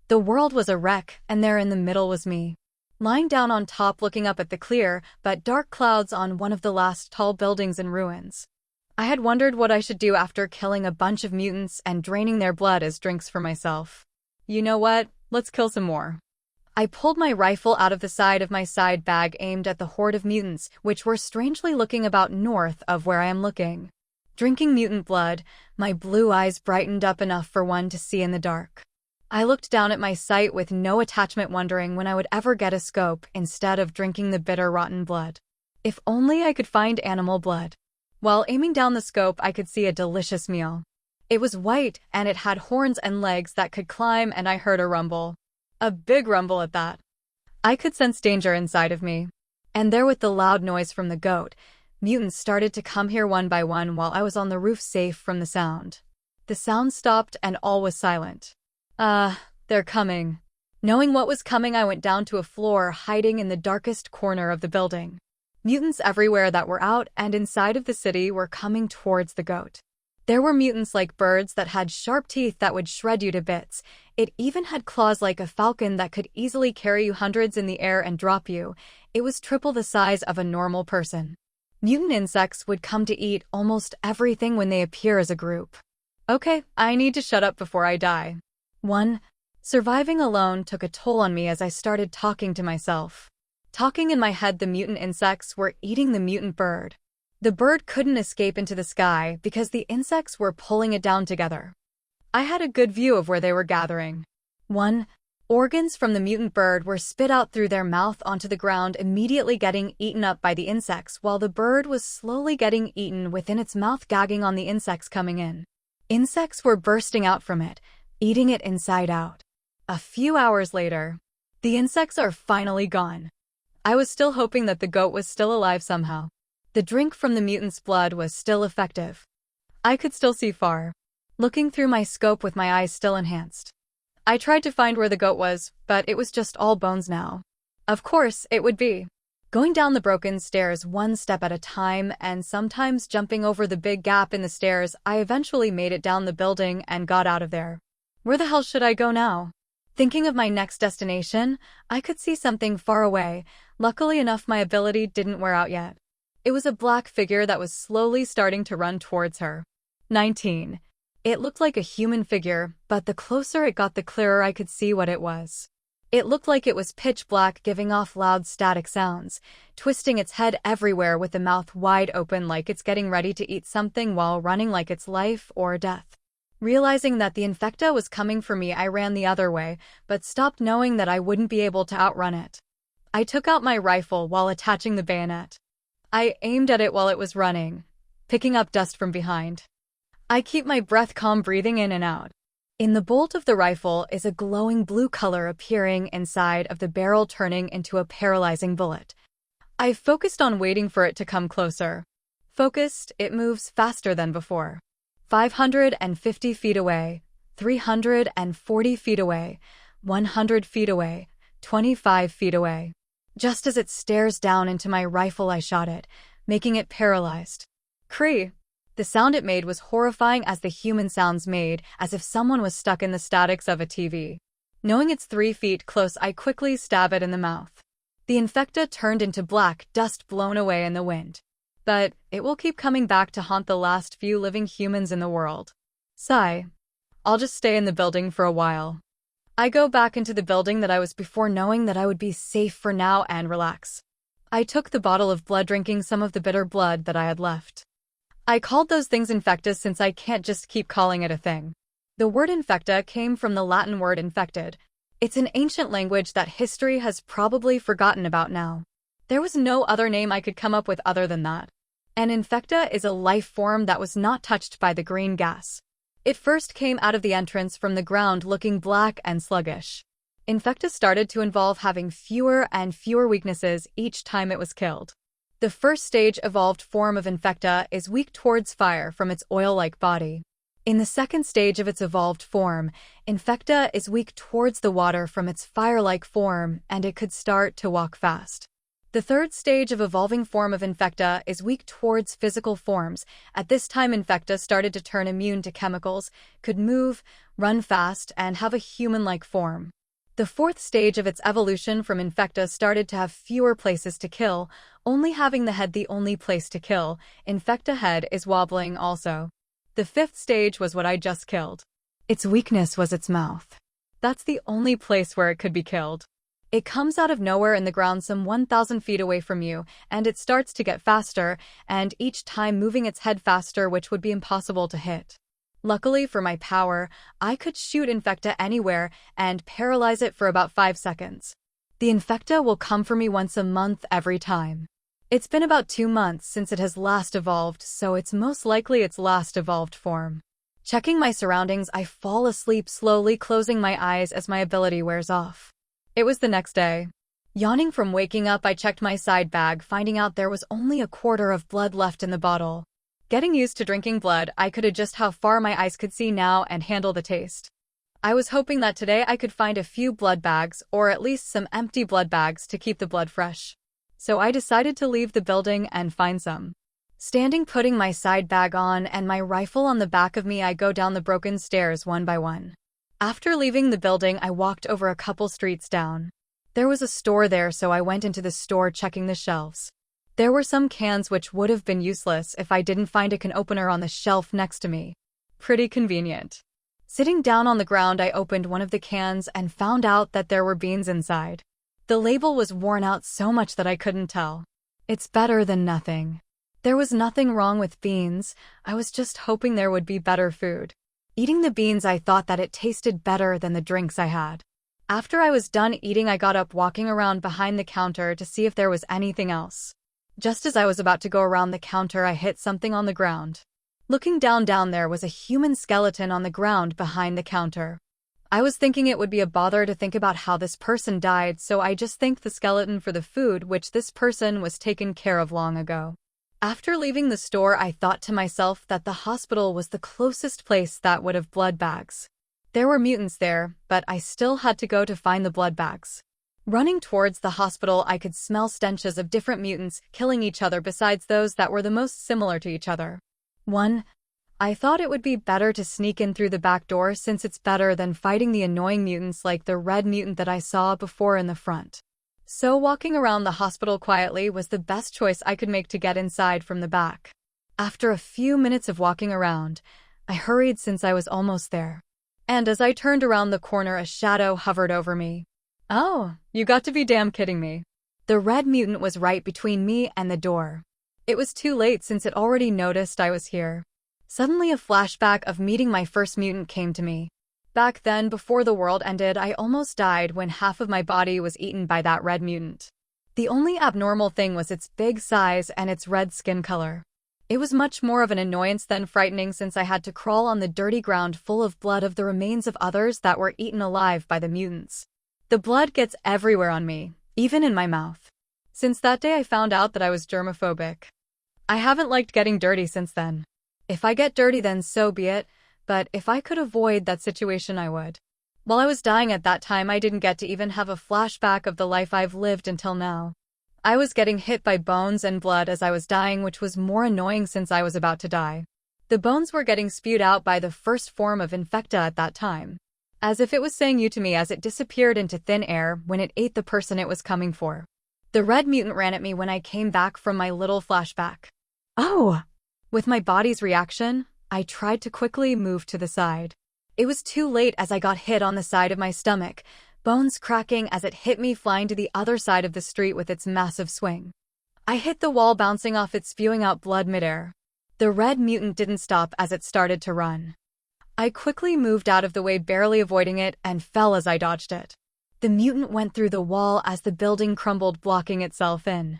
The world was a wreck, and there in the middle was me. Lying down on top looking up at the clear, but dark clouds on one of the last tall buildings in ruins. I had wondered what I should do after killing a bunch of mutants and draining their blood as drinks for myself. You know what? Let's kill some more. I pulled my rifle out of the side of my side bag aimed at the horde of mutants, which were strangely looking about north of where I am looking. Drinking mutant blood, my blue eyes brightened up enough for one to see in the dark. I looked down at my sight with no attachment, wondering when I would ever get a scope instead of drinking the bitter rotten blood. If only I could find animal blood. While aiming down the scope, I could see a delicious meal. It was white, and it had horns and legs that could climb, and I heard a rumble. A big rumble at that. I could sense danger inside of me. And there, with the loud noise from the goat, mutants started to come here one by one while I was on the roof safe from the sound. The sound stopped and all was silent. They're coming. Knowing what was coming, I went down to a floor, hiding in the darkest corner of the building. Mutants everywhere that were out and inside of the city were coming towards the goat. There were mutants like birds that had sharp teeth that would shred you to bits. It even had claws like a falcon that could easily carry you hundreds in the air and drop you. It was triple the size of a normal person. Mutant insects would come to eat almost everything when they appear as a group. Okay, I need to shut up before I die. 1. Surviving alone took a toll on me as I started talking to myself. Talking in my head, the mutant insects were eating the mutant bird. The bird couldn't escape into the sky because the insects were pulling it down together. I had a good view of where they were gathering. 1. Organs from the mutant bird were spit out through their mouth onto the ground, immediately getting eaten up by the insects, while the bird was slowly getting eaten within its mouth, gagging on the insects coming in. Insects were bursting out from it, eating it inside out. A few hours later, the insects are finally gone. I was still hoping that the goat was still alive somehow. The drink from the mutant's blood was still effective. I could still see far, looking through my scope with my eyes still enhanced. I tried to find where the goat was, but it was just all bones now. Of course, it would be. Going down the broken stairs one step at a time and sometimes jumping over the big gap in the stairs, I eventually made it down the building and got out of there. Where the hell should I go now? Thinking of my next destination, I could see something far away. Luckily enough, my ability didn't wear out yet. It was a black figure that was slowly starting to run towards her. 19. It looked like a human figure, but the closer it got, the clearer I could see what it was. It looked like it was pitch black, giving off loud static sounds, twisting its head everywhere with the mouth wide open like it's getting ready to eat something while running like it's life or death. Realizing that the infecta was coming for me, I ran the other way, but stopped knowing that I wouldn't be able to outrun it. I took out my rifle while attaching the bayonet. I aimed at it while it was running, picking up dust from behind. I keep my breath calm, breathing in and out. In the bolt of the rifle is a glowing blue color appearing inside of the barrel, turning into a paralyzing bullet. I focused on waiting for it to come closer. Focused, it moves faster than before. 550 feet away, 340 feet away, 100 feet away, 25 feet away. Just as it stares down into my rifle, I shot it, making it paralyzed. Cree! The sound it made was horrifying, as the human sounds made, as if someone was stuck in the statics of a TV. Knowing it's 3 feet close, I quickly stab it in the mouth. The infecta turned into black dust blown away in the wind. But it will keep coming back to haunt the last few living humans in the world. Sigh. I'll just stay in the building for a while. I go back into the building that I was before, knowing that I would be safe for now, and relax. I took the bottle of blood, drinking some of the bitter blood that I had left. I called those things infecta since I can't just keep calling it a thing. The word infecta came from the Latin word infected. It's an ancient language that history has probably forgotten about now. There was no other name I could come up with other than that. An infecta is a life form that was not touched by the green gas. It first came out of the entrance from the ground, looking black and sluggish. Infecta started to involve having fewer and fewer weaknesses each time it was killed. The first stage evolved form of infecta is weak towards fire from its oil-like body. In the second stage of its evolved form, infecta is weak towards the water from its fire-like form, and it could start to walk fast. The third stage of evolving form of Infecta is weak towards physical forms. At this time, Infecta started to turn immune to chemicals, could move, run fast, and have a human-like form. The fourth stage of its evolution from Infecta started to have fewer places to kill, only having the head the only place to kill. Infecta head is wobbling also. The fifth stage was what I just killed. Its weakness was its mouth. That's the only place where it could be killed. It comes out of nowhere in the ground some 1,000 feet away from you, and it starts to get faster, and each time moving its head faster, which would be impossible to hit. Luckily for my power, I could shoot Infecta anywhere and paralyze it for about 5 seconds. The Infecta will come for me once a month every time. It's been about 2 months since it has last evolved, so it's most likely its last evolved form. Checking my surroundings, I fall asleep slowly, closing my eyes as my ability wears off. It was the next day. Yawning from waking up, I checked my side bag, finding out there was only a quarter of blood left in the bottle. Getting used to drinking blood, I could adjust how far my eyes could see now and handle the taste. I was hoping that today I could find a few blood bags, or at least some empty blood bags to keep the blood fresh. So I decided to leave the building and find some. Standing, putting my side bag on and my rifle on the back of me, I go down the broken stairs one by one. After leaving the building, I walked over a couple streets down. There was a store there, so I went into the store, checking the shelves. There were some cans which would have been useless if I didn't find a can opener on the shelf next to me. Pretty convenient. Sitting down on the ground, I opened one of the cans and found out that there were beans inside. The label was worn out so much that I couldn't tell. It's better than nothing. There was nothing wrong with beans, I was just hoping there would be better food. Eating the beans, I thought that it tasted better than the drinks I had. After I was done eating, I got up, walking around behind the counter to see if there was anything else. Just as I was about to go around the counter, I hit something on the ground. Looking down there was a human skeleton on the ground behind the counter. I was thinking it would be a bother to think about how this person died, so I just thanked the skeleton for the food, which this person was taken care of long ago. After leaving the store, I thought to myself that the hospital was the closest place that would have blood bags. There were mutants there, but I still had to go to find the blood bags. Running towards the hospital, I could smell stenches of different mutants killing each other besides those that were the most similar to each other. I thought it would be better to sneak in through the back door, since it's better than fighting the annoying mutants like the red mutant that I saw before in the front. So walking around the hospital quietly was the best choice I could make to get inside from the back. After a few minutes of walking around, I hurried since I was almost there. And as I turned around the corner, a shadow hovered over me. Oh, you got to be damn kidding me. The red mutant was right between me and the door. It was too late since it already noticed I was here. Suddenly a flashback of meeting my first mutant came to me. Back then, before the world ended, I almost died when half of my body was eaten by that red mutant. The only abnormal thing was its big size and its red skin color. It was much more of an annoyance than frightening, since I had to crawl on the dirty ground full of blood of the remains of others that were eaten alive by the mutants. The blood gets everywhere on me, even in my mouth. Since that day I found out that I was germophobic. I haven't liked getting dirty since then. If I get dirty, then so be it, but if I could avoid that situation, I would. While I was dying at that time, I didn't get to even have a flashback of the life I've lived until now. I was getting hit by bones and blood as I was dying, which was more annoying since I was about to die. The bones were getting spewed out by the first form of Infecta at that time, as if it was saying you to me as it disappeared into thin air when it ate the person it was coming for. The red mutant ran at me when I came back from my little flashback. Oh! With my body's reaction, I tried to quickly move to the side. It was too late as I got hit on the side of my stomach, bones cracking as it hit me, flying to the other side of the street with its massive swing. I hit the wall, bouncing off it, spewing out blood midair. The red mutant didn't stop as it started to run. I quickly moved out of the way, barely avoiding it, and fell as I dodged it. The mutant went through the wall as the building crumbled, blocking itself in.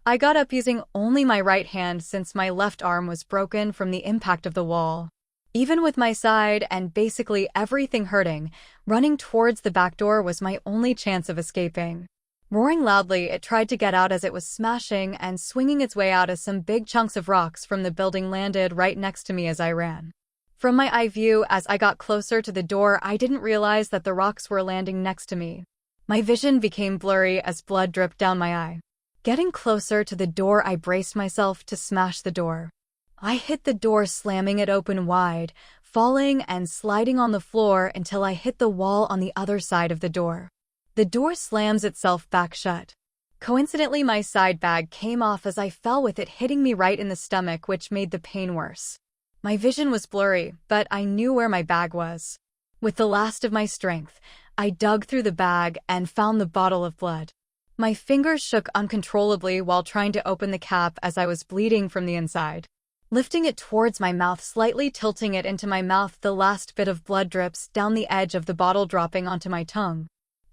I got up using only my right hand since my left arm was broken from the impact of the wall. Even with my side and basically everything hurting, running towards the back door was my only chance of escaping. Roaring loudly, it tried to get out as it was smashing and swinging its way out as some big chunks of rocks from the building landed right next to me as I ran. From my eye view, as I got closer to the door, I didn't realize that the rocks were landing next to me. My vision became blurry as blood dripped down my eye. Getting closer to the door, I braced myself to smash the door. I hit the door, slamming it open wide, falling and sliding on the floor until I hit the wall on the other side of the door. The door slams itself back shut. Coincidentally, my side bag came off as I fell, with it hitting me right in the stomach, which made the pain worse. My vision was blurry, but I knew where my bag was. With the last of my strength, I dug through the bag and found the bottle of blood. My fingers shook uncontrollably while trying to open the cap as I was bleeding from the inside. Lifting it towards my mouth, slightly tilting it into my mouth, the last bit of blood drips down the edge of the bottle, dropping onto my tongue.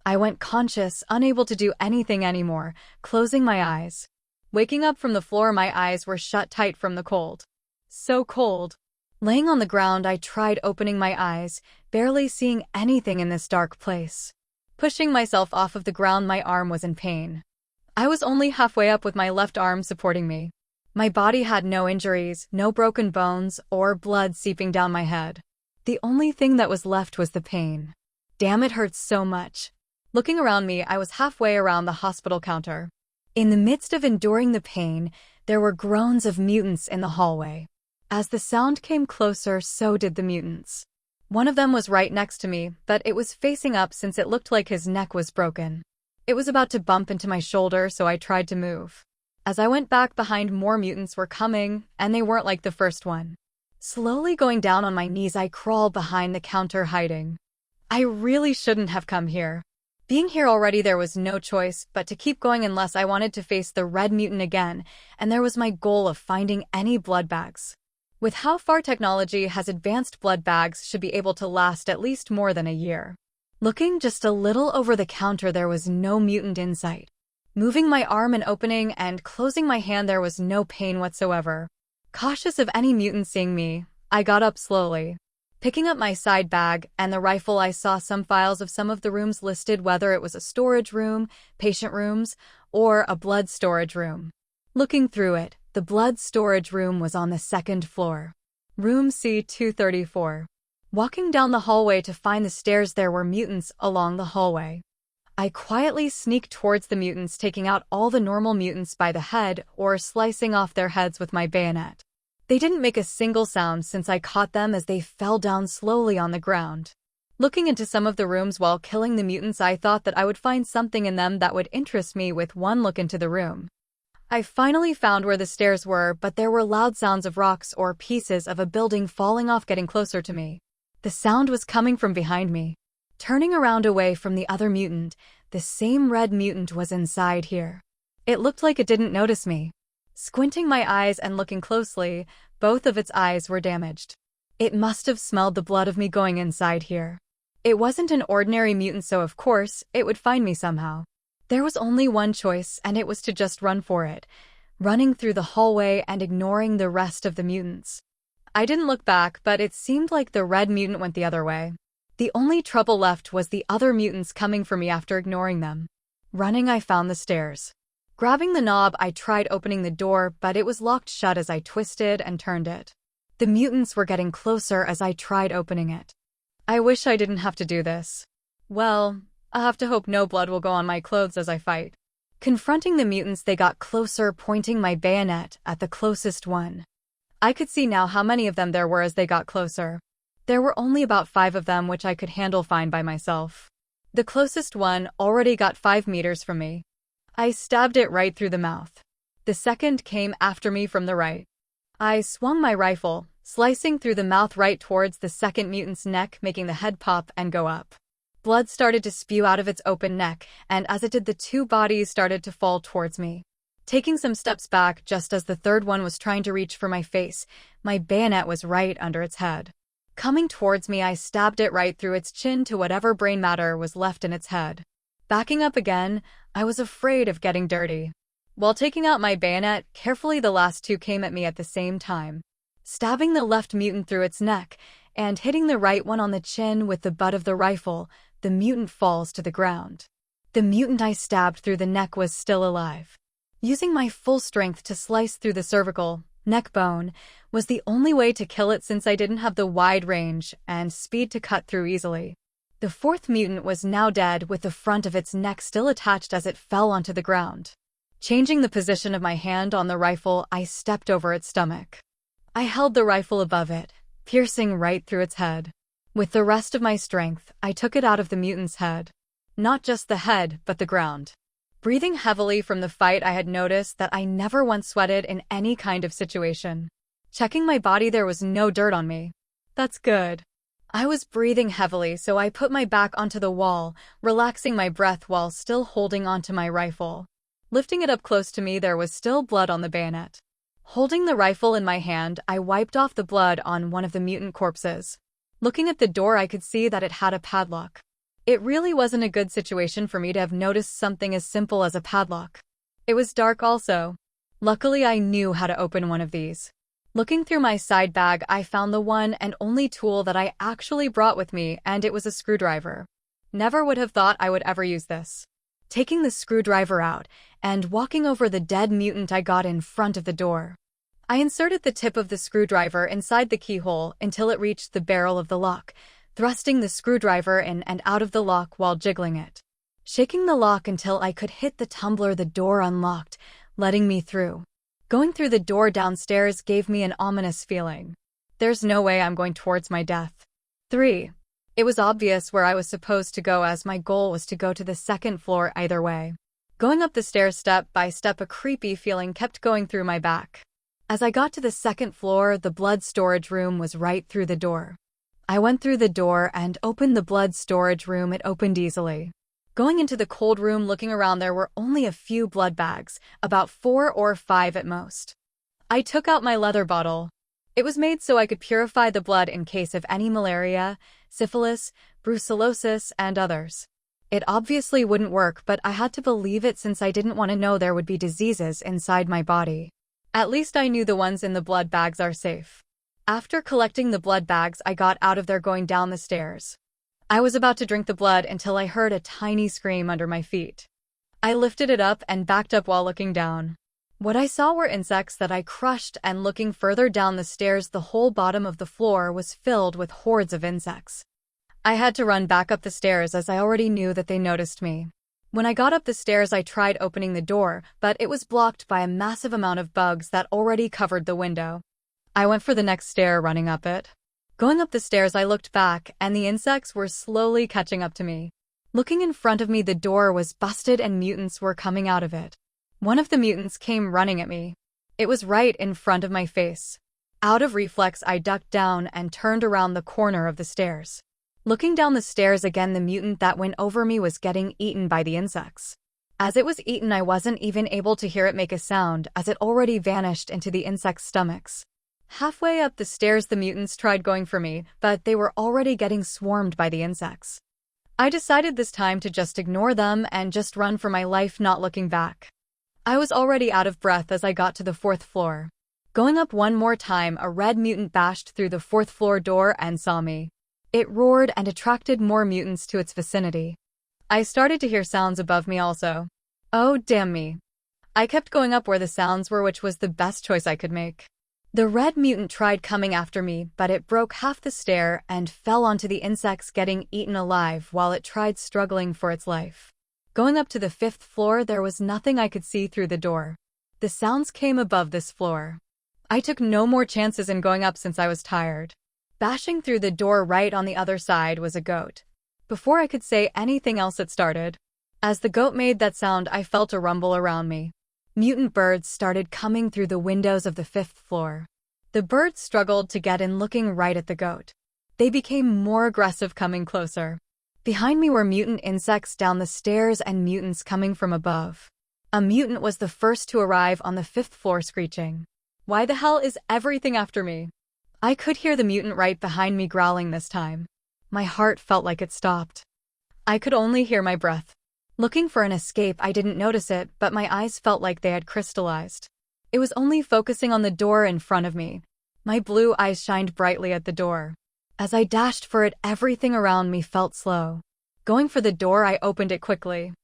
I went conscious, unable to do anything anymore, closing my eyes. Waking up from the floor, my eyes were shut tight from the cold. So cold. Laying on the ground, I tried opening my eyes, barely seeing anything in this dark place. Pushing myself off of the ground, my arm was in pain. I was only halfway up with my left arm supporting me. My body had no injuries, no broken bones, or blood seeping down my head. The only thing that was left was the pain. Damn, it hurts so much. Looking around me, I was halfway around the hospital counter. In the midst of enduring the pain, there were groans of mutants in the hallway. As the sound came closer, so did the mutants. One of them was right next to me, but it was facing up since it looked like his neck was broken. It was about to bump into my shoulder, so I tried to move. As I went back behind, more mutants were coming, and they weren't like the first one. Slowly going down on my knees, I crawled behind the counter, hiding. I really shouldn't have come here. Being here already, there was no choice but to keep going unless I wanted to face the red mutant again, and there was my goal of finding any blood bags. With how far technology has advanced, blood bags should be able to last at least more than a year. Looking just a little over the counter, there was no mutant in sight. Moving my arm and opening and closing my hand, there was no pain whatsoever. Cautious of any mutant seeing me, I got up slowly. Picking up my side bag and the rifle, I saw some files of some of the rooms listed, whether it was a storage room, patient rooms, or a blood storage room. Looking through it, the blood storage room was on the second floor. Room C-234. Walking down the hallway to find the stairs, there were mutants along the hallway. I quietly sneaked towards the mutants, taking out all the normal mutants by the head or slicing off their heads with my bayonet. They didn't make a single sound since I caught them as they fell down slowly on the ground. Looking into some of the rooms while killing the mutants, I thought that I would find something in them that would interest me with one look into the room. I finally found where the stairs were, but there were loud sounds of rocks or pieces of a building falling off, getting closer to me. The sound was coming from behind me. Turning around away from the other mutant, the same red mutant was inside here. It looked like it didn't notice me. Squinting my eyes and looking closely, both of its eyes were damaged. It must have smelled the blood of me going inside here. It wasn't an ordinary mutant, so of course, it would find me somehow. There was only one choice, and it was to just run for it, running through the hallway and ignoring the rest of the mutants. I didn't look back, but it seemed like the red mutant went the other way. The only trouble left was the other mutants coming for me after ignoring them. Running, I found the stairs. Grabbing the knob, I tried opening the door, but it was locked shut as I twisted and turned it. The mutants were getting closer as I tried opening it. I wish I didn't have to do this. Well, I have to hope no blood will go on my clothes as I fight. Confronting the mutants, they got closer, pointing my bayonet at the closest one. I could see now how many of them there were as they got closer. There were only about 5 of them, which I could handle fine by myself. The closest one already got 5 meters from me. I stabbed it right through the mouth. The second came after me from the right. I swung my rifle, slicing through the mouth right towards the second mutant's neck, making the head pop and go up. Blood started to spew out of its open neck, and as it did, the 2 bodies started to fall towards me. Taking some steps back just as the third one was trying to reach for my face, my bayonet was right under its head. Coming towards me, I stabbed it right through its chin to whatever brain matter was left in its head. Backing up again, I was afraid of getting dirty. While taking out my bayonet carefully, the last 2 came at me at the same time. Stabbing the left mutant through its neck and hitting the right one on the chin with the butt of the rifle, the mutant falls to the ground. The mutant I stabbed through the neck was still alive. Using my full strength to slice through the cervical, neck bone, was the only way to kill it since I didn't have the wide range and speed to cut through easily. The 4th mutant was now dead with the front of its neck still attached as it fell onto the ground. Changing the position of my hand on the rifle, I stepped over its stomach. I held the rifle above it, piercing right through its head. With the rest of my strength, I took it out of the mutant's head. Not just the head, but the ground. Breathing heavily from the fight, I had noticed that I never once sweated in any kind of situation. Checking my body, there was no dirt on me. That's good. I was breathing heavily, so I put my back onto the wall, relaxing my breath while still holding onto my rifle. Lifting it up close to me, there was still blood on the bayonet. Holding the rifle in my hand, I wiped off the blood on one of the mutant corpses. Looking at the door, I could see that it had a padlock. It really wasn't a good situation for me to have noticed something as simple as a padlock. It was dark also. Luckily, I knew how to open one of these. Looking through my side bag, I found the one and only tool that I actually brought with me, and it was a screwdriver. Never would have thought I would ever use this. Taking the screwdriver out and walking over the dead mutant, I got in front of the door. I inserted the tip of the screwdriver inside the keyhole until it reached the barrel of the lock, thrusting the screwdriver in and out of the lock while jiggling it. Shaking the lock until I could hit the tumbler, the door unlocked, letting me through. Going through the door downstairs gave me an ominous feeling. There's no way I'm going towards my death. 3. It was obvious where I was supposed to go, as my goal was to go to the second floor either way. Going up the stairs step by step, a creepy feeling kept going through my back. As I got to the second floor, the blood storage room was right through the door. I went through the door and opened the blood storage room. It opened easily. Going into the cold room, looking around, there were only a few blood bags, about 4 or 5 at most. I took out my leather bottle. It was made so I could purify the blood in case of any malaria, syphilis, brucellosis, and others. It obviously wouldn't work, but I had to believe it since I didn't want to know there would be diseases inside my body. At least I knew the ones in the blood bags are safe. After collecting the blood bags, I got out of there, going down the stairs. I was about to drink the blood until I heard a tiny scream under my feet. I lifted it up and backed up while looking down. What I saw were insects that I crushed, and looking further down the stairs, the whole bottom of the floor was filled with hordes of insects. I had to run back up the stairs as I already knew that they noticed me. When I got up the stairs, I tried opening the door, but it was blocked by a massive amount of bugs that already covered the window. I went for the next stair, running up it. Going up the stairs, I looked back, and the insects were slowly catching up to me. Looking in front of me, the door was busted and mutants were coming out of it. One of the mutants came running at me. It was right in front of my face. Out of reflex, I ducked down and turned around the corner of the stairs. Looking down the stairs again, the mutant that went over me was getting eaten by the insects. As it was eaten, I wasn't even able to hear it make a sound, as it already vanished into the insects' stomachs. Halfway up the stairs, the mutants tried going for me, but they were already getting swarmed by the insects. I decided this time to just ignore them and just run for my life, not looking back. I was already out of breath as I got to the 4th floor. Going up one more time, a red mutant bashed through the 4th floor door and saw me. It roared and attracted more mutants to its vicinity. I started to hear sounds above me also. Oh, damn me. I kept going up where the sounds were, which was the best choice I could make. The red mutant tried coming after me, but it broke half the stair and fell onto the insects, getting eaten alive while it tried struggling for its life. Going up to the 5th floor, there was nothing I could see through the door. The sounds came above this floor. I took no more chances in going up since I was tired. Bashing through the door right on the other side was a goat. Before I could say anything else, it started. As the goat made that sound, I felt a rumble around me. Mutant birds started coming through the windows of the 5th floor. The birds struggled to get in, looking right at the goat. They became more aggressive, coming closer. Behind me were mutant insects down the stairs and mutants coming from above. A mutant was the first to arrive on the 5th floor, screeching, "Why the hell is everything after me?" I could hear the mutant right behind me growling this time. My heart felt like it stopped. I could only hear my breath. Looking for an escape, I didn't notice it, but my eyes felt like they had crystallized. It was only focusing on the door in front of me. My blue eyes shined brightly at the door. As I dashed for it, everything around me felt slow. Going for the door, I opened it quickly.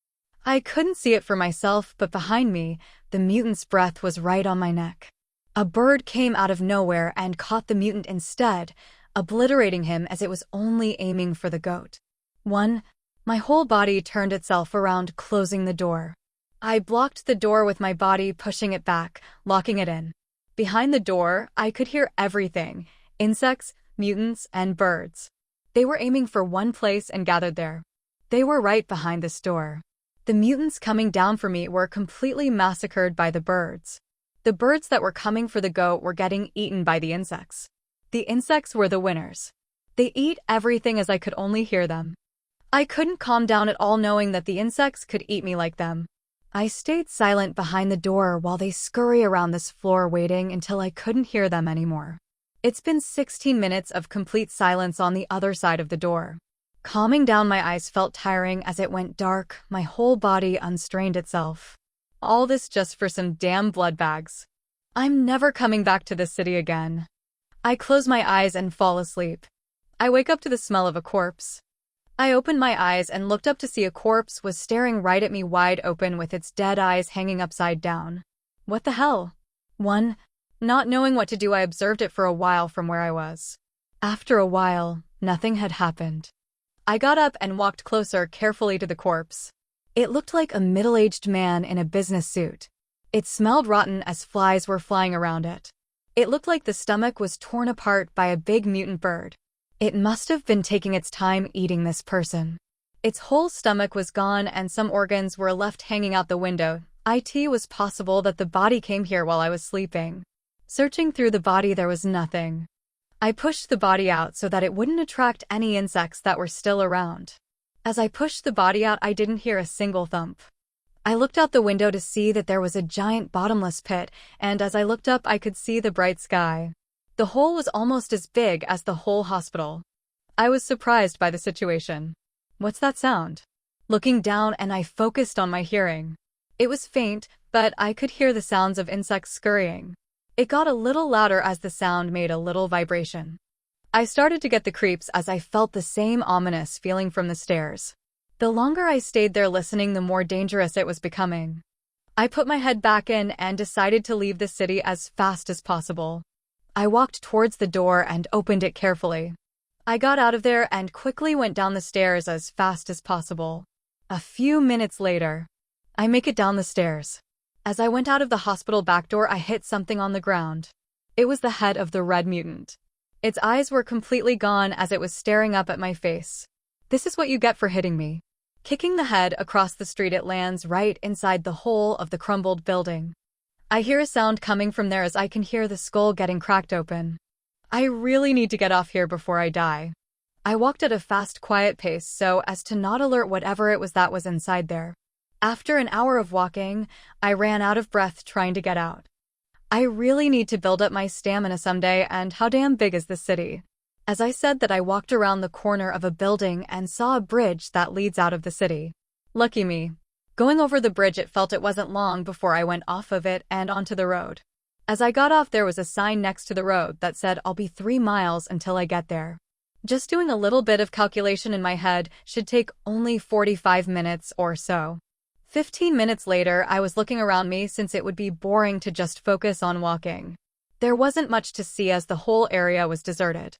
I couldn't see it for myself, but behind me, the mutant's breath was right on my neck. A bird came out of nowhere and caught the mutant instead, obliterating him as it was only aiming for the goat. My whole body turned itself around, closing the door. I blocked the door with my body, pushing it back, locking it in. Behind the door, I could hear everything: insects, mutants, and birds. They were aiming for one place and gathered there. They were right behind this door. The mutants coming down for me were completely massacred by the birds. The birds that were coming for the goat were getting eaten by the insects. The insects were the winners. They eat everything as I could only hear them. I couldn't calm down at all, knowing that the insects could eat me like them. I stayed silent behind the door while they scurry around this floor, waiting until I couldn't hear them anymore. It's been 16 minutes of complete silence on the other side of the door. Calming down, my eyes felt tiring as it went dark, my whole body unstrained itself. All this just for some damn blood bags. I'm never coming back to this city again. I close my eyes and fall asleep. I wake up to the smell of a corpse. I opened my eyes and looked up to see a corpse was staring right at me, wide open with its dead eyes hanging upside down. What the hell? Not knowing what to do, I observed it for a while from where I was. After a while, nothing had happened. I got up and walked closer carefully to the corpse. It looked like a middle-aged man in a business suit. It smelled rotten as flies were flying around it. It looked like the stomach was torn apart by a big mutant bird. It must have been taking its time eating this person. Its whole stomach was gone and some organs were left hanging out the window. It was possible that the body came here while I was sleeping. Searching through the body, there was nothing. I pushed the body out so that it wouldn't attract any insects that were still around. As I pushed the body out, I didn't hear a single thump. I looked out the window to see that there was a giant bottomless pit, and as I looked up, I could see the bright sky. The hole was almost as big as the whole hospital. I was surprised by the situation. What's that sound? Looking down, and I focused on my hearing. It was faint, but I could hear the sounds of insects scurrying. It got a little louder as the sound made a little vibration. I started to get the creeps as I felt the same ominous feeling from the stairs. The longer I stayed there listening, the more dangerous it was becoming. I put my head back in and decided to leave the city as fast as possible. I walked towards the door and opened it carefully. I got out of there and quickly went down the stairs as fast as possible. A few minutes later, I make it down the stairs. As I went out of the hospital back door, I hit something on the ground. It was the head of the red mutant. Its eyes were completely gone as it was staring up at my face. This is what you get for hitting me. Kicking the head across the street, it lands right inside the hole of the crumbled building. I hear a sound coming from there as I can hear the skull getting cracked open. I really need to get off here before I die. I walked at a fast, quiet pace so as to not alert whatever it was that was inside there. After an hour of walking, I ran out of breath trying to get out. I really need to build up my stamina someday, and how damn big is this city? As I said that, I walked around the corner of a building and saw a bridge that leads out of the city. Lucky me. Going over the bridge, it wasn't long before I went off of it and onto the road. As I got off, there was a sign next to the road that said I'll be 3 miles until I get there. Just doing a little bit of calculation in my head should take only 45 minutes or so. 15 minutes later, I was looking around me since it would be boring to just focus on walking. There wasn't much to see as the whole area was deserted.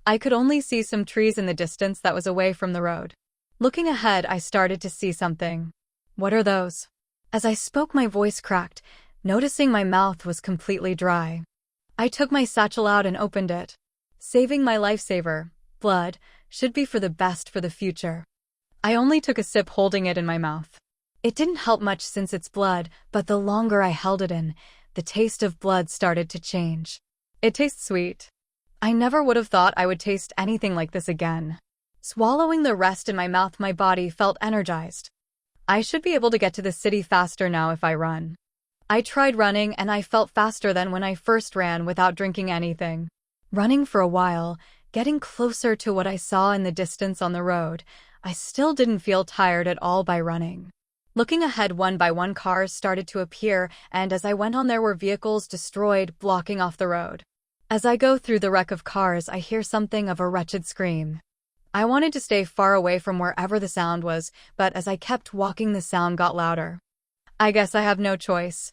I could only see some trees in the distance that was away from the road. Looking ahead, I started to see something. What are those? As I spoke, my voice cracked, noticing my mouth was completely dry. I took my satchel out and opened it. Saving my lifesaver, blood, should be for the best for the future. I only took a sip holding it in my mouth. It didn't help much since it's blood, but the longer I held it in, the taste of blood started to change. It tastes sweet. I never would have thought I would taste anything like this again. Swallowing the rest in my mouth, my body felt energized. I should be able to get to the city faster now if I run. I tried running and I felt faster than when I first ran without drinking anything. Running for a while, getting closer to what I saw in the distance on the road, I still didn't feel tired at all by running. Looking ahead, one by one cars started to appear, and as I went on there were vehicles destroyed, blocking off the road. As I go through the wreck of cars, I hear something of a wretched scream. I wanted to stay far away from wherever the sound was, but as I kept walking the sound got louder. I guess I have no choice.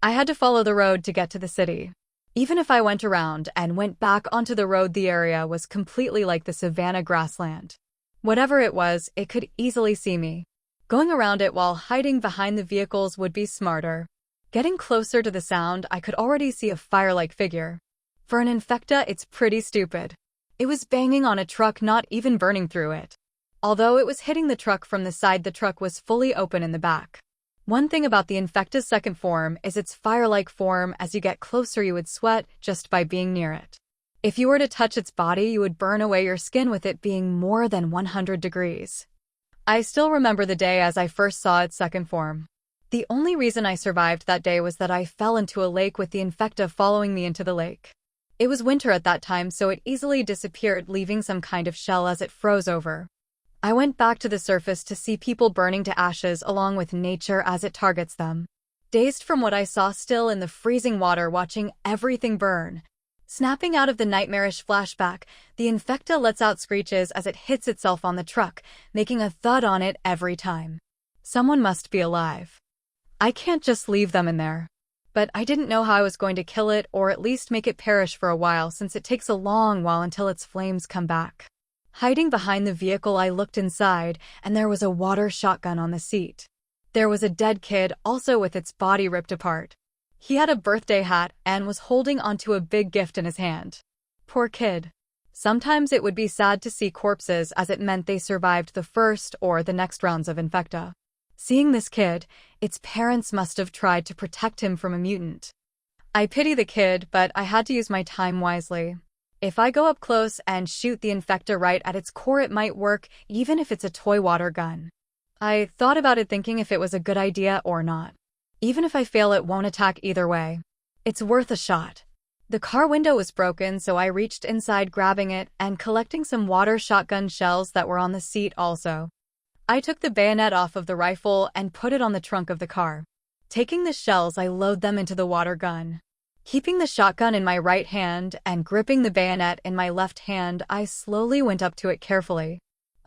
I had to follow the road to get to the city. Even if I went around and went back onto the road, the area was completely like the savanna grassland. Whatever it was, it could easily see me. Going around it while hiding behind the vehicles would be smarter. Getting closer to the sound, I could already see a fire-like figure. For an infecta, it's pretty stupid. It was banging on a truck, not even burning through it. Although it was hitting the truck from the side, the truck was fully open in the back. One thing about the infecta's second form is its fire-like form. As you get closer, you would sweat just by being near it. If you were to touch its body, you would burn away your skin, with it being more than 100 degrees. I still remember the day as I first saw its second form. The only reason I survived that day was that I fell into a lake with the infecta following me into the lake. It was winter at that time, so it easily disappeared, leaving some kind of shell as it froze over. I went back to the surface to see people burning to ashes along with nature as it targets them. Dazed from what I saw, still in the freezing water, watching everything burn. Snapping out of the nightmarish flashback, the infecta lets out screeches as it hits itself on the truck, making a thud on it every time. Someone must be alive. I can't just leave them in there. But I didn't know how I was going to kill it, or at least make it perish for a while, since it takes a long while until its flames come back. Hiding behind the vehicle, I looked inside, and there was a water shotgun on the seat. There was a dead kid, also with its body ripped apart. He had a birthday hat and was holding onto a big gift in his hand. Poor kid. Sometimes it would be sad to see corpses, as it meant they survived the first or the next rounds of infecta. Seeing this kid, its parents must have tried to protect him from a mutant. I pity the kid, but I had to use my time wisely. If I go up close and shoot the infecta right at its core, it might work, even if it's a toy water gun. I thought about it, thinking if it was a good idea or not. Even if I fail, it won't attack either way. It's worth a shot. The car window was broken, so I reached inside, grabbing it and collecting some water shotgun shells that were on the seat also. I took the bayonet off of the rifle and put it on the trunk of the car. Taking the shells, I load them into the water gun. Keeping the shotgun in my right hand and gripping the bayonet in my left hand, I slowly went up to it carefully.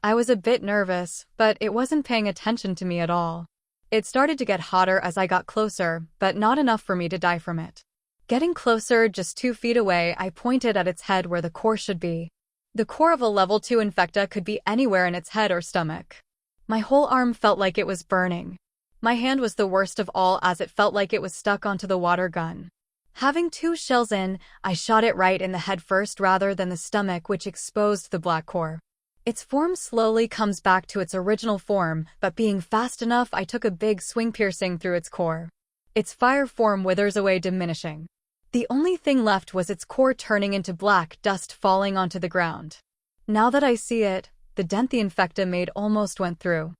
I was a bit nervous, but it wasn't paying attention to me at all. It started to get hotter as I got closer, but not enough for me to die from it. Getting closer, just 2 feet away, I pointed at its head where the core should be. The core of a level 2 infecta could be anywhere in its head or stomach. My whole arm felt like it was burning. My hand was the worst of all, as it felt like it was stuck onto the water gun. Having 2 shells in, I shot it right in the head first rather than the stomach, which exposed the black core. Its form slowly comes back to its original form, but being fast enough, I took a big swing, piercing through its core. Its fire form withers away, diminishing. The only thing left was its core turning into black dust, falling onto the ground. Now that I see it, the dent the infecta made almost went through.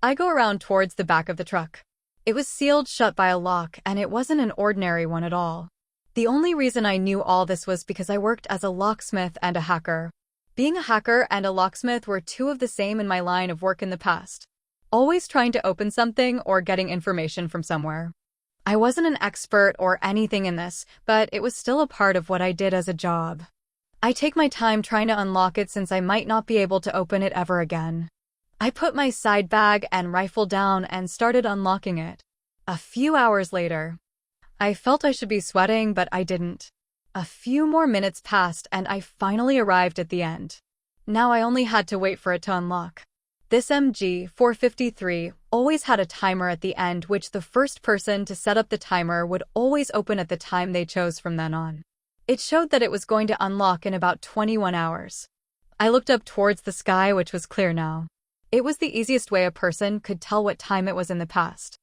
I go around towards the back of the truck. It was sealed shut by a lock, and it wasn't an ordinary one at all. The only reason I knew all this was because I worked as a locksmith and a hacker. Being a hacker and a locksmith were 2 of the same in my line of work in the past. Always trying to open something or getting information from somewhere. I wasn't an expert or anything in this, but it was still a part of what I did as a job. I take my time trying to unlock it, since I might not be able to open it ever again. I put my side bag and rifle down and started unlocking it. A few hours later, I felt I should be sweating, but I didn't. A few more minutes passed and I finally arrived at the end. Now I only had to wait for it to unlock. This MG453 always had a timer at the end, which the first person to set up the timer would always open at the time they chose from then on. It showed that it was going to unlock in about 21 hours. I looked up towards the sky, which was clear now. It was the easiest way a person could tell what time it was in the past.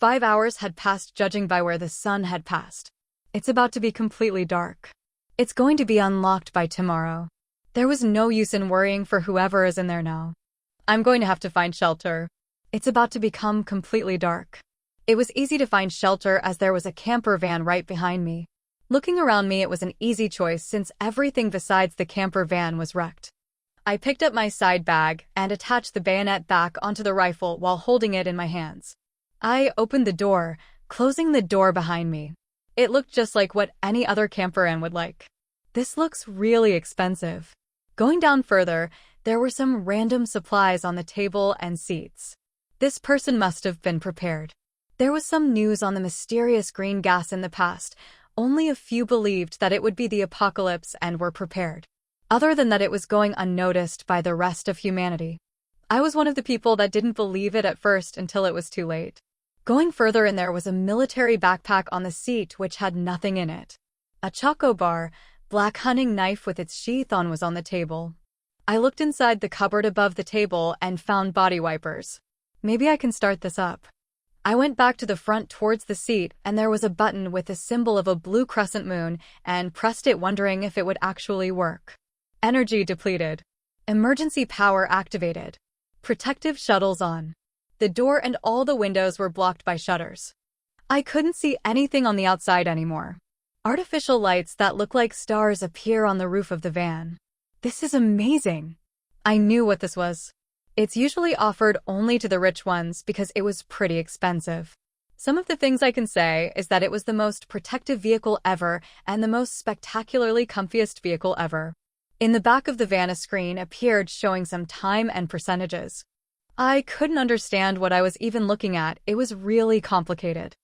5 hours had passed, judging by where the sun had passed. It's about to be completely dark. It's going to be unlocked by tomorrow. There was no use in worrying for whoever is in there now. I'm going to have to find shelter. It's about to become completely dark. It was easy to find shelter as there was a camper van right behind me. Looking around me, it was an easy choice since everything besides the camper van was wrecked. I picked up my side bag and attached the bayonet back onto the rifle while holding it in my hands. I opened the door, closing the door behind me. It looked just like what any other camper van would like. This looks really expensive. Going down further, there were some random supplies on the table and seats. This person must have been prepared. There was some news on the mysterious green gas in the past. Only a few believed that it would be the apocalypse and were prepared. Other than that, it was going unnoticed by the rest of humanity. I was one of the people that didn't believe it at first until it was too late. Going further in there was a military backpack on the seat which had nothing in it. A choco bar, black hunting knife with its sheath on was on the table. I looked inside the cupboard above the table and found body wipers. Maybe I can start this up. I went back to the front towards the seat and there was a button with the symbol of a blue crescent moon and pressed it wondering if it would actually work. Energy depleted. Emergency power activated. Protective shuttles on. The door and all the windows were blocked by shutters. I couldn't see anything on the outside anymore. Artificial lights that look like stars appear on the roof of the van. This is amazing. I knew what this was. It's usually offered only to the rich ones because it was pretty expensive. Some of the things I can say is that it was the most protective vehicle ever and the most spectacularly comfiest vehicle ever. In the back of the van a screen appeared showing some time and percentages. I couldn't understand what I was even looking at, it was really complicated.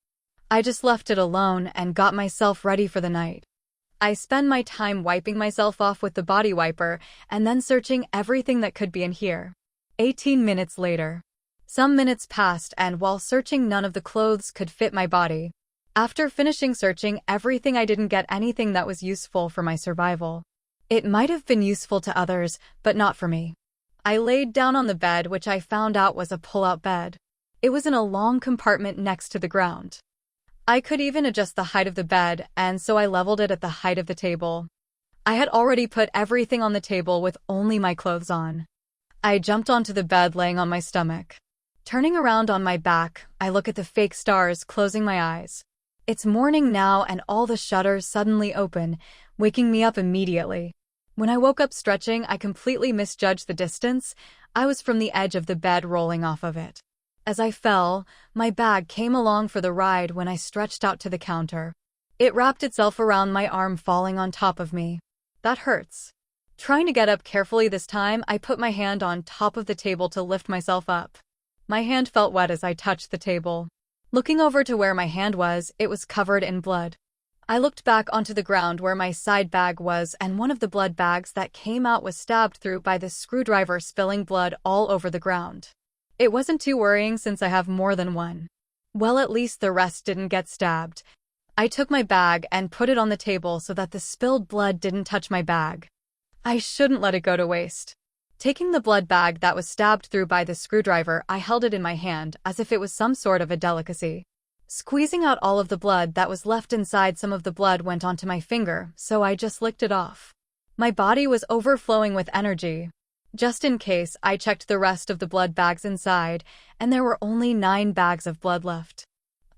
I just left it alone and got myself ready for the night. I spent my time wiping myself off with the body wiper and then searching everything that could be in here. 18 minutes later. Some minutes passed and while searching none of the clothes could fit my body. After finishing searching everything I didn't get anything that was useful for my survival. It might have been useful to others, but not for me. I laid down on the bed which I found out was a pull-out bed. It was in a long compartment next to the ground. I could even adjust the height of the bed and so I leveled it at the height of the table. I had already put everything on the table with only my clothes on. I jumped onto the bed laying on my stomach. Turning around on my back, I look at the fake stars, closing my eyes. It's morning now and all the shutters suddenly open, waking me up immediately. When I woke up stretching, I completely misjudged the distance. I was from the edge of the bed rolling off of it. As I fell, my bag came along for the ride when I stretched out to the counter. It wrapped itself around my arm falling on top of me. That hurts. Trying to get up carefully this time, I put my hand on top of the table to lift myself up. My hand felt wet as I touched the table. Looking over to where my hand was, it was covered in blood. I looked back onto the ground where my side bag was and one of the blood bags that came out was stabbed through by the screwdriver, spilling blood all over the ground. It wasn't too worrying since I have more than one. Well, at least the rest didn't get stabbed. I took my bag and put it on the table so that the spilled blood didn't touch my bag. I shouldn't let it go to waste. Taking the blood bag that was stabbed through by the screwdriver, I held it in my hand as if it was some sort of a delicacy. Squeezing out all of the blood that was left inside, some of the blood went onto my finger, so I just licked it off. My body was overflowing with energy. Just in case, I checked the rest of the blood bags inside, and there were only 9 bags of blood left.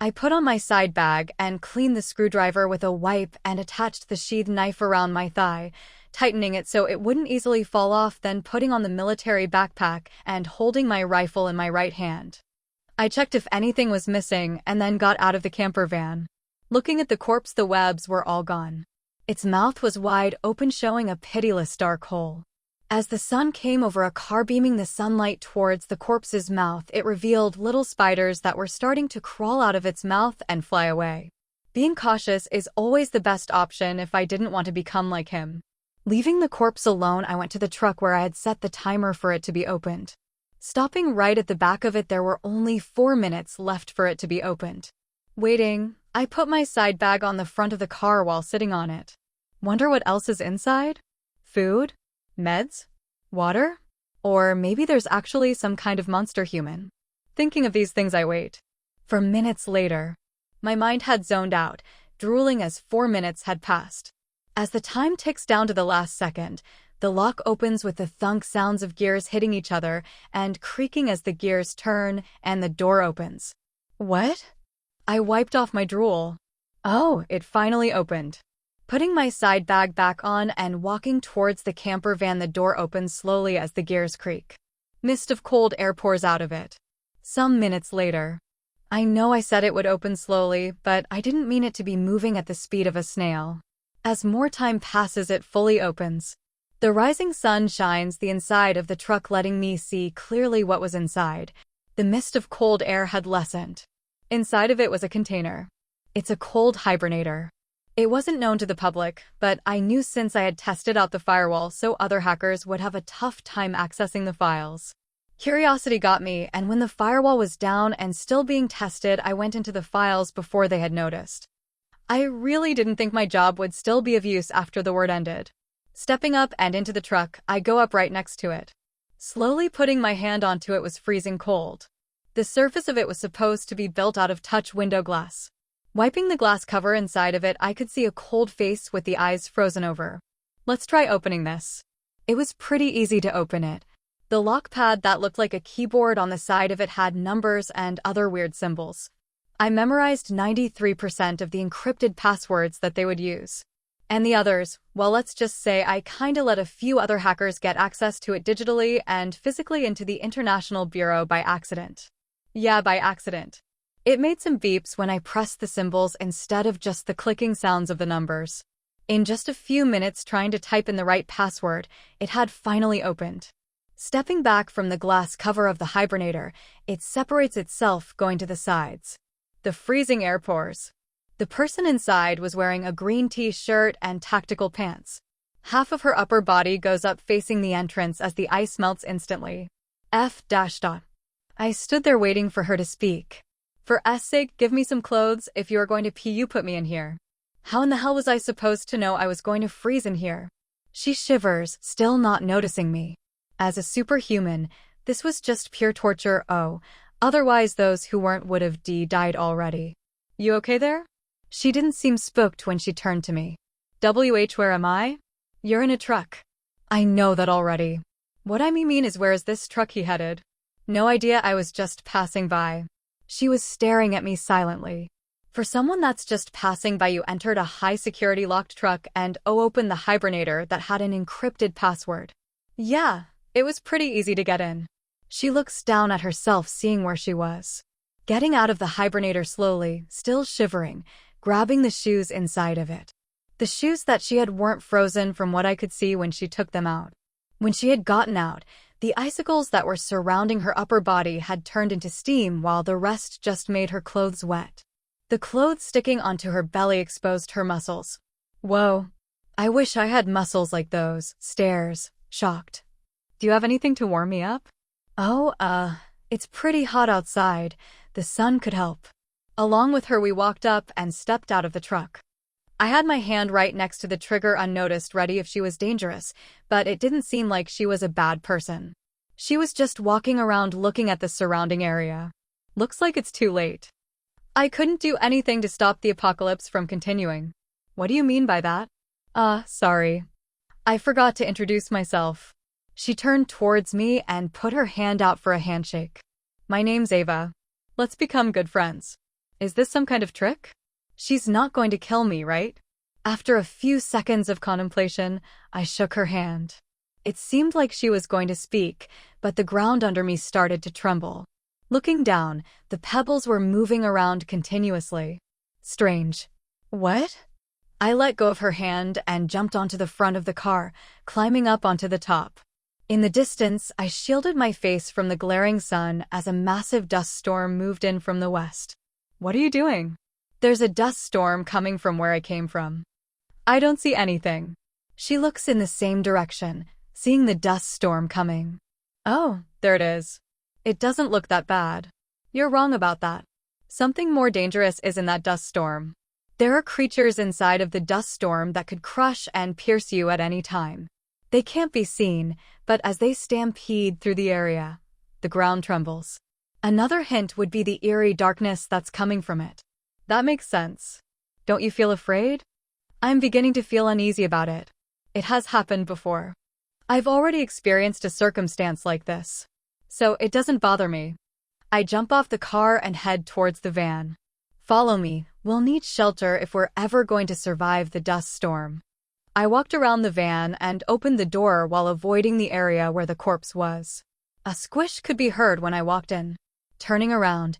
I put on my side bag and cleaned the screwdriver with a wipe and attached the sheath knife around my thigh, tightening it so it wouldn't easily fall off, then putting on the military backpack and holding my rifle in my right hand. I checked if anything was missing and then got out of the camper van. Looking at the corpse, the webs were all gone. Its mouth was wide open, showing a pitiless dark hole. As the sun came over a car beaming the sunlight towards the corpse's mouth, it revealed little spiders that were starting to crawl out of its mouth and fly away. Being cautious is always the best option if I didn't want to become like him. Leaving the corpse alone, I went to the truck where I had set the timer for it to be opened. Stopping right at the back of it, there were only 4 minutes left for it to be opened. Waiting, I put my side bag on the front of the car while sitting on it. Wonder what else is inside? Food? Meds? Water? Or maybe there's actually some kind of monster human. Thinking of these things, I wait. For minutes later, my mind had zoned out, drooling as 4 minutes had passed. As the time ticks down to the last second, the lock opens with the thunk sounds of gears hitting each other and creaking as the gears turn and the door opens. What? I wiped off my drool. Oh, it finally opened. Putting my side bag back on and walking towards the camper van, the door opens slowly as the gears creak. Mist of cold air pours out of it. Some minutes later. I know I said it would open slowly, but I didn't mean it to be moving at the speed of a snail. As more time passes, it fully opens. The rising sun shines the inside of the truck, letting me see clearly what was inside. The mist of cold air had lessened. Inside of it was a container. It's a cold hibernator. It wasn't known to the public, but I knew since I had tested out the firewall, so other hackers would have a tough time accessing the files. Curiosity got me, and when the firewall was down and still being tested, I went into the files before they had noticed. I really didn't think my job would still be of use after the word ended. Stepping up and into the truck, I go up right next to it. Slowly putting my hand onto it was freezing cold. The surface of it was supposed to be built out of touch window glass. Wiping the glass cover inside of it, I could see a cold face with the eyes frozen over. Let's try opening this. It was pretty easy to open it. The lock pad that looked like a keyboard on the side of it had numbers and other weird symbols. I memorized 93% of the encrypted passwords that they would use. And the others, well, let's just say I kinda let a few other hackers get access to it digitally and physically into the International Bureau by accident. Yeah, by accident. It made some beeps when I pressed the symbols instead of just the clicking sounds of the numbers. In just a few minutes trying to type in the right password, it had finally opened. Stepping back from the glass cover of the hibernator, it separates itself going to the sides. The freezing air pours. The person inside was wearing a green t-shirt and tactical pants. Half of her upper body goes up facing the entrance as the ice melts instantly. I stood there waiting for her to speak. For S sake, give me some clothes. If you are going to pee, you put me in here. How in the hell was I supposed to know I was going to freeze in here? She shivers, still not noticing me. As a superhuman, this was just pure torture. Otherwise those who weren't would have died already. You okay there? She didn't seem spooked when she turned to me. Where am I? You're in a truck. I know that already. What I mean is, where is this truck he headed? No idea, I was just passing by. She was staring at me silently. For someone that's just passing by, you entered a high-security locked truck and opened the hibernator that had an encrypted password. Yeah, it was pretty easy to get in. She looks down at herself, seeing where she was. Getting out of the hibernator slowly, still shivering, grabbing the shoes inside of it. The shoes that she had weren't frozen from what I could see when she took them out. When she had gotten out, the icicles that were surrounding her upper body had turned into steam while the rest just made her clothes wet. The clothes sticking onto her belly exposed her muscles. Whoa. I wish I had muscles like those. Stares, shocked. Do you have anything to warm me up? It's pretty hot outside. The sun could help. Along with her, we walked up and stepped out of the truck. I had my hand right next to the trigger unnoticed, ready if she was dangerous, but it didn't seem like she was a bad person. She was just walking around looking at the surrounding area. Looks like it's too late. I couldn't do anything to stop the apocalypse from continuing. What do you mean by that? Sorry. I forgot to introduce myself. She turned towards me and put her hand out for a handshake. My name's Ava. Let's become good friends. Is this some kind of trick? She's not going to kill me, right? After a few seconds of contemplation, I shook her hand. It seemed like she was going to speak, but the ground under me started to tremble. Looking down, the pebbles were moving around continuously. Strange. What? I let go of her hand and jumped onto the front of the car, climbing up onto the top. In the distance, I shielded my face from the glaring sun as a massive dust storm moved in from the west. What are you doing? There's a dust storm coming from where I came from. I don't see anything. She looks in the same direction, seeing the dust storm coming. Oh, there it is. It doesn't look that bad. You're wrong about that. Something more dangerous is in that dust storm. There are creatures inside of the dust storm that could crush and pierce you at any time. They can't be seen, but as they stampede through the area, the ground trembles. Another hint would be the eerie darkness that's coming from it. That makes sense. Don't you feel afraid? I'm beginning to feel uneasy about it. It has happened before. I've already experienced a circumstance like this, so it doesn't bother me. I jump off the car and head towards the van. Follow me, we'll need shelter if we're ever going to survive the dust storm. I walked around the van and opened the door while avoiding the area where the corpse was. A squish could be heard when I walked in. Turning around,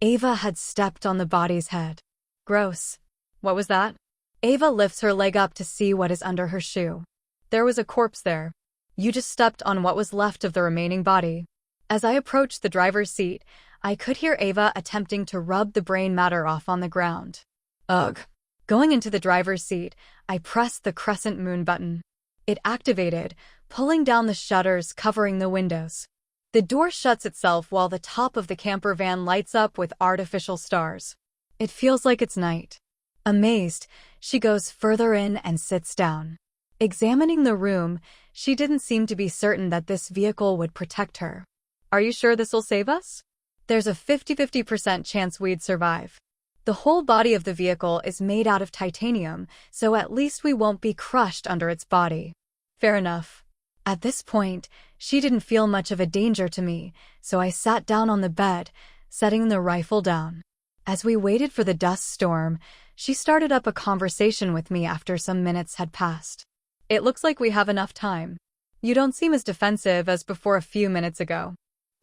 Ava had stepped on the body's head. Gross. What was that? Ava lifts her leg up to see what is under her shoe. There was a corpse there. You just stepped on what was left of the remaining body. As I approached the driver's seat, I could hear Ava attempting to rub the brain matter off on the ground. Ugh. Going into the driver's seat, I pressed the crescent moon button. It activated, pulling down the shutters covering the windows. The door shuts itself while the top of the camper van lights up with artificial stars. It feels like it's night. Amazed, she goes further in and sits down. Examining the room, she didn't seem to be certain that this vehicle would protect her. Are you sure this'll save us? There's a 50-50% chance we'd survive. The whole body of the vehicle is made out of titanium, so at least we won't be crushed under its body. Fair enough. At this point, she didn't feel much of a danger to me, so I sat down on the bed, setting the rifle down. As we waited for the dust storm, she started up a conversation with me after some minutes had passed. It looks like we have enough time. You don't seem as defensive as before a few minutes ago.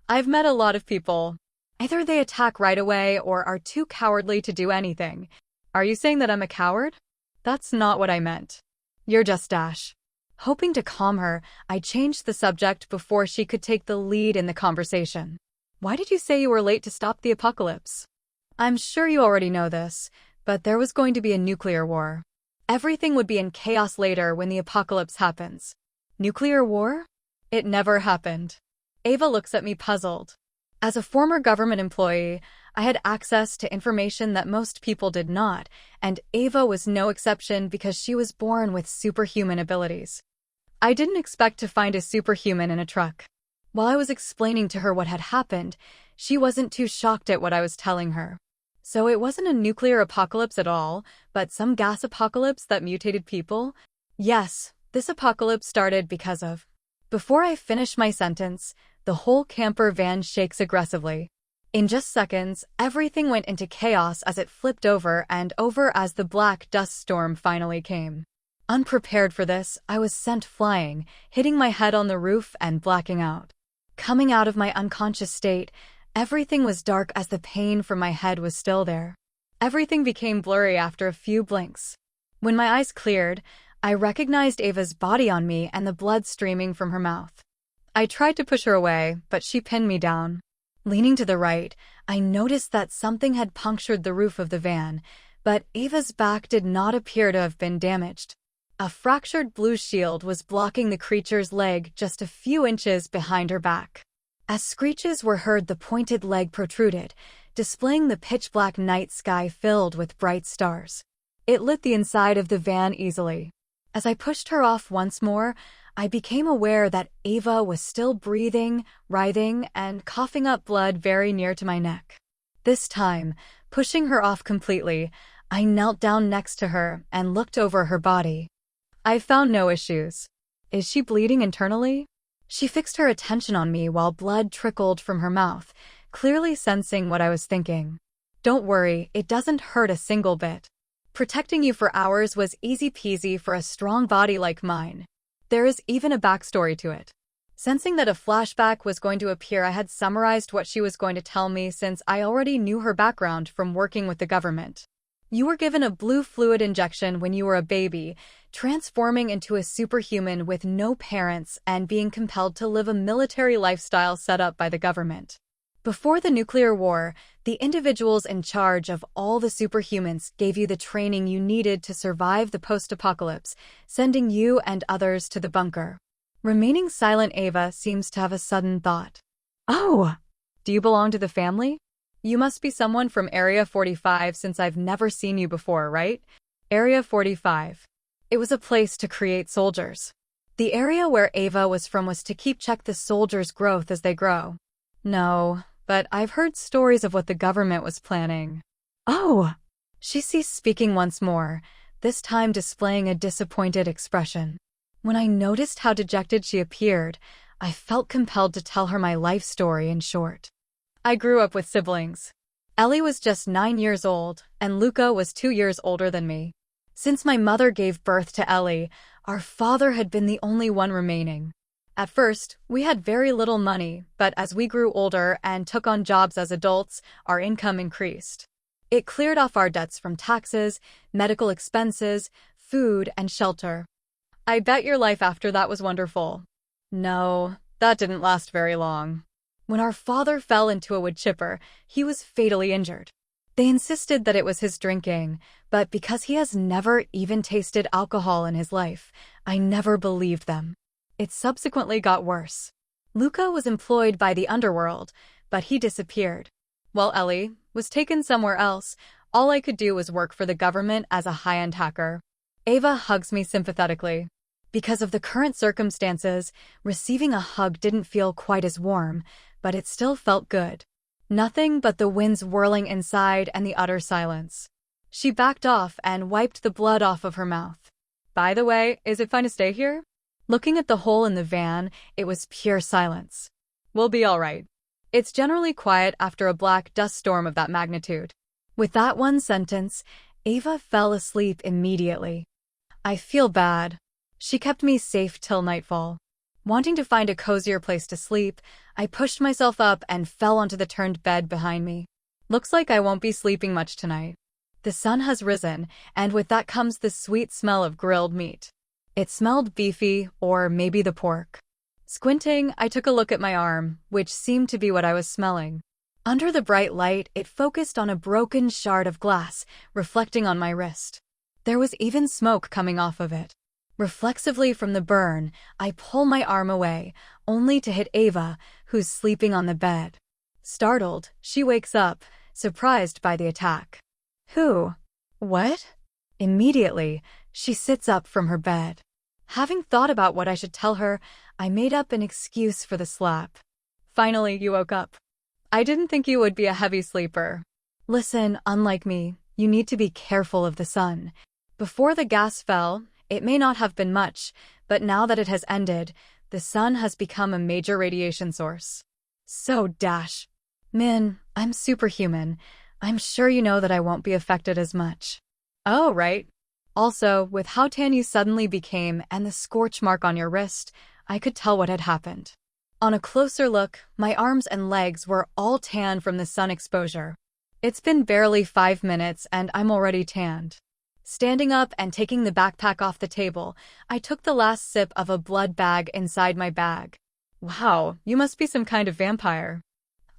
I've met a lot of people. Either they attack right away or are too cowardly to do anything. Are you saying that I'm a coward? That's not what I meant. You're just Dash. Hoping to calm her, I changed the subject before she could take the lead in the conversation. Why did you say you were late to stop the apocalypse? I'm sure you already know this, but there was going to be a nuclear war. Everything would be in chaos later when the apocalypse happens. Nuclear war? It never happened. Ava looks at me puzzled. As a former government employee, I had access to information that most people did not, and Ava was no exception because she was born with superhuman abilities. I didn't expect to find a superhuman in a truck. While I was explaining to her what had happened, she wasn't too shocked at what I was telling her. So it wasn't a nuclear apocalypse at all, but some gas apocalypse that mutated people? Yes, this apocalypse started because of... Before I finish my sentence, the whole camper van shakes aggressively. In just seconds, everything went into chaos as it flipped over and over as the black dust storm finally came. Unprepared for this, I was sent flying, hitting my head on the roof and blacking out. Coming out of my unconscious state, everything was dark as the pain from my head was still there. Everything became blurry after a few blinks. When my eyes cleared, I recognized Ava's body on me and the blood streaming from her mouth. I tried to push her away, but she pinned me down. Leaning to the right, I noticed that something had punctured the roof of the van, but Ava's back did not appear to have been damaged. A fractured blue shield was blocking the creature's leg just a few inches behind her back. As screeches were heard, the pointed leg protruded, displaying the pitch-black night sky filled with bright stars. It lit the inside of the van easily. As I pushed her off once more, I became aware that Ava was still breathing, writhing, and coughing up blood very near to my neck. This time, pushing her off completely, I knelt down next to her and looked over her body. I found no issues. Is she bleeding internally? She fixed her attention on me while blood trickled from her mouth, clearly sensing what I was thinking. Don't worry, it doesn't hurt a single bit. Protecting you for hours was easy peasy for a strong body like mine. There is even a backstory to it. Sensing that a flashback was going to appear, I had summarized what she was going to tell me since I already knew her background from working with the government. You were given a blue fluid injection when you were a baby, transforming into a superhuman with no parents and being compelled to live a military lifestyle set up by the government. Before the nuclear war, the individuals in charge of all the superhumans gave you the training you needed to survive the post-apocalypse, sending you and others to the bunker. Remaining silent, Ava seems to have a sudden thought. Oh! Do you belong to the family? You must be someone from Area 45 since I've never seen you before, right? Area 45. It was a place to create soldiers. The area where Ava was from was to keep check the soldiers' growth as they grow. No, but I've heard stories of what the government was planning. Oh! She ceased speaking once more, this time displaying a disappointed expression. When I noticed how dejected she appeared, I felt compelled to tell her my life story in short. I grew up with siblings. Ellie was just 9 years old, and Luca was 2 years older than me. Since my mother gave birth to Ellie, our father had been the only one remaining. At first, we had very little money, but as we grew older and took on jobs as adults, our income increased. It cleared off our debts from taxes, medical expenses, food, and shelter. I bet your life after that was wonderful. No, that didn't last very long. When our father fell into a wood chipper, he was fatally injured. They insisted that it was his drinking, but because he has never even tasted alcohol in his life, I never believed them. It subsequently got worse. Luca was employed by the underworld, but he disappeared. While Ellie was taken somewhere else, all I could do was work for the government as a high-end hacker. Ava hugs me sympathetically. Because of the current circumstances, receiving a hug didn't feel quite as warm, but it still felt good. Nothing but the winds whirling inside and the utter silence. She backed off and wiped the blood off of her mouth. By the way, is it fine to stay here? Looking at the hole in the van, it was pure silence. We'll be all right. It's generally quiet after a black dust storm of that magnitude. With that one sentence, Ava fell asleep immediately. I feel bad. She kept me safe till nightfall. Wanting to find a cozier place to sleep, I pushed myself up and fell onto the turned bed behind me. Looks like I won't be sleeping much tonight. The sun has risen, and with that comes the sweet smell of grilled meat. It smelled beefy, or maybe the pork. Squinting, I took a look at my arm, which seemed to be what I was smelling. Under the bright light, it focused on a broken shard of glass, reflecting on my wrist. There was even smoke coming off of it. Reflexively from the burn, I pull my arm away, only to hit Ava, who's sleeping on the bed. Startled, she wakes up, surprised by the attack. Who? What? Immediately, she sits up from her bed. Having thought about what I should tell her, I made up an excuse for the slap. Finally, you woke up. I didn't think you would be a heavy sleeper. Listen, unlike me, you need to be careful of the sun. Before the gas fell, it may not have been much, but now that it has ended, the sun has become a major radiation source. So dash. Min, I'm superhuman. I'm sure you know that I won't be affected as much. Oh, right. Also, with how tan you suddenly became and the scorch mark on your wrist, I could tell what had happened. On a closer look, my arms and legs were all tan from the sun exposure. It's been barely 5 minutes and I'm already tanned. Standing up and taking the backpack off the table, I took the last sip of a blood bag inside my bag. Wow, you must be some kind of vampire.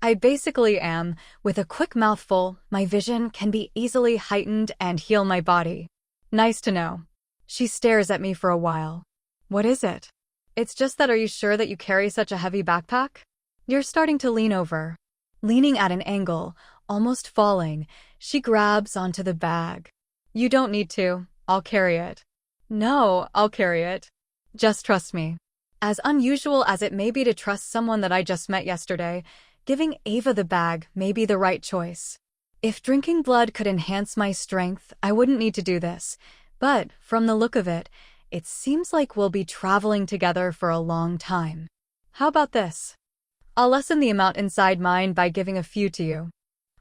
I basically am. With a quick mouthful, my vision can be easily heightened and heal my body. Nice to know. She stares at me for a while. What is it? It's just that, are you sure that you carry such a heavy backpack? You're starting to lean over. Leaning at an angle, almost falling, she grabs onto the bag. You don't need to. I'll carry it. No, I'll carry it. Just trust me. As unusual as it may be to trust someone that I just met yesterday, giving Ava the bag may be the right choice. If drinking blood could enhance my strength, I wouldn't need to do this. But, from the look of it, it seems like we'll be traveling together for a long time. How about this? I'll lessen the amount inside mine by giving a few to you.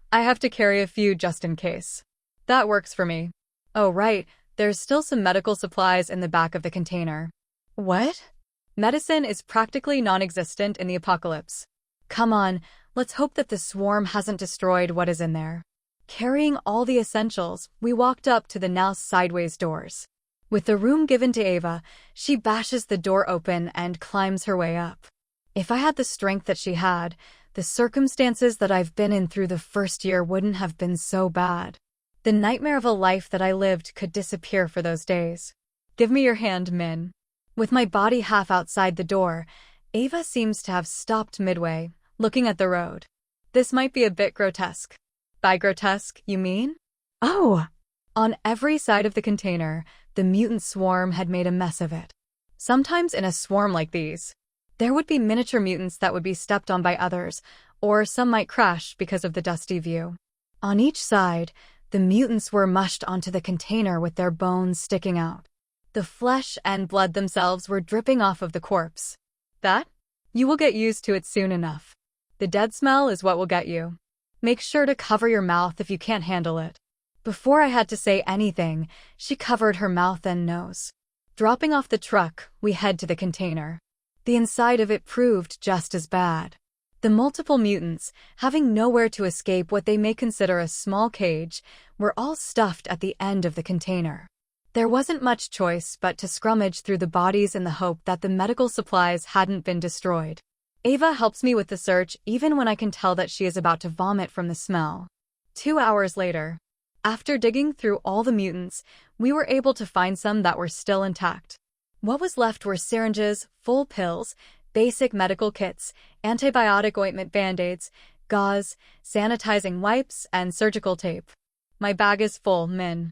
I have to carry a few just in case. That works for me. Oh, right, there's still some medical supplies in the back of the container. What? Medicine is practically non-existent in the apocalypse. Come on, let's hope that the swarm hasn't destroyed what is in there. Carrying all the essentials, we walked up to the now sideways doors. With the room given to Ava, she bashes the door open and climbs her way up. If I had the strength that she had, the circumstances that I've been in through the first year wouldn't have been so bad. The nightmare of a life that I lived could disappear for those days. Give me your hand, Min. With my body half outside the door, Ava seems to have stopped midway, looking at the road. This might be a bit grotesque. By grotesque, you mean? Oh! On every side of the container, the mutant swarm had made a mess of it. Sometimes in a swarm like these, there would be miniature mutants that would be stepped on by others, or some might crash because of the dusty view. On each side, the mutants were mushed onto the container with their bones sticking out. The flesh and blood themselves were dripping off of the corpse. That? You will get used to it soon enough. The dead smell is what will get you. Make sure to cover your mouth if you can't handle it. Before I had to say anything, she covered her mouth and nose. Dropping off the truck, we head to the container. The inside of it proved just as bad. The multiple mutants, having nowhere to escape what they may consider a small cage, were all stuffed at the end of the container. There wasn't much choice but to scrummage through the bodies in the hope that the medical supplies hadn't been destroyed. Ava helps me with the search even when I can tell that she is about to vomit from the smell. 2 hours later, after digging through all the mutants, we were able to find some that were still intact. What was left were syringes, full pills, basic medical kits, antibiotic ointment band-aids, gauze, sanitizing wipes, and surgical tape. My bag is full, Min.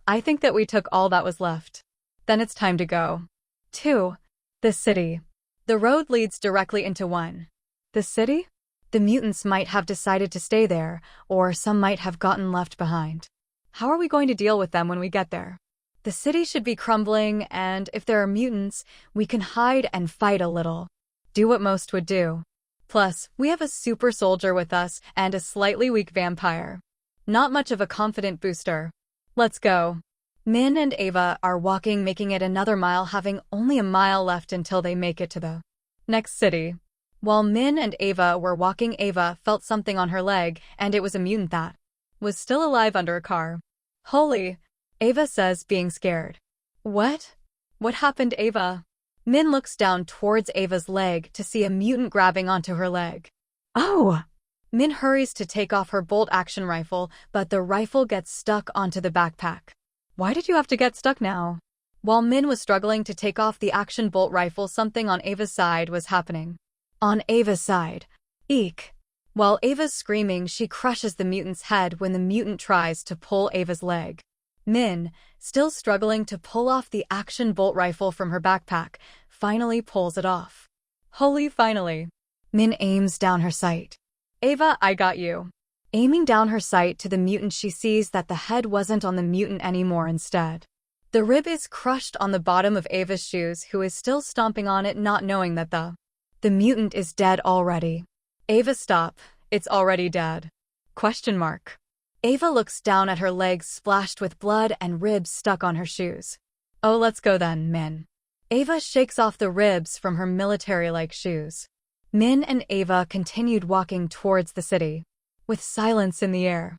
I think that we took all that was left. Then it's time to go. 2. The city. The road leads directly into 1. The city? The mutants might have decided to stay there, or some might have gotten left behind. How are we going to deal with them when we get there? The city should be crumbling, and if there are mutants, we can hide and fight a little. Do what most would do. Plus, we have a super soldier with us and a slightly weak vampire. Not much of a confident booster. Let's go. Min and Ava are walking, making it another mile, having only a mile left until they make it to the next city. While Min and Ava were walking, Ava felt something on her leg, and it was a mutant that was still alive under a car. Holy, Ava says, being scared. What? What happened, Ava? Min looks down towards Ava's leg to see a mutant grabbing onto her leg. Oh! Min hurries to take off her bolt-action rifle, but the rifle gets stuck onto the backpack. Why did you have to get stuck now? While Min was struggling to take off the action bolt rifle, something on Ava's side was happening. On Ava's side. Eek. While Ava's screaming, she crushes the mutant's head when the mutant tries to pull Ava's leg. Min, still struggling to pull off the action bolt rifle from her backpack, finally pulls it off. Holy finally. Min aims down her sight. Ava, I got you. Aiming down her sight to the mutant, she sees that the head wasn't on the mutant anymore. Instead, the rib is crushed on the bottom of Ava's shoes, who is still stomping on it, not knowing that the mutant is dead already. Ava, stop. It's already dead. Question mark. Ava looks down at her legs splashed with blood and ribs stuck on her shoes. Oh, let's go then, Min. Ava shakes off the ribs from her military-like shoes. Min and Ava continued walking towards the city, with silence in the air.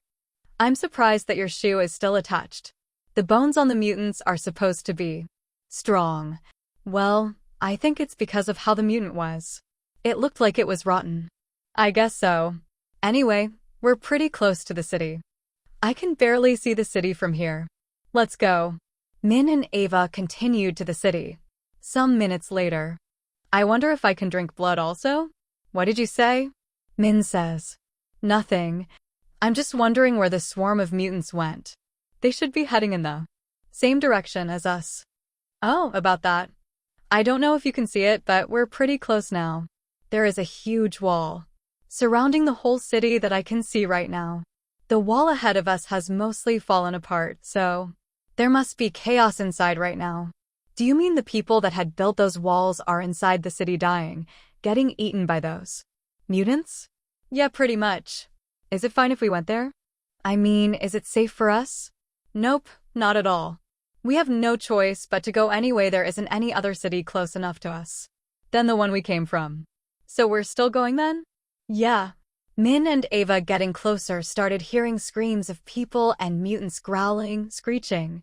I'm surprised that your shoe is still attached. The bones on the mutants are supposed to be strong. Well, I think it's because of how the mutant was. It looked like it was rotten. I guess so. Anyway, we're pretty close to the city. I can barely see the city from here. Let's go. Min and Ava continued to the city. Some minutes later. I wonder if I can drink blood also? What did you say? Min says. Nothing. I'm just wondering where the swarm of mutants went. They should be heading in the same direction as us. Oh, about that. I don't know if you can see it, but we're pretty close now. There is a huge wall surrounding the whole city that I can see right now. The wall ahead of us has mostly fallen apart, so there must be chaos inside right now. Do you mean the people that had built those walls are inside the city dying, getting eaten by those mutants? Yeah, pretty much. Is it fine if we went there? I mean, is it safe for us? Nope, not at all. We have no choice but to go anyway. There isn't any other city close enough to us than the one we came from. So we're still going then? Yeah. Min and Ava, getting closer, started hearing screams of people and mutants growling, screeching,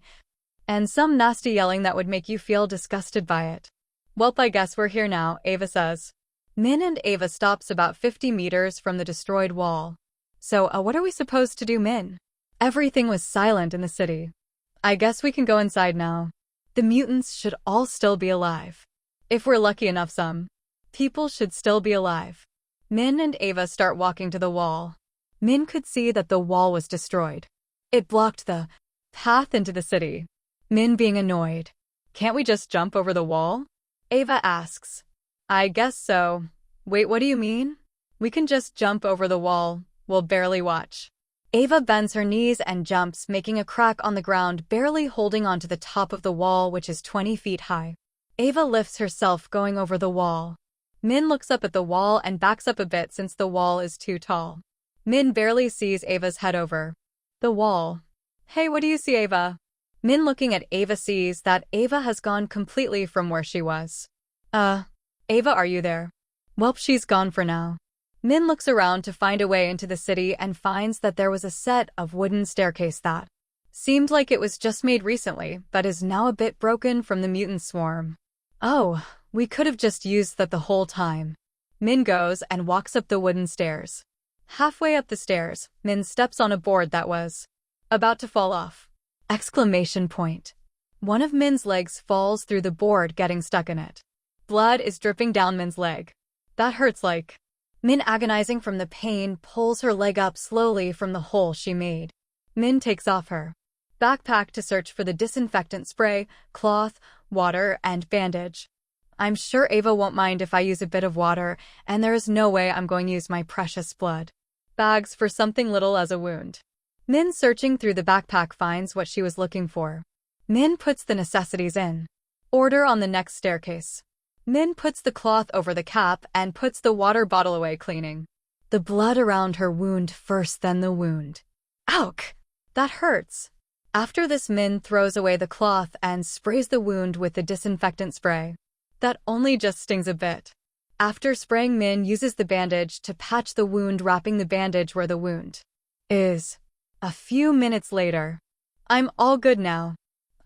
and some nasty yelling that would make you feel disgusted by it. Welp, I guess we're here now, Ava says. Min and Ava stops about 50 meters from the destroyed wall. So, what are we supposed to do, Min? Everything was silent in the city. I guess we can go inside now. The mutants should all still be alive. If we're lucky enough, some people should still be alive. Min and Ava start walking to the wall. Min could see that the wall was destroyed. It blocked the path into the city. Min, being annoyed. Can't we just jump over the wall? Ava asks. I guess so. Wait, what do you mean? We can just jump over the wall. We'll barely watch. Ava bends her knees and jumps, making a crack on the ground, barely holding onto the top of the wall, which is 20 feet high. Ava lifts herself, going over the wall. Min looks up at the wall and backs up a bit since the wall is too tall. Min barely sees Ava's head over the wall. Hey, what do you see, Ava? Min, looking at Ava, sees that Ava has gone completely from where she was. Ava, are you there? Welp, she's gone for now. Min looks around to find a way into the city and finds that there was a set of wooden staircase that seemed like it was just made recently, but is now a bit broken from the mutant swarm. Oh, we could have just used that the whole time. Min goes and walks up the wooden stairs. Halfway up the stairs, Min steps on a board that was about to fall off. Exclamation point. One of Min's legs falls through the board, getting stuck in it. Blood is dripping down Min's leg. That hurts like. Min, agonizing from the pain, pulls her leg up slowly from the hole she made. Min takes off her backpack to search for the disinfectant spray, cloth, water, and bandage. I'm sure Ava won't mind if I use a bit of water, and there is no way I'm going to use my precious blood bags for something little as a wound. Min, searching through the backpack, finds what she was looking for. Min puts the necessities in order on the next staircase. Min puts the cloth over the cap and puts the water bottle away, cleaning the blood around her wound first, then the wound. Ouch! That hurts. After this, Min throws away the cloth and sprays the wound with the disinfectant spray. That only just stings a bit. After spraying, Min uses the bandage to patch the wound, wrapping the bandage where the wound is. A few minutes later. I'm all good now.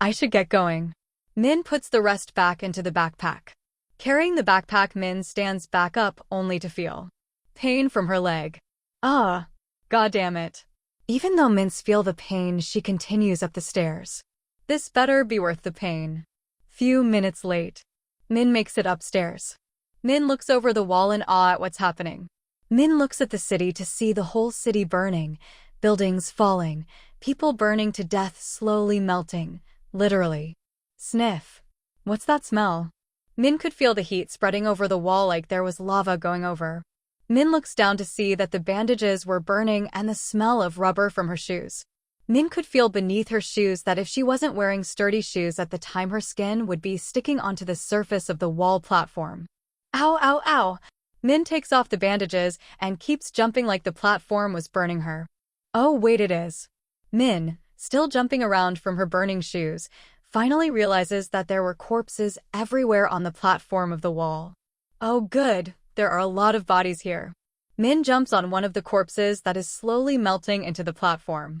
I should get going. Min puts the rest back into the backpack. Carrying the backpack, Min stands back up only to feel pain from her leg. God damn it. Even though Min feels the pain, she continues up the stairs. This better be worth the pain. Few minutes late. Min makes it upstairs. Min looks over the wall in awe at what's happening. Min looks at the city to see the whole city burning, buildings falling, people burning to death, slowly melting, literally. Sniff. What's that smell? Min could feel the heat spreading over the wall like there was lava going over. Min looks down to see that the bandages were burning and the smell of rubber from her shoes. Min could feel beneath her shoes that if she wasn't wearing sturdy shoes at the time, her skin would be sticking onto the surface of the wall platform. Ow, ow, ow! Min takes off the bandages and keeps jumping like the platform was burning her. Oh wait, it is. Min, still jumping around from her burning shoes, finally realizes that there were corpses everywhere on the platform of the wall. Oh good, there are a lot of bodies here. Min jumps on one of the corpses that is slowly melting into the platform.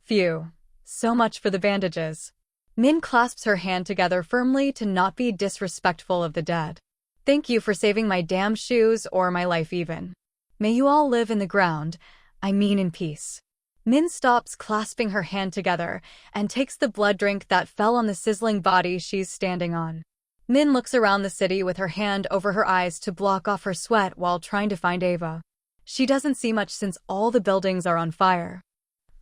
Phew. So much for the bandages. Min clasps her hand together firmly to not be disrespectful of the dead. Thank you for saving my damn shoes, or my life even. May you all live in the ground, I mean in peace. Min stops clasping her hand together and takes the blood drink that fell on the sizzling body she's standing on. Min looks around the city with her hand over her eyes to block off her sweat while trying to find Ava. She doesn't see much since all the buildings are on fire.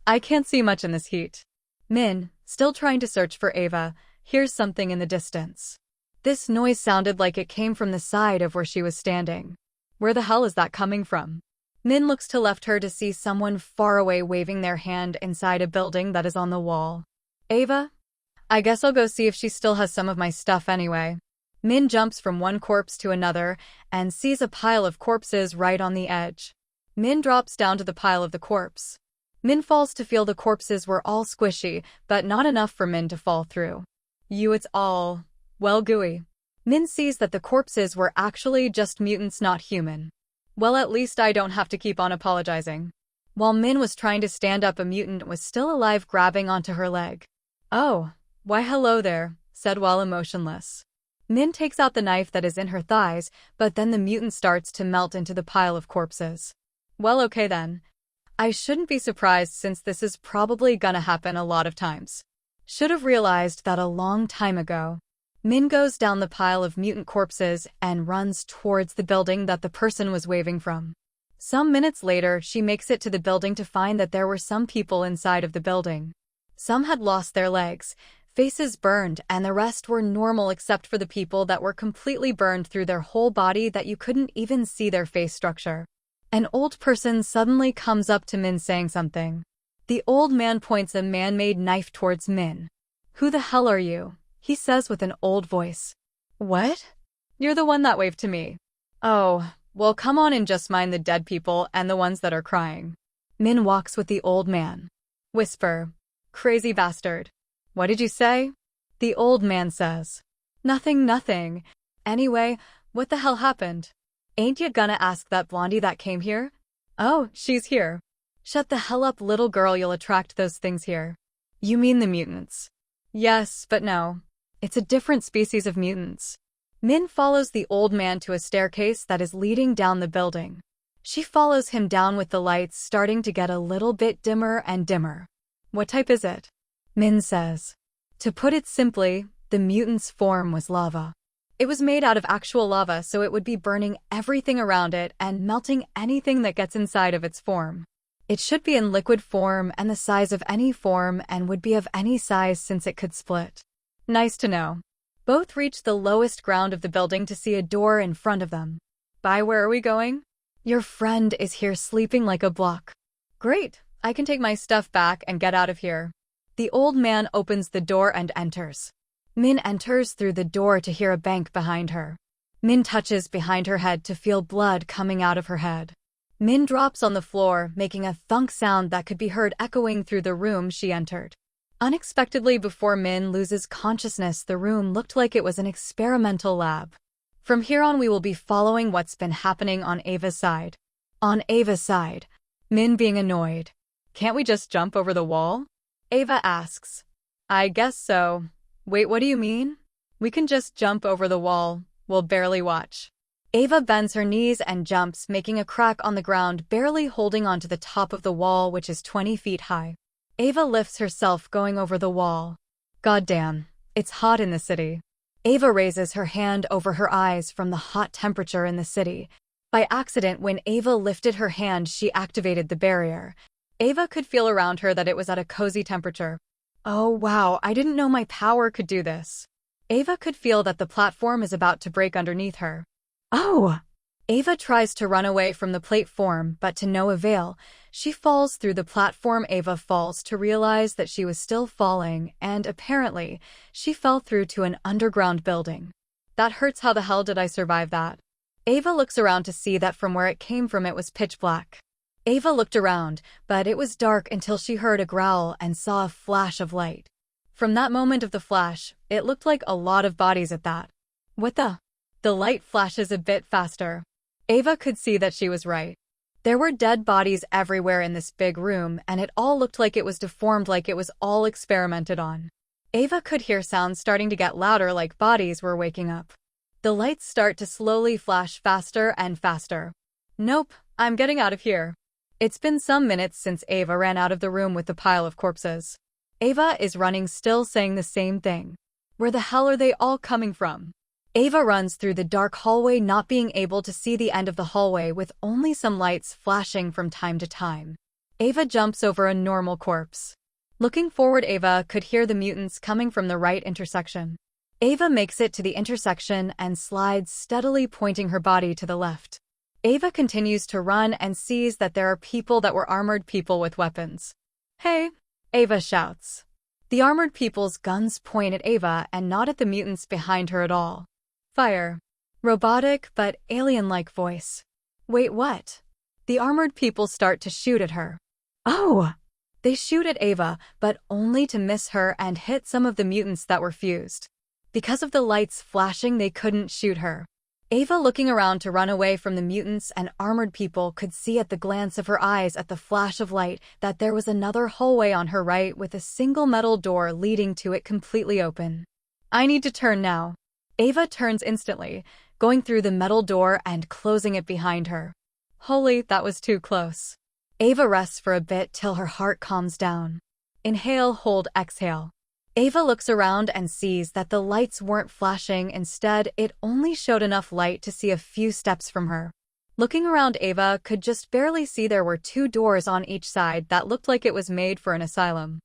I can't see much in this heat. Min, still trying to search for Ava, hears something in the distance. This noise sounded like it came from the side of where she was standing. Where the hell is that coming from? Min looks to left her to see someone far away waving their hand inside a building that is on the wall. Ava? I guess I'll go see if she still has some of my stuff anyway. Min jumps from one corpse to another and sees a pile of corpses right on the edge. Min drops down to the pile of the corpse. Min falls to feel the corpses were all squishy, but not enough for Min to fall through. It's all, well, gooey. Min sees that the corpses were actually just mutants, not human. Well, at least I don't have to keep on apologizing. While Min was trying to stand up, a mutant was still alive, grabbing onto her leg. Oh, why hello there, said while emotionless. Min takes out the knife that is in her thighs, but then the mutant starts to melt into the pile of corpses. Well, okay then. I shouldn't be surprised since this is probably gonna happen a lot of times. Should have realized that a long time ago. Min goes down the pile of mutant corpses and runs towards the building that the person was waving from. Some minutes later, she makes it to the building to find that there were some people inside of the building. Some had lost their legs, faces burned, and the rest were normal except for the people that were completely burned through their whole body that you couldn't even see their face structure. An old person suddenly comes up to Min saying something. The old man points a man-made knife towards Min. Who the hell are you? He says with an old voice. What? You're the one that waved to me. Oh, well, come on and just mind the dead people and the ones that are crying. Min walks with the old man. Whisper. Crazy bastard. What did you say? The old man says. Nothing. Anyway, what the hell happened? Ain't you gonna ask that blondie that came here? Oh, she's here. Shut the hell up, little girl, you'll attract those things here. You mean the mutants? Yes, but no. It's a different species of mutants. Min follows the old man to a staircase that is leading down the building. She follows him down with the lights starting to get a little bit dimmer and dimmer. What type is it? Min says. To put it simply, the mutant's form was lava. It was made out of actual lava, so it would be burning everything around it and melting anything that gets inside of its form. It should be in liquid form and the size of any form and would be of any size since it could split. Nice to know. Both reached the lowest ground of the building to see a door in front of them. Bye, where are we going? Your friend is here sleeping like a block. Great, I can take my stuff back and get out of here. The old man opens the door and enters. Min enters through the door to hear a bang behind her. Min touches behind her head to feel blood coming out of her head. Min drops on the floor, making a thunk sound that could be heard echoing through the room she entered. Unexpectedly, before Min loses consciousness, the room looked like it was an experimental lab. From here on, we will be following what's been happening on Ava's side. On Ava's side, Min being annoyed. Can't we just jump over the wall? Ava asks. I guess so. Wait, what do you mean? We can just jump over the wall. We'll barely watch. Ava bends her knees and jumps, making a crack on the ground, barely holding onto the top of the wall, which is 20 feet high. Ava lifts herself, going over the wall. Goddamn, it's hot in the city. Ava raises her hand over her eyes from the hot temperature in the city. By accident, when Ava lifted her hand, she activated the barrier. Ava could feel around her that it was at a cozy temperature. Oh wow, I didn't know my power could do this. Ava could feel that the platform is about to break underneath her. Oh! Ava tries to run away from the platform, but to no avail. She falls through the platform. Ava falls to realize that she was still falling, and apparently, she fell through to an underground building. That hurts. How the hell did I survive that? Ava looks around to see that from where it came from it was pitch black. Ava looked around, but it was dark until she heard a growl and saw a flash of light. From that moment of the flash, it looked like a lot of bodies at that. What the? The light flashes a bit faster. Ava could see that she was right. There were dead bodies everywhere in this big room, and it all looked like it was deformed, like it was all experimented on. Ava could hear sounds starting to get louder, like bodies were waking up. The lights start to slowly flash faster and faster. Nope, I'm getting out of here. It's been some minutes since Ava ran out of the room with the pile of corpses. Ava is running, still saying the same thing. Where the hell are they all coming from? Ava runs through the dark hallway, not being able to see the end of the hallway, with only some lights flashing from time to time. Ava jumps over a normal corpse. Looking forward, Ava could hear the mutants coming from the right intersection. Ava makes it to the intersection and slides steadily, pointing her body to the left. Ava continues to run and sees that there are people that were armored, people with weapons. Hey! Ava shouts. The armored people's guns point at Ava and not at the mutants behind her at all. Fire. Robotic but alien-like voice. Wait, what? The armored people start to shoot at her. Oh! They shoot at Ava, but only to miss her and hit some of the mutants that were fused. Because of the lights flashing, they couldn't shoot her. Ava, looking around to run away from the mutants and armored people, could see at the glance of her eyes at the flash of light that there was another hallway on her right with a single metal door leading to it completely open. I need to turn now. Ava turns instantly, going through the metal door and closing it behind her. Holy, that was too close. Ava rests for a bit till her heart calms down. Inhale, hold, exhale. Ava looks around and sees that the lights weren't flashing. Instead, it only showed enough light to see a few steps from her. Looking around, Ava could just barely see there were 2 doors on each side that looked like it was made for an asylum.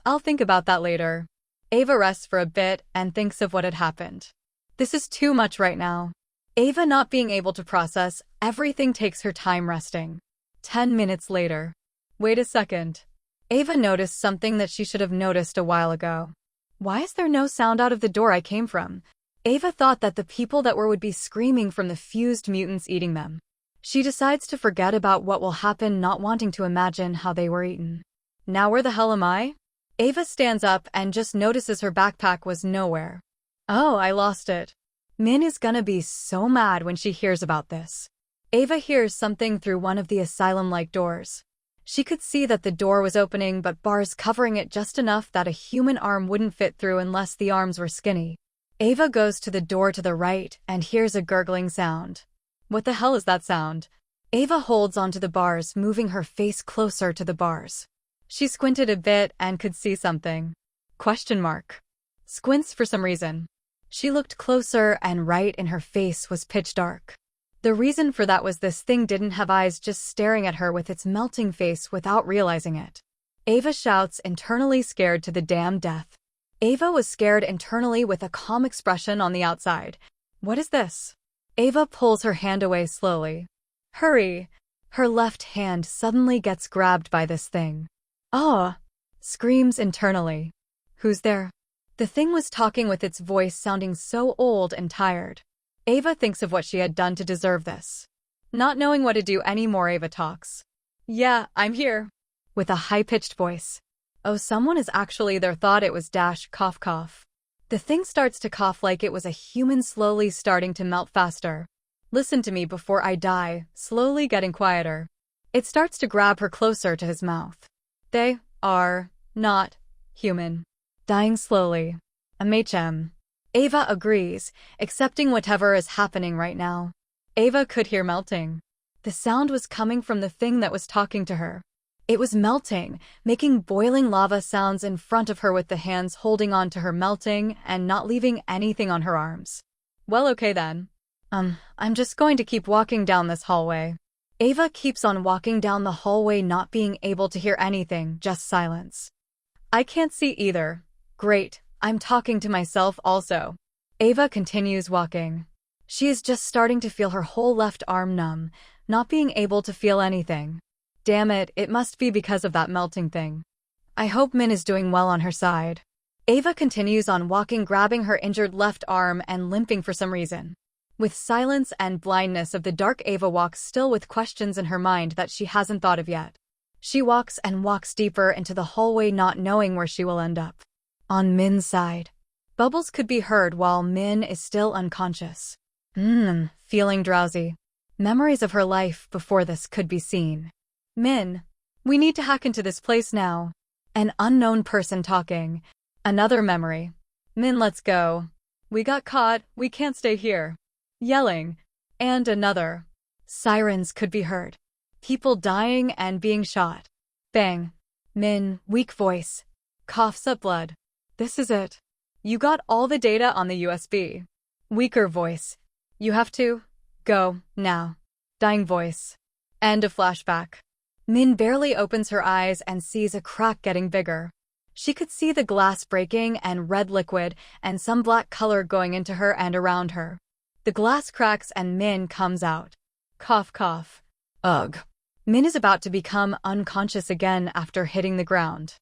I'll think about that later. Ava rests for a bit and thinks of what had happened. This is too much right now. Ava, not being able to process everything, takes her time resting. 10 minutes later. Wait a second. Ava noticed something that she should have noticed a while ago. Why is there no sound out of the door I came from? Ava thought that the people that were would be screaming from the fused mutants eating them. She decides to forget about what will happen, not wanting to imagine how they were eaten. Now where the hell am I? Ava stands up and just notices her backpack was nowhere. Oh, I lost it. Min is gonna be so mad when she hears about this. Ava hears something through one of the asylum-like doors. She could see that the door was opening, but bars covering it just enough that a human arm wouldn't fit through unless the arms were skinny. Ava goes to the door to the right and hears a gurgling sound. What the hell is that sound? Ava holds onto the bars, moving her face closer to the bars. She squinted a bit and could see something. Question mark. Squints for some reason. She looked closer, and right in her face was pitch dark. The reason for that was this thing didn't have eyes, just staring at her with its melting face without realizing it. Ava shouts, internally scared to the damn death. Ava was scared internally with a calm expression on the outside. What is this? Ava pulls her hand away slowly. Hurry! Her left hand suddenly gets grabbed by this thing. Oh! Screams internally. Who's there? The thing was talking with its voice sounding so old and tired. Ava thinks of what she had done to deserve this. Not knowing what to do anymore, Ava talks. Yeah, I'm here. With a high-pitched voice. Oh, someone is actually there. Thought it was dash cough cough. The thing starts to cough like it was a human, slowly starting to melt faster. Listen to me before I die, slowly getting quieter. It starts to grab her closer to his mouth. They are not human. Dying slowly. MHM. Ava agrees, accepting whatever is happening right now. Ava could hear melting. The sound was coming from the thing that was talking to her. It was melting, making boiling lava sounds in front of her with the hands holding on to her, melting and not leaving anything on her arms. Well, okay then. I'm just going to keep walking down this hallway. Ava keeps on walking down the hallway, not being able to hear anything, just silence. I can't see either. Great, I'm talking to myself also. Ava continues walking. She is just starting to feel her whole left arm numb, not being able to feel anything. Damn it, it must be because of that melting thing. I hope Min is doing well on her side. Ava continues on walking, grabbing her injured left arm and limping for some reason. With silence and blindness of the dark, Ava walks still with questions in her mind that she hasn't thought of yet. She walks and walks deeper into the hallway, not knowing where she will end up. On Min's side. Bubbles could be heard while Min is still unconscious. Feeling drowsy. Memories of her life before this could be seen. Min, we need to hack into this place now. An unknown person talking. Another memory. Min, let's go. We got caught, we can't stay here. Yelling. And another. Sirens could be heard. People dying and being shot. Bang. Min, weak voice. Coughs up blood. This is it. You got all the data on the USB. Weaker voice. You have to go now. Dying voice. End of flashback. Min barely opens her eyes and sees a crack getting bigger. She could see the glass breaking and red liquid and some black color going into her and around her. The glass cracks and Min comes out. Cough cough. Ugh. Min is about to become unconscious again after hitting the ground.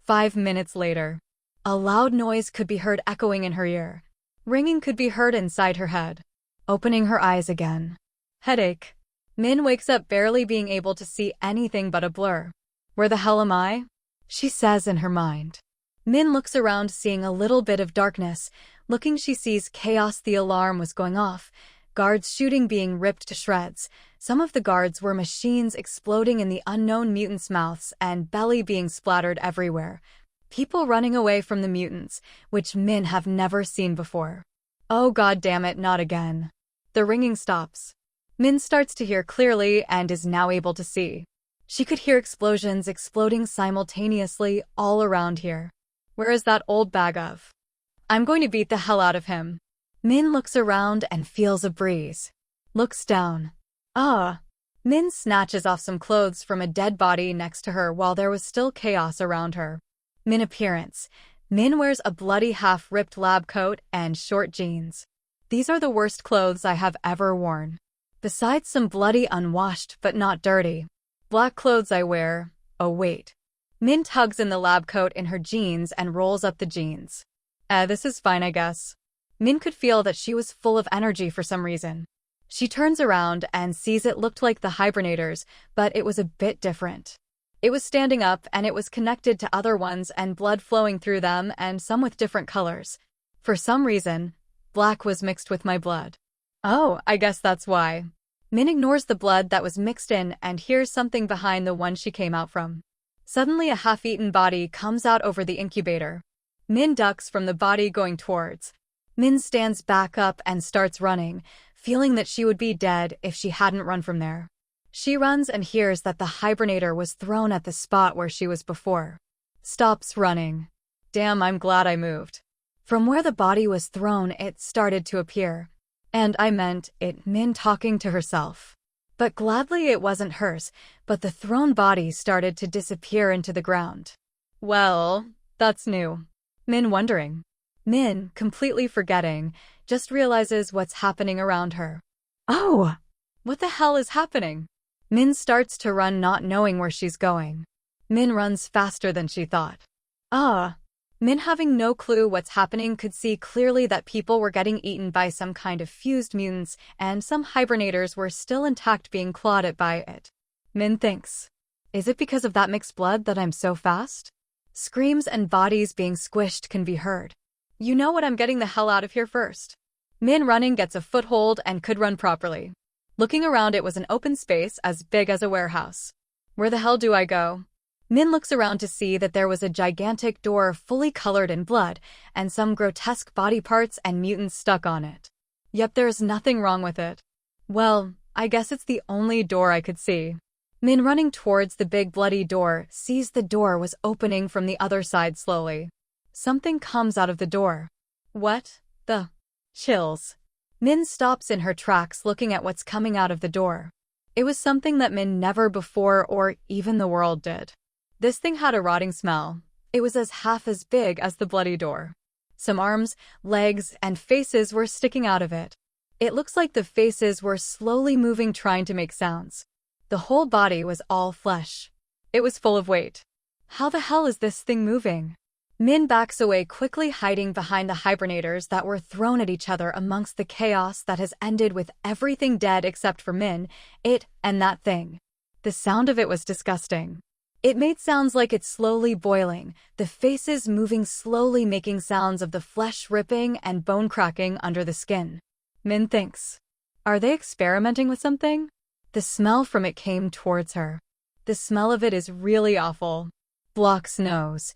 5 minutes later. A loud noise could be heard echoing in her ear. Ringing could be heard inside her head. Opening her eyes again. Headache. Min wakes up barely being able to see anything but a blur. Where the hell am I? She says in her mind. Min looks around, seeing a little bit of darkness. Looking, she sees chaos. The alarm was going off. Guards shooting, being ripped to shreds. Some of the guards were machines exploding in the unknown mutants' mouths and belly being splattered everywhere. People running away from the mutants, which Min have never seen before. Oh god damn it, not again. The ringing stops. Min starts to hear clearly and is now able to see. She could hear explosions exploding simultaneously all around here. Where is that old bag of? I'm going to beat the hell out of him. Min looks around and feels a breeze. Looks down. Ah. Min snatches off some clothes from a dead body next to her while there was still chaos around her. Min appearance. Min wears a bloody half-ripped lab coat and short jeans. These are the worst clothes I have ever worn. Besides some bloody, unwashed but not dirty. Black clothes I wear. Oh wait. Min tugs in the lab coat in her jeans and rolls up the jeans. This is fine, I guess. Min could feel that she was full of energy for some reason. She turns around and sees it looked like the hibernators, but it was a bit different. It was standing up and it was connected to other ones and blood flowing through them, and some with different colors. For some reason, black was mixed with my blood. Oh, I guess that's why. Min ignores the blood that was mixed in and hears something behind the one she came out from. Suddenly a half-eaten body comes out over the incubator. Min ducks from the body going towards. Min stands back up and starts running, feeling that she would be dead if she hadn't run from there. She runs and hears that the hibernator was thrown at the spot where she was before. Stops running. Damn, I'm glad I moved. From where the body was thrown, it started to appear. And I meant it, Min talking to herself. But gladly it wasn't hers, but the thrown body started to disappear into the ground. Well, that's new. Min wondering. Min, completely forgetting, just realizes what's happening around her. Oh! What the hell is happening? Min starts to run, not knowing where she's going. Min runs faster than she thought. Min, having no clue what's happening, could see clearly that people were getting eaten by some kind of fused mutants, and some hibernators were still intact being clawed at by it. Min thinks, is it because of that mixed blood that I'm so fast? Screams and bodies being squished can be heard. You know what, I'm getting the hell out of here first. Min running gets a foothold and could run properly. Looking around, it was an open space as big as a warehouse. Where the hell do I go? Min looks around to see that there was a gigantic door fully colored in blood, and some grotesque body parts and mutants stuck on it. Yep, there's nothing wrong with it. Well, I guess it's the only door I could see. Min, running towards the big bloody door, sees the door was opening from the other side slowly. Something comes out of the door. What the? Chills. Min stops in her tracks, looking at what's coming out of the door. It was something that Min never before or even the world did. This thing had a rotting smell. It was half as big as the bloody door. Some arms, legs, and faces were sticking out of it. It looks like the faces were slowly moving, trying to make sounds. The whole body was all flesh. It was full of weight. How the hell is this thing moving? Min backs away quickly, hiding behind the hibernators that were thrown at each other amongst the chaos that has ended with everything dead except for Min, it, and that thing. The sound of it was disgusting. It made sounds like it's slowly boiling, the faces moving slowly, making sounds of the flesh ripping and bone cracking under the skin. Min thinks, are they experimenting with something? The smell from it came towards her. The smell of it is really awful. Blocks nose.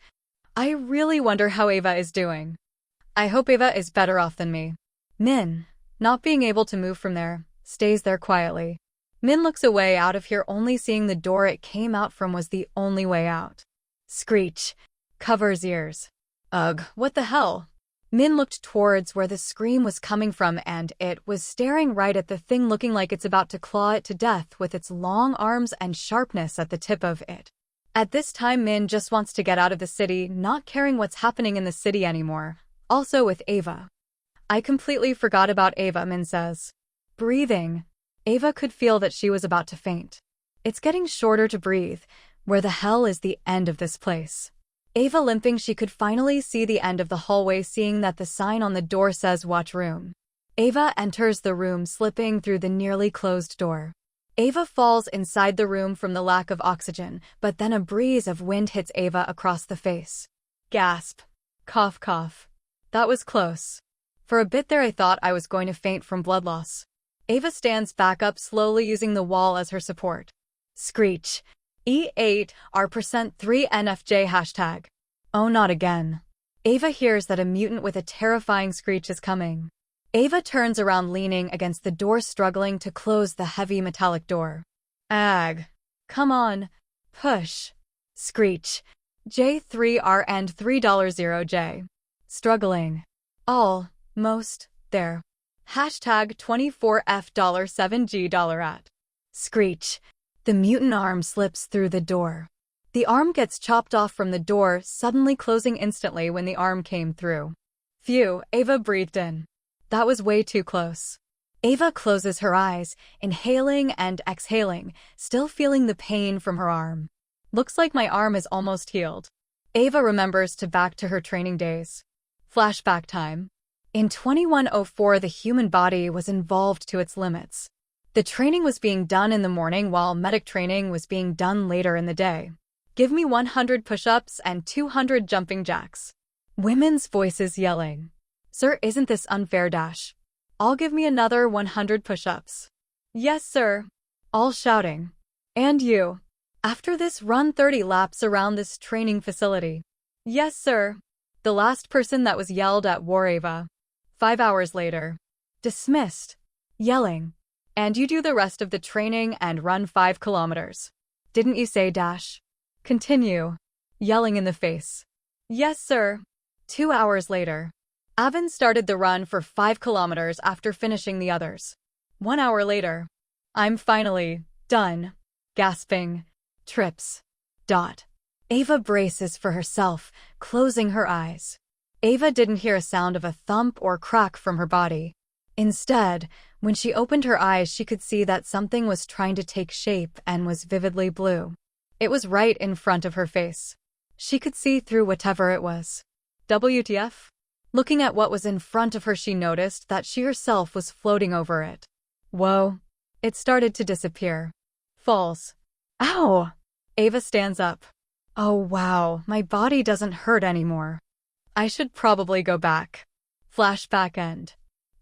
I really wonder how Ava is doing. I hope Ava is better off than me. Min, not being able to move from there, stays there quietly. Min looks away out of here, only seeing the door it came out from was the only way out. Screech. Covers ears. Ugh, what the hell? Min looked towards where the scream was coming from, and it was staring right at the thing, looking like it's about to claw it to death with its long arms and sharpness at the tip of it. At this time, Min just wants to get out of the city, not caring what's happening in the city anymore. Also with Ava. I completely forgot about Ava, Min says. Breathing. Ava could feel that she was about to faint. It's getting shorter to breathe. Where the hell is the end of this place? Ava limping, she could finally see the end of the hallway, seeing that the sign on the door says watch room. Ava enters the room, slipping through the nearly closed door. Ava falls inside the room from the lack of oxygen, but then a breeze of wind hits Ava across the face. Gasp. Cough, cough. That was close. For a bit there I thought I was going to faint from blood loss. Ava stands back up slowly, using the wall as her support. Screech. E8R%3NFJ hashtag. Oh, not again. Ava hears that a mutant with a terrifying screech is coming. Ava turns around, leaning against the door, struggling to close the heavy metallic door. Ag. Come on. Push. Screech. J3R and $3.0J. Struggling. Almost there. Hashtag 24F$7G at. Screech. The mutant arm slips through the door. The arm gets chopped off from the door, suddenly closing instantly when the arm came through. Phew, Ava breathed in. That was way too close. Ava closes her eyes, inhaling and exhaling, still feeling the pain from her arm. Looks like my arm is almost healed. Ava remembers back to her training days. Flashback time. In 2104, the human body was involved to its limits. The training was being done in the morning, while medic training was being done later in the day. Give me 100 push-ups and 200 jumping jacks. Women's voices yelling. Sir, isn't this unfair? Dash. All give me another 100 push-ups. Yes, sir. All shouting. And you. After this, run 30 laps around this training facility. Yes, sir. The last person that was yelled at wore Ava. 5 hours later. Dismissed. Yelling. And you do the rest of the training and run 5 kilometers. Didn't you say? Dash. Continue. Yelling in the face. Yes, sir. 2 hours later. Avin started the run for 5 kilometers after finishing the others. 1 hour later. I'm finally done. Gasping. Trips. Ava braces for herself, closing her eyes. Ava didn't hear a sound of a thump or crack from her body. Instead, when she opened her eyes, she could see that something was trying to take shape and was vividly blue. It was right in front of her face. She could see through whatever it was. WTF? Looking at what was in front of her, she noticed that she herself was floating over it. Whoa. It started to disappear. Falls. Ow! Ava stands up. Oh wow, my body doesn't hurt anymore. I should probably go back. Flashback end.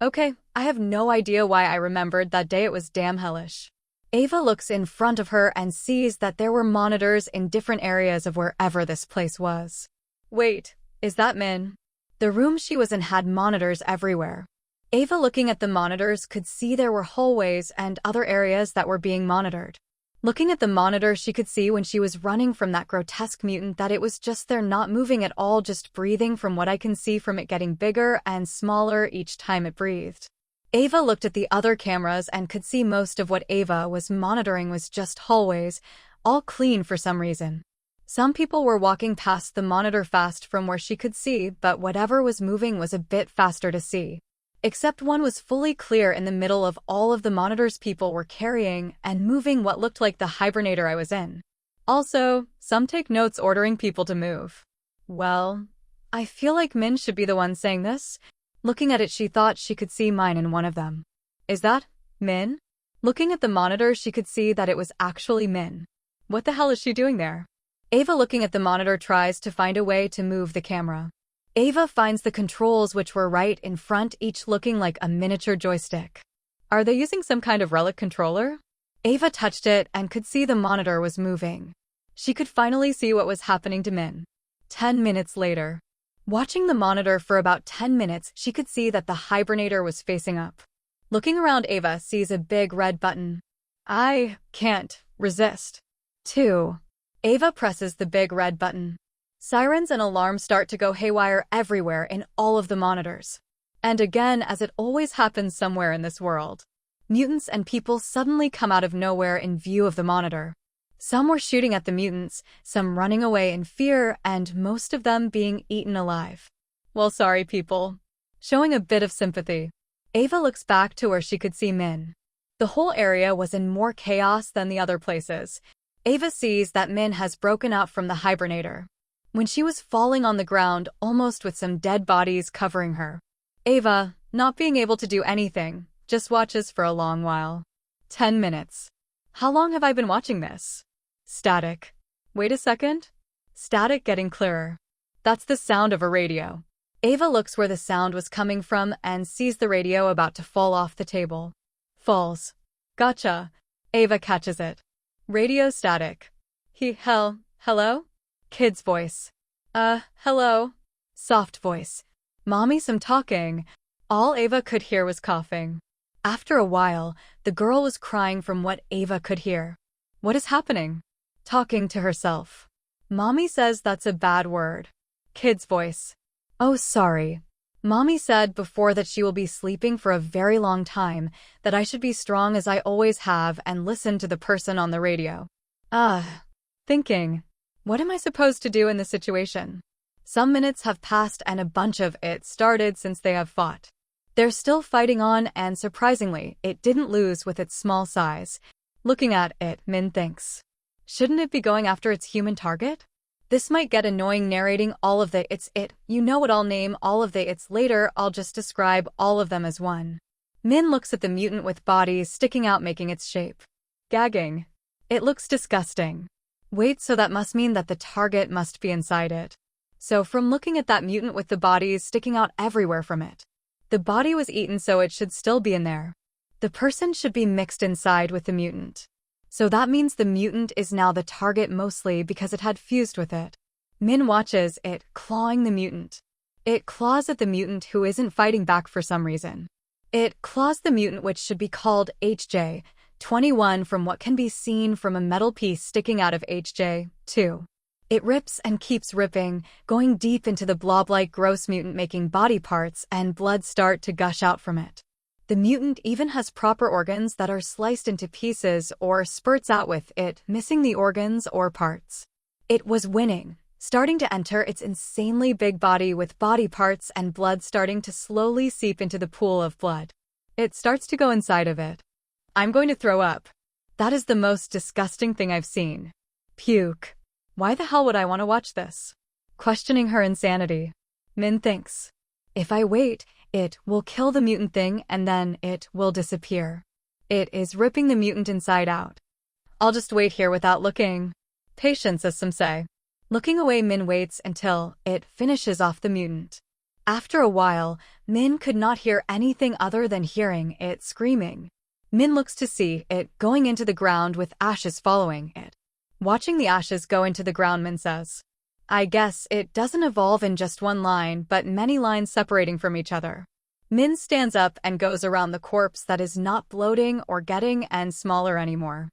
Okay, I have no idea why I remembered that day. It was damn hellish. Ava looks in front of her and sees that there were monitors in different areas of wherever this place was. Wait, is that Min? The room she was in had monitors everywhere. Ava, looking at the monitors, could see there were hallways and other areas that were being monitored. Looking at the monitor, she could see when she was running from that grotesque mutant that it was just there, not moving at all, just breathing, from what I can see from it getting bigger and smaller each time it breathed. Ava looked at the other cameras and could see most of what Ava was monitoring was just hallways, all clean for some reason. Some people were walking past the monitor fast from where she could see, but whatever was moving was a bit faster to see. Except one was fully clear in the middle of all of the monitors people were carrying and moving what looked like the hibernator I was in. Also, some take notes ordering people to move. Well, I feel like Min should be the one saying this. Looking at it, she thought she could see mine in one of them. Is that Min? Looking at the monitor, she could see that it was actually Min. What the hell is she doing there? Ava, looking at the monitor, tries to find a way to move the camera. Ava finds the controls, which were right in front, each looking like a miniature joystick. Are they using some kind of relic controller? Ava touched it and could see the monitor was moving. She could finally see what was happening to Min. 10 minutes later. Watching the monitor for about 10 minutes, she could see that the hibernator was facing up. Looking around, Ava sees a big red button. I can't resist. 2. Ava presses the big red button. Sirens and alarms start to go haywire everywhere in all of the monitors. And again, as it always happens somewhere in this world, mutants and people suddenly come out of nowhere in view of the monitor. Some were shooting at the mutants, some running away in fear, and most of them being eaten alive. Well, sorry people. Showing a bit of sympathy. Ava looks back to where she could see Min. The whole area was in more chaos than the other places. Ava sees that Min has broken out from the hibernator. When she was falling on the ground, almost with some dead bodies covering her. Ava, not being able to do anything, just watches for a long while. 10 minutes. How long have I been watching this? Static. Wait a second. Static getting clearer. That's the sound of a radio. Ava looks where the sound was coming from and sees the radio about to fall off the table. Falls. Gotcha. Ava catches it. Radio static. Hello? Kid's voice. Hello. Soft voice. Mommy, some talking. All Ava could hear was coughing. After a while, the girl was crying from what Ava could hear. What is happening? Talking to herself. Mommy says that's a bad word. Kid's voice. Oh, sorry. Mommy said before that she will be sleeping for a very long time, that I should be strong as I always have and listen to the person on the radio. Thinking. What am I supposed to do in this situation? Some minutes have passed and a bunch of it started since they have fought. They're still fighting on, and surprisingly, it didn't lose with its small size. Looking at it, Min thinks. Shouldn't it be going after its human target? This might get annoying narrating all of the it's it. You know what, I'll name all of the it's later, I'll just describe all of them as one. Min looks at the mutant with bodies sticking out making its shape. Gagging. It looks disgusting. Wait, so that must mean that the target must be inside it. So from looking at that mutant with the bodies sticking out everywhere from it, the body was eaten, so it should still be in there. The person should be mixed inside with the mutant. So that means the mutant is now the target, mostly because it had fused with it. Min watches it clawing the mutant. It claws at the mutant who isn't fighting back for some reason. It claws the mutant, which should be called HJ21 from what can be seen from a metal piece sticking out of HJ2. It rips and keeps ripping, going deep into the blob-like gross mutant-making body parts, and blood start to gush out from it. The mutant even has proper organs that are sliced into pieces or spurts out with it, missing the organs or parts. It was winning, starting to enter its insanely big body with body parts and blood starting to slowly seep into the pool of blood. It starts to go inside of it. I'm going to throw up. That is the most disgusting thing I've seen. Puke. Why the hell would I want to watch this? Questioning her insanity, Min thinks, if I wait, it will kill the mutant thing and then it will disappear. It is ripping the mutant inside out. I'll just wait here without looking. Patience, as some say. Looking away, Min waits until it finishes off the mutant. After a while, Min could not hear anything other than hearing it screaming. Min looks to see it going into the ground with ashes following it. Watching the ashes go into the ground, Min says, I guess it doesn't evolve in just one line, but many lines separating from each other. Min stands up and goes around the corpse that is not bloating or getting and smaller anymore.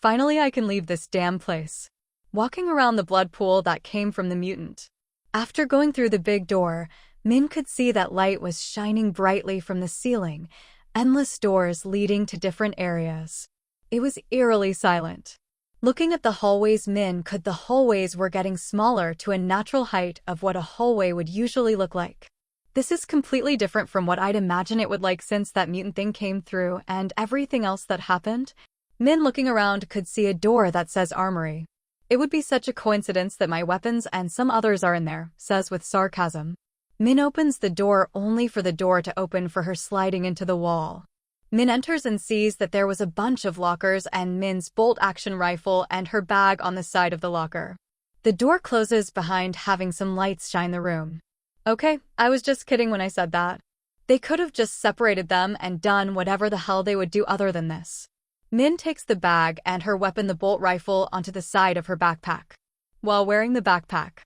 Finally, I can leave this damn place. Walking around the blood pool that came from the mutant. After going through the big door, Min could see that light was shining brightly from the ceiling, endless doors leading to different areas. It was eerily silent. Looking at the hallways, Min could the hallways were getting smaller to a natural height of what a hallway would usually look like. This is completely different from what I'd imagine it would like since that mutant thing came through and everything else that happened. Min, looking around, could see a door that says Armory. It would be such a coincidence that my weapons and some others are in there, says with sarcasm. Min opens the door only for the door to open for her, sliding into the wall. Min enters and sees that there was a bunch of lockers and Min's bolt-action rifle and her bag on the side of the locker. The door closes behind, having some lights shine the room. Okay, I was just kidding when I said that. They could have just separated them and done whatever the hell they would do other than this. Min takes the bag and her weapon, the bolt rifle, onto the side of her backpack. While wearing the backpack,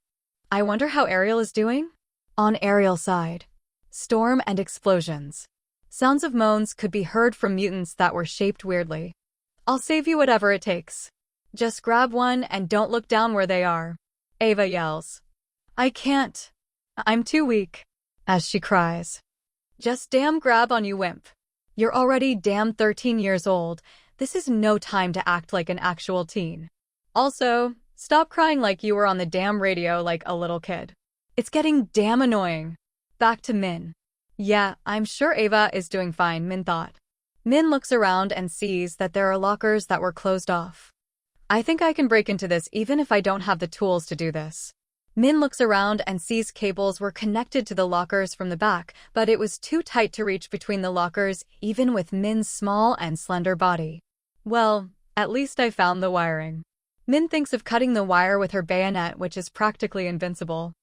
I wonder how Ariel is doing? On Ariel's side, storm and explosions. Sounds of moans could be heard from mutants that were shaped weirdly. I'll save you whatever it takes. Just grab one and don't look down where they are. Ava yells. I can't. I'm too weak. As she cries. Just damn grab on, you wimp. You're already damn 13 years old. This is no time to act like an actual teen. Also, stop crying like you were on the damn radio like a little kid. It's getting damn annoying. Back to Min. Yeah, I'm sure Ava is doing fine, Min thought. Min looks around and sees that there are lockers that were closed off. I think I can break into this even if I don't have the tools to do this. Min looks around and sees cables were connected to the lockers from the back, but it was too tight to reach between the lockers, even with Min's small and slender body. Well, at least I found the wiring. Min thinks of cutting the wire with her bayonet, which is practically invincible.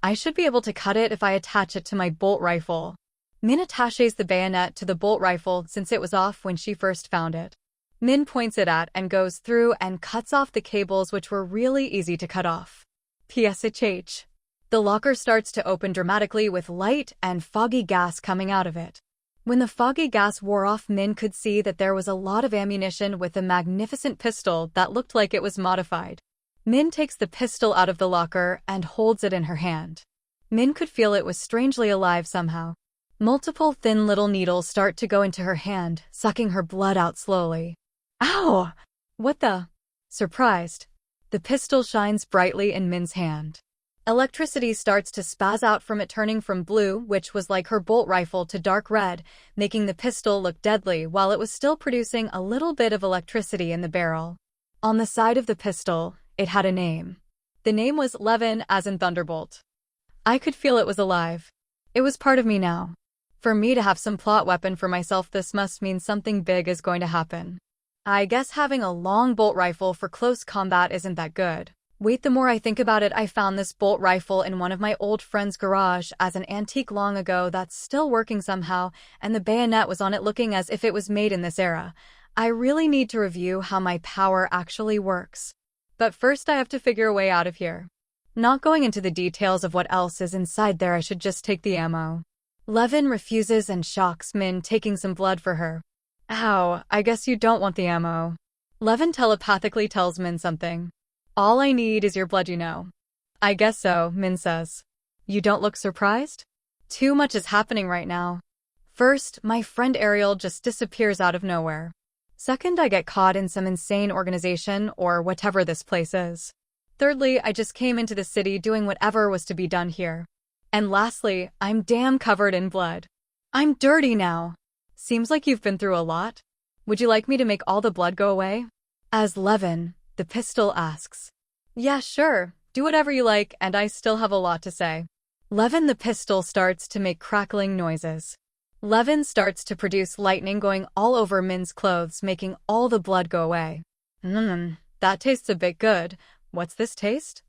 I should be able to cut it if I attach it to my bolt rifle. Min attaches the bayonet to the bolt rifle since it was off when she first found it. Min points it at and goes through and cuts off the cables, which were really easy to cut off. PSHH. The locker starts to open dramatically with light and foggy gas coming out of it. When the foggy gas wore off, Min could see that there was a lot of ammunition with a magnificent pistol that looked like it was modified. Min takes the pistol out of the locker and holds it in her hand. Min could feel it was strangely alive somehow. Multiple thin little needles start to go into her hand, sucking her blood out slowly. Ow! What the? Surprised. The pistol shines brightly in Min's hand. Electricity starts to spaz out from it, turning from blue, which was like her bolt rifle, to dark red, making the pistol look deadly while it was still producing a little bit of electricity in the barrel. On the side of the pistol, it had a name. The name was Levin, as in Thunderbolt. I could feel it was alive. It was part of me now. For me to have some plot weapon for myself, this must mean something big is going to happen. I guess having a long bolt rifle for close combat isn't that good. Wait, the more I think about it, I found this bolt rifle in one of my old friend's garage as an antique long ago that's still working somehow, and the bayonet was on it, looking as if it was made in this era. I really need to review how my power actually works. But first I have to figure a way out of here. Not going into the details of what else is inside there, I should just take the ammo. Levin refuses and shocks Min, taking some blood for her. Ow, I guess you don't want the ammo. Levin telepathically tells Min something. All I need is your blood, you know. I guess so, Min says. You don't look surprised? Too much is happening right now. First, my friend Ariel just disappears out of nowhere. Second, I get caught in some insane organization or whatever this place is. Thirdly, I just came into the city doing whatever was to be done here. And lastly, I'm damn covered in blood. I'm dirty now. Seems like you've been through a lot. Would you like me to make all the blood go away? As Levin, the pistol, asks. Yeah, sure. Do whatever you like, and I still have a lot to say. Levin the pistol starts to make crackling noises. Levin starts to produce lightning going all over Min's clothes, making all the blood go away. That tastes a bit good. What's this taste?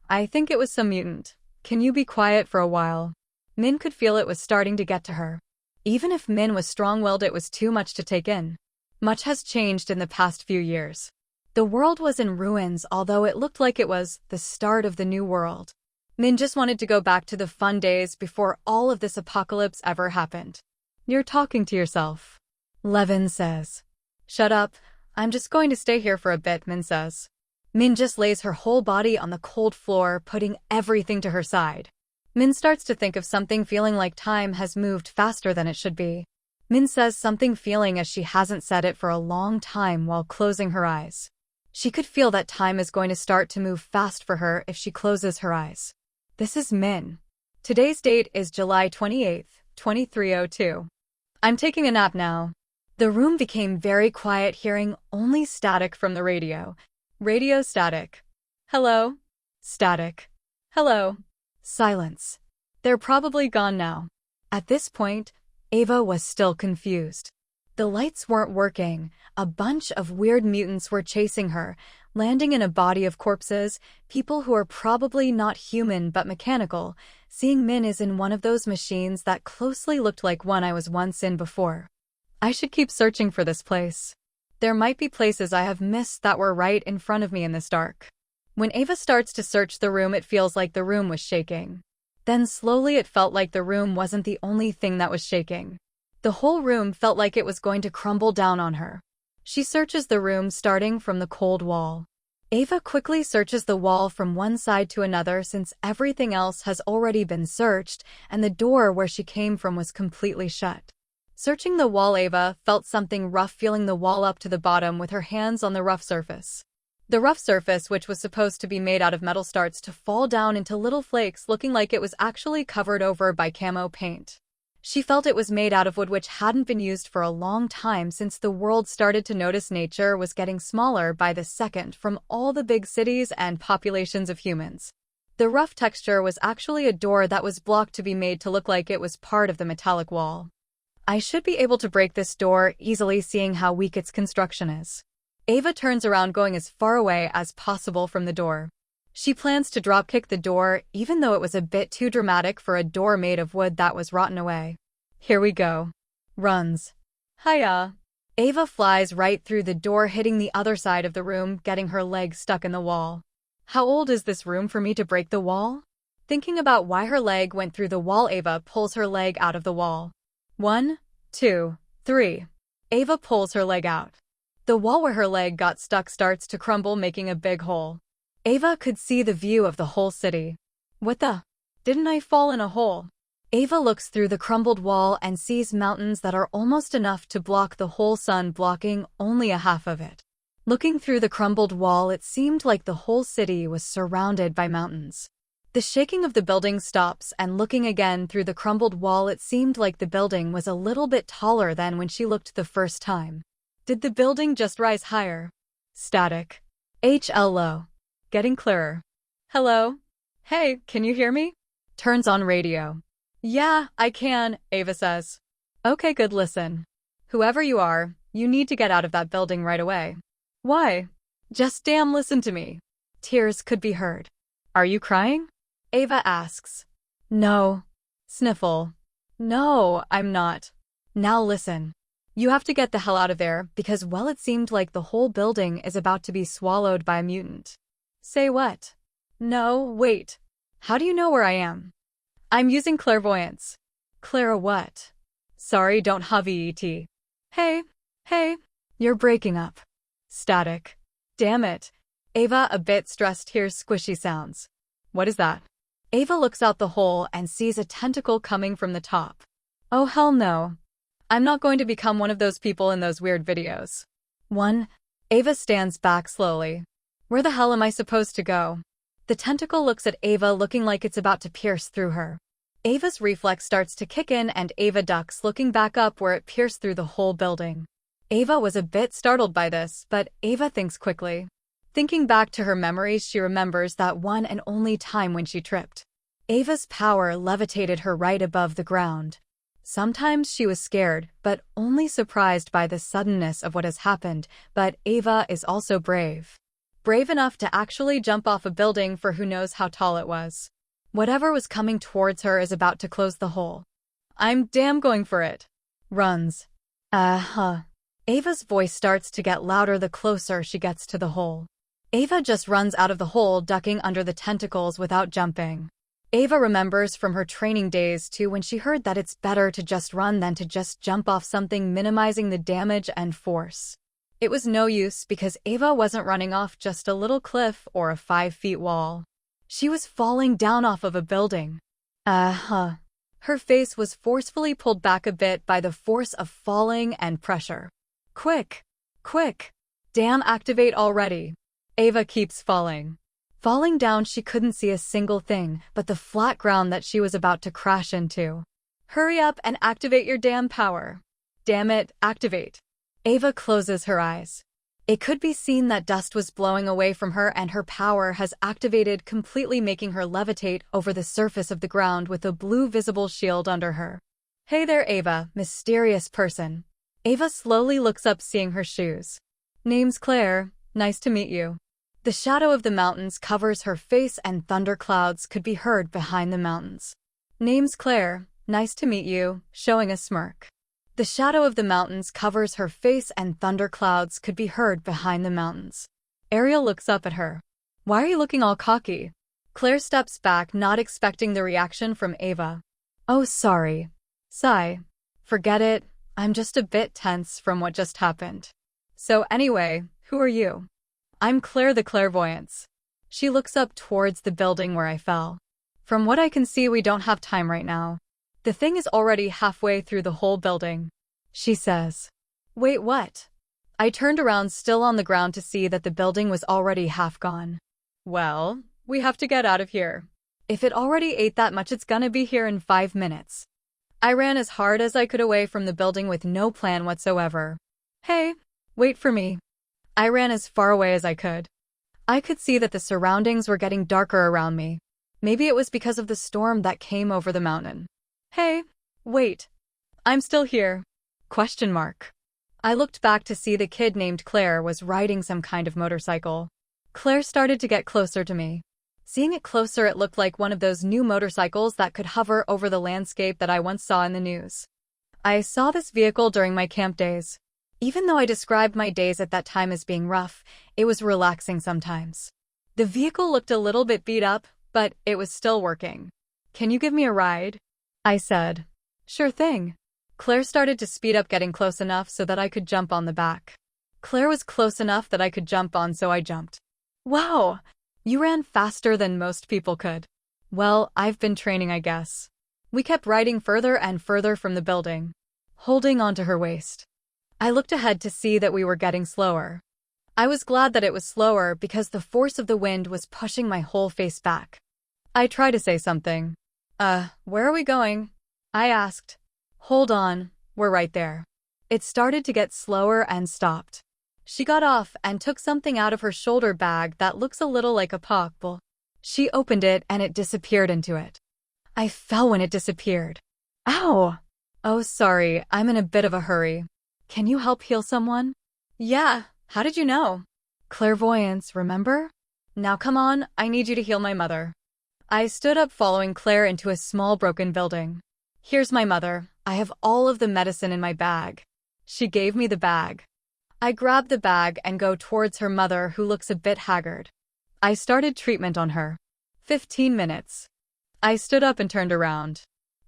I think it was some mutant. Can you be quiet for a while? Min could feel it was starting to get to her. Even if Min was strong-willed, it was too much to take in. Much has changed in the past few years. The world was in ruins, although it looked like it was the start of the new world. Min just wanted to go back to the fun days before all of this apocalypse ever happened. You're talking to yourself, Levin says. Shut up. I'm just going to stay here for a bit, Min says. Min just lays her whole body on the cold floor, putting everything to her side. Min starts to think of something, feeling like time has moved faster than it should be. Min says something, feeling as she hasn't said it for a long time, while closing her eyes. She could feel that time is going to start to move fast for her if she closes her eyes. This is Min. Today's date is July 28th, 2302. I'm taking a nap now. The room became very quiet, hearing only static from the radio. Radio static. Hello? Static. Hello? Silence. They're probably gone now. At this point, Ava was still confused. The lights weren't working. A bunch of weird mutants were chasing her, landing in a body of corpses, people who are probably not human but mechanical. Seeing Min is in one of those machines that closely looked like one I was once in before. I should keep searching for this place. There might be places I have missed that were right in front of me in this dark. When Ava starts to search the room, it feels like the room was shaking. Then slowly it felt like the room wasn't the only thing that was shaking. The whole room felt like it was going to crumble down on her. She searches the room, starting from the cold wall. Ava quickly searches the wall from one side to another, since everything else has already been searched, and the door where she came from was completely shut. Searching the wall, Ava felt something rough, feeling the wall up to the bottom with her hands on the rough surface. The rough surface, which was supposed to be made out of metal, starts to fall down into little flakes, looking like it was actually covered over by camo paint. She felt it was made out of wood, which hadn't been used for a long time, since the world started to notice nature was getting smaller by the second from all the big cities and populations of humans. The rough texture was actually a door that was blocked to be made to look like it was part of the metallic wall. I should be able to break this door easily, seeing how weak its construction is. Ava turns around, going as far away as possible from the door. She plans to dropkick the door, even though it was a bit too dramatic for a door made of wood that was rotten away. Here we go. Runs. Hiya. Ava flies right through the door, hitting the other side of the room, getting her leg stuck in the wall. How old is this room for me to break the wall? Thinking about why her leg went through the wall, Ava pulls her leg out of the wall. 1, 2, 3. Ava pulls her leg out. The wall where her leg got stuck starts to crumble, making a big hole. Ava could see the view of the whole city. What the? Didn't I fall in a hole? Ava looks through the crumbled wall and sees mountains that are almost enough to block the whole sun, blocking only a half of it. Looking through the crumbled wall, it seemed like the whole city was surrounded by mountains. The shaking of the building stops, and looking again through the crumbled wall, it seemed like the building was a little bit taller than when she looked the first time. Did the building just rise higher? Static. HL low. Getting clearer. Hello? Hey, can you hear me? Turns on radio. Yeah, I can, Ava says. Okay, good, listen. Whoever you are, you need to get out of that building right away. Why? Just damn listen to me. Tears could be heard. Are you crying? Ava asks. No. Sniffle. No, I'm not. Now listen. You have to get the hell out of there, because, well, it seemed like the whole building is about to be swallowed by a mutant. Say what? No, wait. How do you know where I am? I'm using clairvoyance. Clara what? Sorry, don't have ET. Hey, you're breaking up. Static. Damn it. Ava, a bit stressed, hears squishy sounds. What is that? Ava looks out the hole and sees a tentacle coming from the top. Oh hell no. I'm not going to become one of those people in those weird videos. 1. Ava stands back slowly. Where the hell am I supposed to go? The tentacle looks at Ava, looking like it's about to pierce through her. Ava's reflex starts to kick in and Ava ducks, looking back up where it pierced through the whole building. Ava was a bit startled by this, but Ava thinks quickly. Thinking back to her memories, she remembers that one and only time when she tripped. Ava's power levitated her right above the ground. Sometimes she was scared, but only surprised by the suddenness of what has happened, but Ava is also brave. Brave enough to actually jump off a building for who knows how tall it was. Whatever was coming towards her is about to close the hole. I'm damn going for it. Runs. Ava's voice starts to get louder the closer she gets to the hole. Ava just runs out of the hole, ducking under the tentacles without jumping. Ava remembers from her training days too when she heard that it's better to just run than to just jump off something, minimizing the damage and force. It was no use because Ava wasn't running off just a little cliff or a 5-foot wall. She was falling down off of a building. Her face was forcefully pulled back a bit by the force of falling and pressure. Quick! Quick! Damn, activate already. Ava keeps falling. Falling down, she couldn't see a single thing but the flat ground that she was about to crash into. Hurry up and activate your damn power. Damn it, activate. Ava closes her eyes. It could be seen that dust was blowing away from her and her power has activated, completely making her levitate over the surface of the ground with a blue visible shield under her. Hey there, Ava, mysterious person. Ava slowly looks up, seeing her shoes. Name's Claire, nice to meet you. The shadow of the mountains covers her face and thunderclouds could be heard behind the mountains. Name's Claire, nice to meet you, showing a smirk. The shadow of the mountains covers her face and thunderclouds could be heard behind the mountains. Ariel looks up at her. Why are you looking all cocky? Claire steps back, not expecting the reaction from Ava. Oh, sorry. Sigh. Forget it, I'm just a bit tense from what just happened. So anyway, who are you? I'm Claire the Clairvoyance. She looks up towards the building where I fell. From what I can see, we don't have time right now. The thing is already halfway through the whole building. She says. Wait, what? I turned around, still on the ground, to see that the building was already half gone. Well, we have to get out of here. If it already ate that much, it's gonna be here in 5 minutes. I ran as hard as I could away from the building with no plan whatsoever. Hey, wait for me. I ran as far away as I could. I could see that the surroundings were getting darker around me. Maybe it was because of the storm that came over the mountain. Hey, wait. I'm still here. Question mark. I looked back to see the kid named Claire was riding some kind of motorcycle. Claire started to get closer to me. Seeing it closer, it looked like one of those new motorcycles that could hover over the landscape that I once saw in the news. I saw this vehicle during my camp days. Even though I described my days at that time as being rough, it was relaxing sometimes. The vehicle looked a little bit beat up, but it was still working. Can you give me a ride? I said. Sure thing. Claire started to speed up, getting close enough so that I could jump on the back. Claire was close enough that I could jump on, so I jumped. Wow! You ran faster than most people could. Well, I've been training, I guess. We kept riding further and further from the building, holding onto her waist. I looked ahead to see that we were getting slower. I was glad that it was slower because the force of the wind was pushing my whole face back. I tried to say something. Where are we going? I asked. Hold on, we're right there. It started to get slower and stopped. She got off and took something out of her shoulder bag that looks a little like a Pokeball. She opened it and it disappeared into it. I fell when it disappeared. Ow! Oh, sorry, I'm in a bit of a hurry. Can you help heal someone? Yeah, how did you know? Clairvoyance, remember? Now come on, I need you to heal my mother. I stood up, following Claire into a small broken building. Here's my mother. I have all of the medicine in my bag. She gave me the bag. I grabbed the bag and go towards her mother, who looks a bit haggard. I started treatment on her. 15 minutes. I stood up and turned around.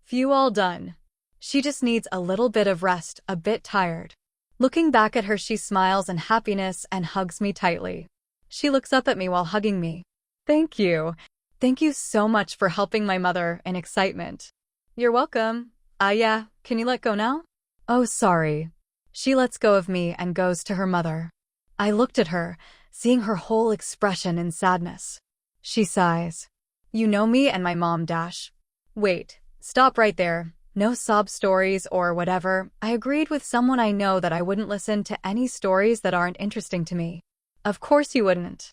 Phew, all done. She just needs a little bit of rest, a bit tired. Looking back at her, she smiles in happiness and hugs me tightly. She looks up at me while hugging me. Thank you. Thank you so much for helping my mother in excitement. You're welcome. Yeah, can you let go now? Oh, sorry. She lets go of me and goes to her mother. I looked at her, seeing her whole expression in sadness. She sighs. You know me and my mom, Dash. Wait, stop right there. No sob stories or whatever. I agreed with someone I know that I wouldn't listen to any stories that aren't interesting to me. Of course you wouldn't.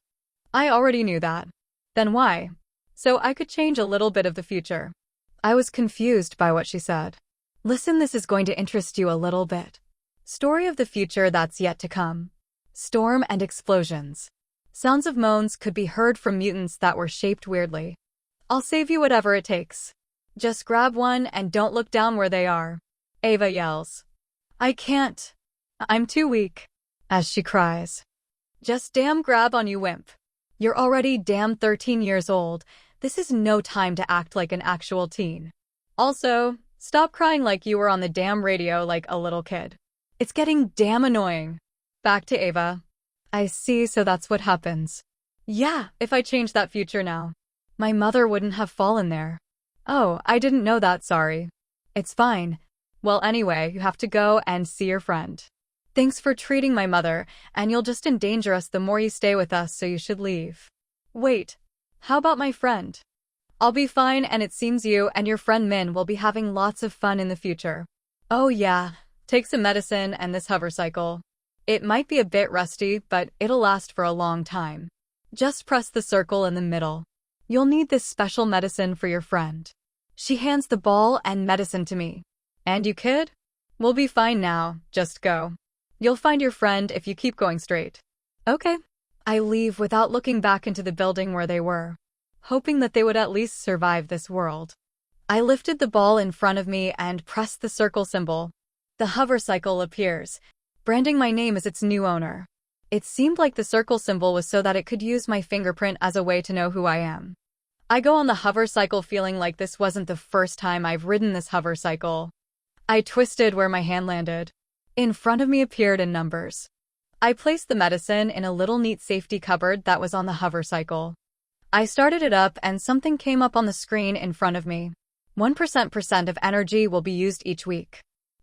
I already knew that. Then why? So I could change a little bit of the future. I was confused by what she said. Listen, this is going to interest you a little bit. Story of the future that's yet to come. Storm and explosions. Sounds of moans could be heard from mutants that were shaped weirdly. I'll save you whatever it takes. Just grab one and don't look down where they are. Ava yells. I can't. I'm too weak. As she cries. Just damn grab on, you wimp. You're already damn 13 years old. This is no time to act like an actual teen. Also, stop crying like you were on the damn radio like a little kid. It's getting damn annoying. Back to Ava. I see, so that's what happens. Yeah, if I change that future now. My mother wouldn't have fallen there. Oh, I didn't know that, sorry. It's fine. Well, anyway, you have to go and see your friend. Thanks for treating my mother, and you'll just endanger us the more you stay with us, so you should leave. Wait, how about my friend? I'll be fine, and it seems you and your friend Min will be having lots of fun in the future. Oh yeah, take some medicine and this hover cycle. It might be a bit rusty, but it'll last for a long time. Just press the circle in the middle. You'll need this special medicine for your friend. She hands the ball and medicine to me. And you, kid? We'll be fine now, just go. You'll find your friend if you keep going straight. Okay. I leave without looking back into the building where they were, hoping that they would at least survive this world. I lifted the ball in front of me and pressed the circle symbol. The hover cycle appears, branding my name as its new owner. It seemed like the circle symbol was so that it could use my fingerprint as a way to know who I am. I go on the hover cycle feeling like this wasn't the first time I've ridden this hover cycle. I twisted where my hand landed. In front of me appeared in numbers. I placed the medicine in a little neat safety cupboard that was on the hover cycle. I started it up and something came up on the screen in front of me. 1% of energy will be used each week.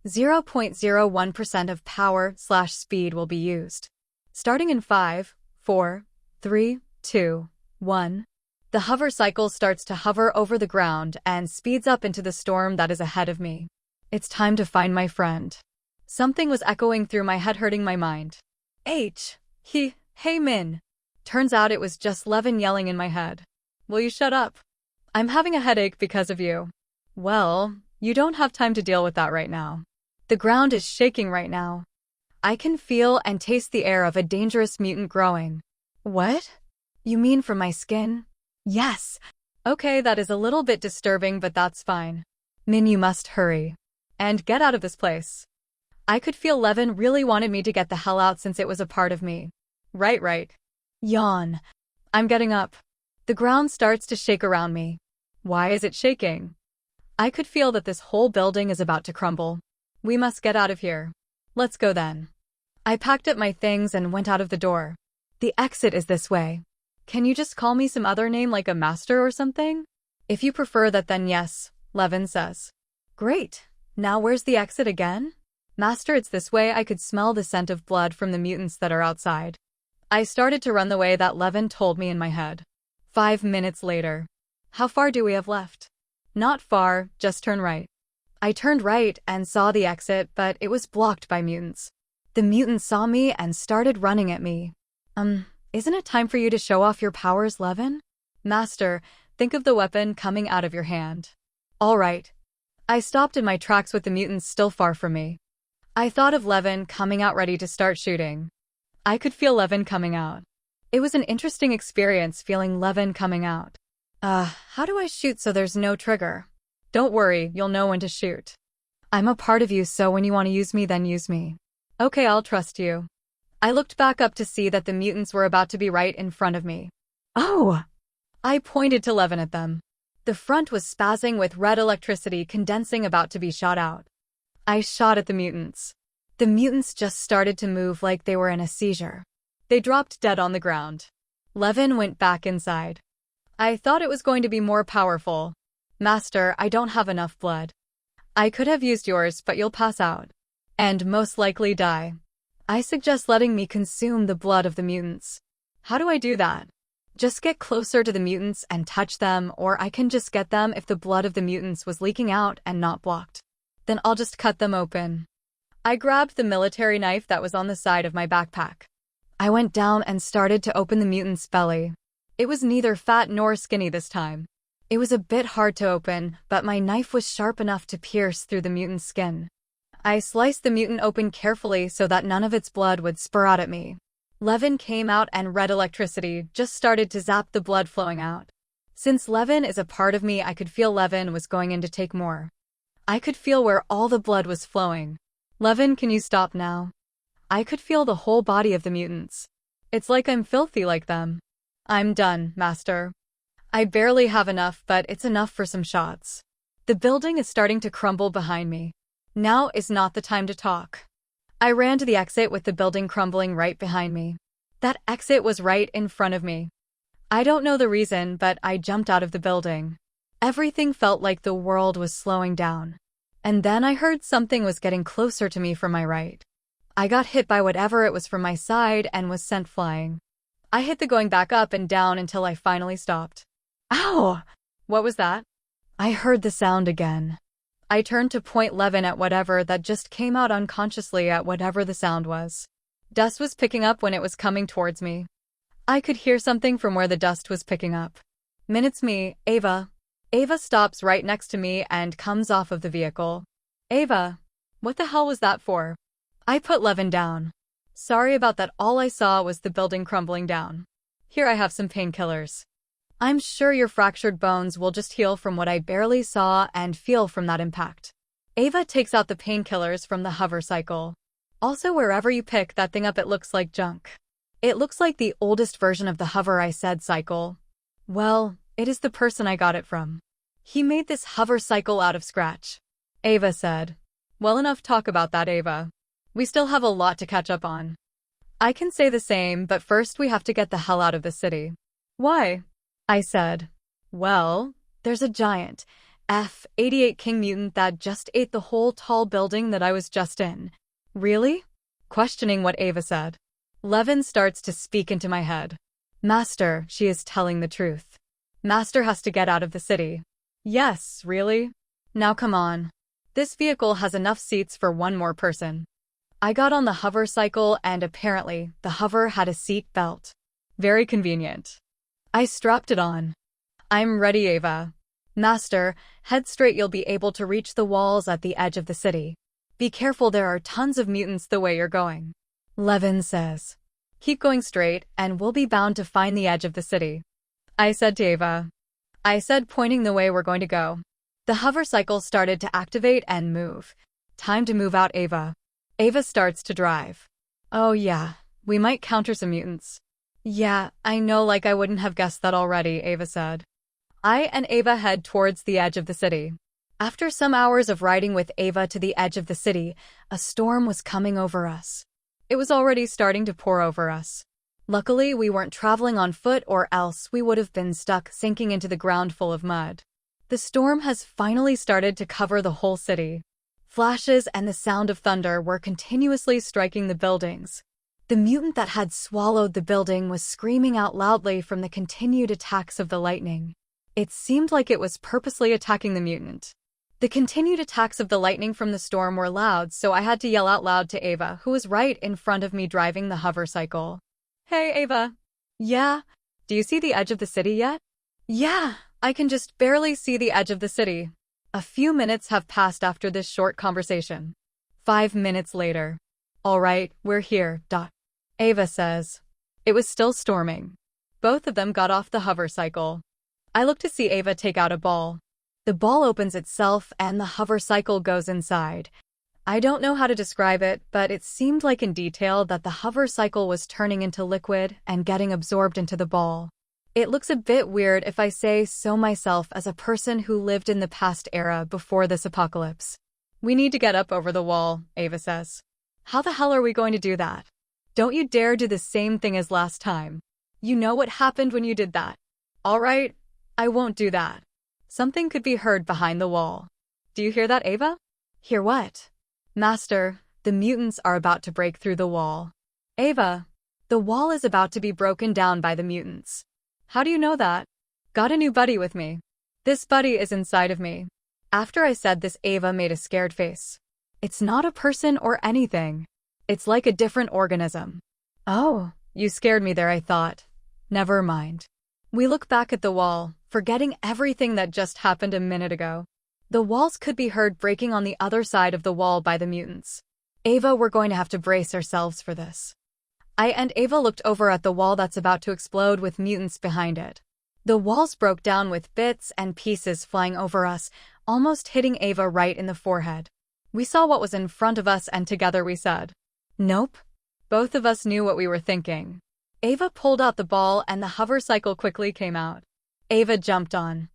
0.01% of power/speed will be used. Starting in 5, 4, 3, 2, 1. The hover cycle starts to hover over the ground and speeds up into the storm that is ahead of me. It's time to find my friend. Something was echoing through my head, hurting my mind. Hey Min. Turns out it was just Levin yelling in my head. Will you shut up? I'm having a headache because of you. Well, you don't have time to deal with that right now. The ground is shaking right now. I can feel and taste the air of a dangerous mutant growing. What? You mean from my skin? Yes. Okay, that is a little bit disturbing, but that's fine. Min, you must hurry. And get out of this place. I could feel Levin really wanted me to get the hell out since it was a part of me. Right. Yawn. I'm getting up. The ground starts to shake around me. Why is it shaking? I could feel that this whole building is about to crumble. We must get out of here. Let's go then. I packed up my things and went out of the door. The exit is this way. Can you just call me some other name like a master or something? If you prefer that, then yes, Levin says. Great. Now where's the exit again? Master, it's this way. I could smell the scent of blood from the mutants that are outside. I started to run the way that Levin told me in my head. 5 minutes later. How far do we have left? Not far, just turn right. I turned right and saw the exit, but it was blocked by mutants. The mutants saw me and started running at me. Isn't it time for you to show off your powers, Levin? Master, think of the weapon coming out of your hand. All right. I stopped in my tracks with the mutants still far from me. I thought of Levin coming out ready to start shooting. I could feel Levin coming out. It was an interesting experience feeling Levin coming out. How do I shoot so there's no trigger? Don't worry, you'll know when to shoot. I'm a part of you, so when you want to use me, then use me. Okay, I'll trust you. I looked back up to see that the mutants were about to be right in front of me. Oh! I pointed to Levin at them. The front was spazzing with red electricity condensing, about to be shot out. I shot at the mutants. The mutants just started to move like they were in a seizure. They dropped dead on the ground. Levin went back inside. I thought it was going to be more powerful. Master, I don't have enough blood. I could have used yours, but you'll pass out. And most likely die. I suggest letting me consume the blood of the mutants. How do I do that? Just get closer to the mutants and touch them, or I can just get them if the blood of the mutants was leaking out and not blocked. Then I'll just cut them open. I grabbed the military knife that was on the side of my backpack. I went down and started to open the mutant's belly. It was neither fat nor skinny this time. It was a bit hard to open, but my knife was sharp enough to pierce through the mutant's skin. I sliced the mutant open carefully so that none of its blood would spur out at me. Levin came out and red electricity just started to zap the blood flowing out. Since Levin is a part of me, I could feel Levin was going in to take more. I could feel where all the blood was flowing. Levin, can you stop now? I could feel the whole body of the mutants. It's like I'm filthy like them. I'm done, Master. I barely have enough, but it's enough for some shots. The building is starting to crumble behind me. Now is not the time to talk. I ran to the exit with the building crumbling right behind me. That exit was right in front of me. I don't know the reason, but I jumped out of the building. Everything felt like the world was slowing down. And then I heard something was getting closer to me from my right. I got hit by whatever it was from my side and was sent flying. I hit the going back up and down until I finally stopped. Ow! What was that? I heard the sound again. I turned to point Levin at whatever that just came out unconsciously at whatever the sound was. Dust was picking up when it was coming towards me. I could hear something from where the dust was picking up. Minutes me, Ava. Ava stops right next to me and comes off of the vehicle. Ava, what the hell was that for? I put Levin down. Sorry about that, all I saw was the building crumbling down. Here, I have some painkillers. I'm sure your fractured bones will just heal from what I barely saw and feel from that impact. Ava takes out the painkillers from the hover cycle. Also, wherever you pick that thing up, it looks like junk. It looks like the oldest version of the hover, I said. Cycle. Well, it is the person I got it from. He made this hover cycle out of scratch. Ava said. Well, enough talk about that, Ava. We still have a lot to catch up on. I can say the same, but first we have to get the hell out of the city. Why? I said. Well, there's a giant F-88 king mutant that just ate the whole tall building that I was just in. Really? Questioning what Ava said. Levin starts to speak into my head. Master, she is telling the truth. Master has to get out of the city. Yes, really? Now come on. This vehicle has enough seats for one more person. I got on the hover cycle and apparently the hover had a seat belt. Very convenient. I strapped it on. I'm ready, Ava. Master, head straight, you'll be able to reach the walls at the edge of the city. Be careful, there are tons of mutants the way you're going. Levin says. Keep going straight and we'll be bound to find the edge of the city. I said to Ava. I said, pointing the way we're going to go. The hover cycle started to activate and move. Time to move out, Ava. Ava starts to drive. Oh yeah, we might counter some mutants. Yeah, I know, like I wouldn't have guessed that already, Ava said. I and Ava head towards the edge of the city. After some hours of riding with Ava to the edge of the city, a storm was coming over us. It was already starting to pour over us. Luckily, we weren't traveling on foot or else we would have been stuck sinking into the ground full of mud. The storm has finally started to cover the whole city. Flashes and the sound of thunder were continuously striking the buildings. The mutant that had swallowed the building was screaming out loudly from the continued attacks of the lightning. It seemed like it was purposely attacking the mutant. The continued attacks of the lightning from the storm were loud, so I had to yell out loud to Ava, who was right in front of me driving the hover cycle. Hey, Ava. Yeah? Do you see the edge of the city yet? Yeah, I can just barely see the edge of the city. A few minutes have passed after this short conversation. 5 minutes later. All right, we're here, Ava says. It was still storming. Both of them got off the hover cycle. I look to see Ava take out a ball. The ball opens itself and the hover cycle goes inside. I don't know how to describe it, but it seemed like in detail that the hover cycle was turning into liquid and getting absorbed into the ball. It looks a bit weird if I say so myself as a person who lived in the past era before this apocalypse. We need to get up over the wall, Ava says. How the hell are we going to do that? Don't you dare do the same thing as last time. You know what happened when you did that. All right, I won't do that. Something could be heard behind the wall. Do you hear that, Ava? Hear what? Master, the mutants are about to break through the wall. Ava, the wall is about to be broken down by the mutants. How do you know that? Got a new buddy with me. This buddy is inside of me. After I said this, Ava made a scared face. It's not a person or anything. It's like a different organism. Oh, you scared me there, I thought. Never mind. We look back at the wall, forgetting everything that just happened a minute ago. The walls could be heard breaking on the other side of the wall by the mutants. Ava, we're going to have to brace ourselves for this. I and Ava looked over at the wall that's about to explode with mutants behind it. The walls broke down with bits and pieces flying over us, almost hitting Ava right in the forehead. We saw what was in front of us and together we said, "Nope." Both of us knew what we were thinking. Ava pulled out the ball and the hover cycle quickly came out. Ava jumped on.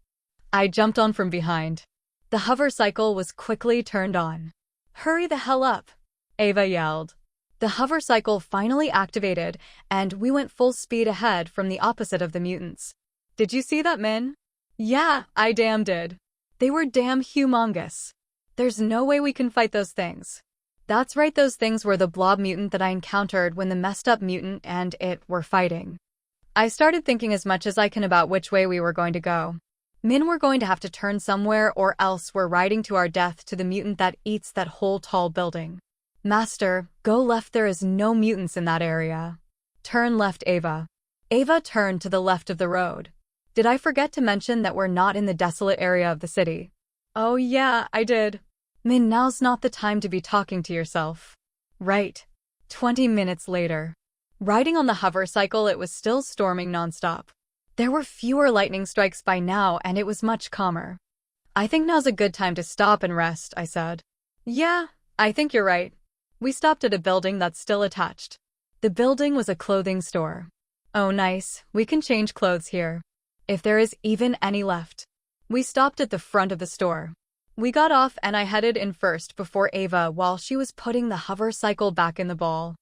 I jumped on from behind. The hover cycle was quickly turned on. Hurry the hell up, Ava yelled. The hover cycle finally activated, and we went full speed ahead from the opposite of the mutants. Did you see that, Min? Yeah, I damn did. They were damn humongous. There's no way we can fight those things. That's right, those things were the blob mutant that I encountered when the messed up mutant and it were fighting. I started thinking as much as I can about which way we were going to go. Min, we're going to have to turn somewhere or else we're riding to our death to the mutant that eats that whole tall building. Master, go left, there is no mutants in that area. Turn left, Ava. Ava turned to the left of the road. Did I forget to mention that we're not in the desolate area of the city? Oh yeah, I did. Min, now's not the time to be talking to yourself. Right. 20 minutes later. Riding on the hover cycle, it was still storming nonstop. There were fewer lightning strikes by now and it was much calmer. I think now's a good time to stop and rest, I said. Yeah, I think you're right. We stopped at a building that's still attached. The building was a clothing store. Oh nice, we can change clothes here. If there is even any left. We stopped at the front of the store. We got off and I headed in first before Ava while she was putting the hover cycle back in the ball.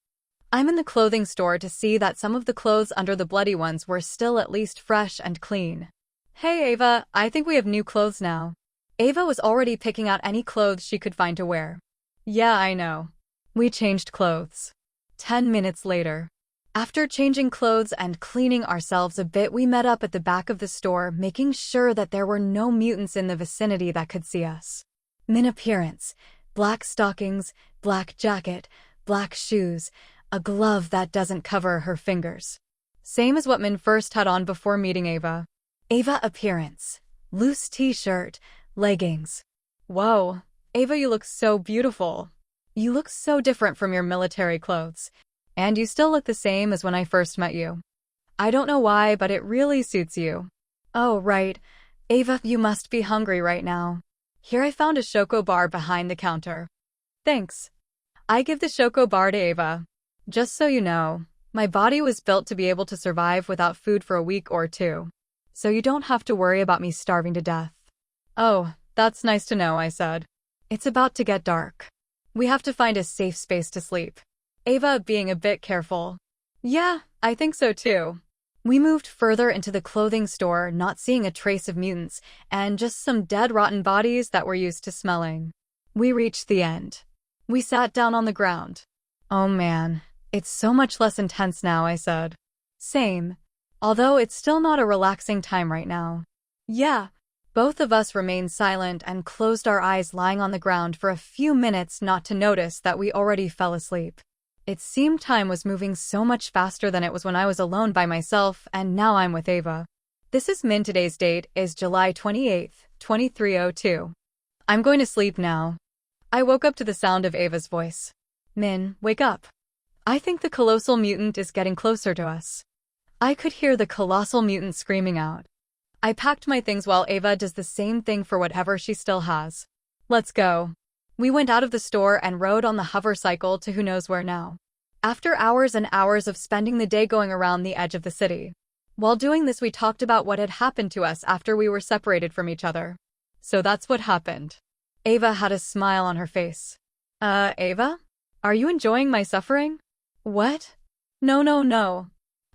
I'm in the clothing store to see that some of the clothes under the bloody ones were still at least fresh and clean. Hey Ava, I think we have new clothes now. Ava was already picking out any clothes she could find to wear. Yeah, I know. We changed clothes. 10 minutes later. After changing clothes and cleaning ourselves a bit, we met up at the back of the store, making sure that there were no mutants in the vicinity that could see us. Min appearance, black stockings, black jacket, black shoes, a glove that doesn't cover her fingers. Same as what Min first had on before meeting Ava. Ava appearance, loose t-shirt, leggings. Whoa, Ava, you look so beautiful. You look so different from your military clothes. And you still look the same as when I first met you. I don't know why, but it really suits you. Oh, right. Ava, you must be hungry right now. Here, I found a Choco bar behind the counter. Thanks. I give the Choco bar to Ava. Just so you know, my body was built to be able to survive without food for a week or two. So you don't have to worry about me starving to death. Oh, that's nice to know, I said. It's about to get dark. We have to find a safe space to sleep. Ava being a bit careful. Yeah, I think so too. We moved further into the clothing store, not seeing a trace of mutants, and just some dead rotten bodies that were used to smelling. We reached the end. We sat down on the ground. Oh man, it's so much less intense now, I said. Same. Although it's still not a relaxing time right now. Yeah. Both of us remained silent and closed our eyes, lying on the ground for a few minutes, not to notice that we already fell asleep. It seemed time was moving so much faster than it was when I was alone by myself, and now I'm with Ava. This is Min. Today's date is July 28th, 2302. I'm going to sleep now. I woke up to the sound of Ava's voice. Min, wake up. I think the colossal mutant is getting closer to us. I could hear the colossal mutant screaming out. I packed my things while Ava does the same thing for whatever she still has. Let's go. We went out of the store and rode on the hover cycle to who knows where now. After hours and hours of spending the day going around the edge of the city. While doing this, we talked about what had happened to us after we were separated from each other. So that's what happened. Ava had a smile on her face. Ava? Are you enjoying my suffering? What? No.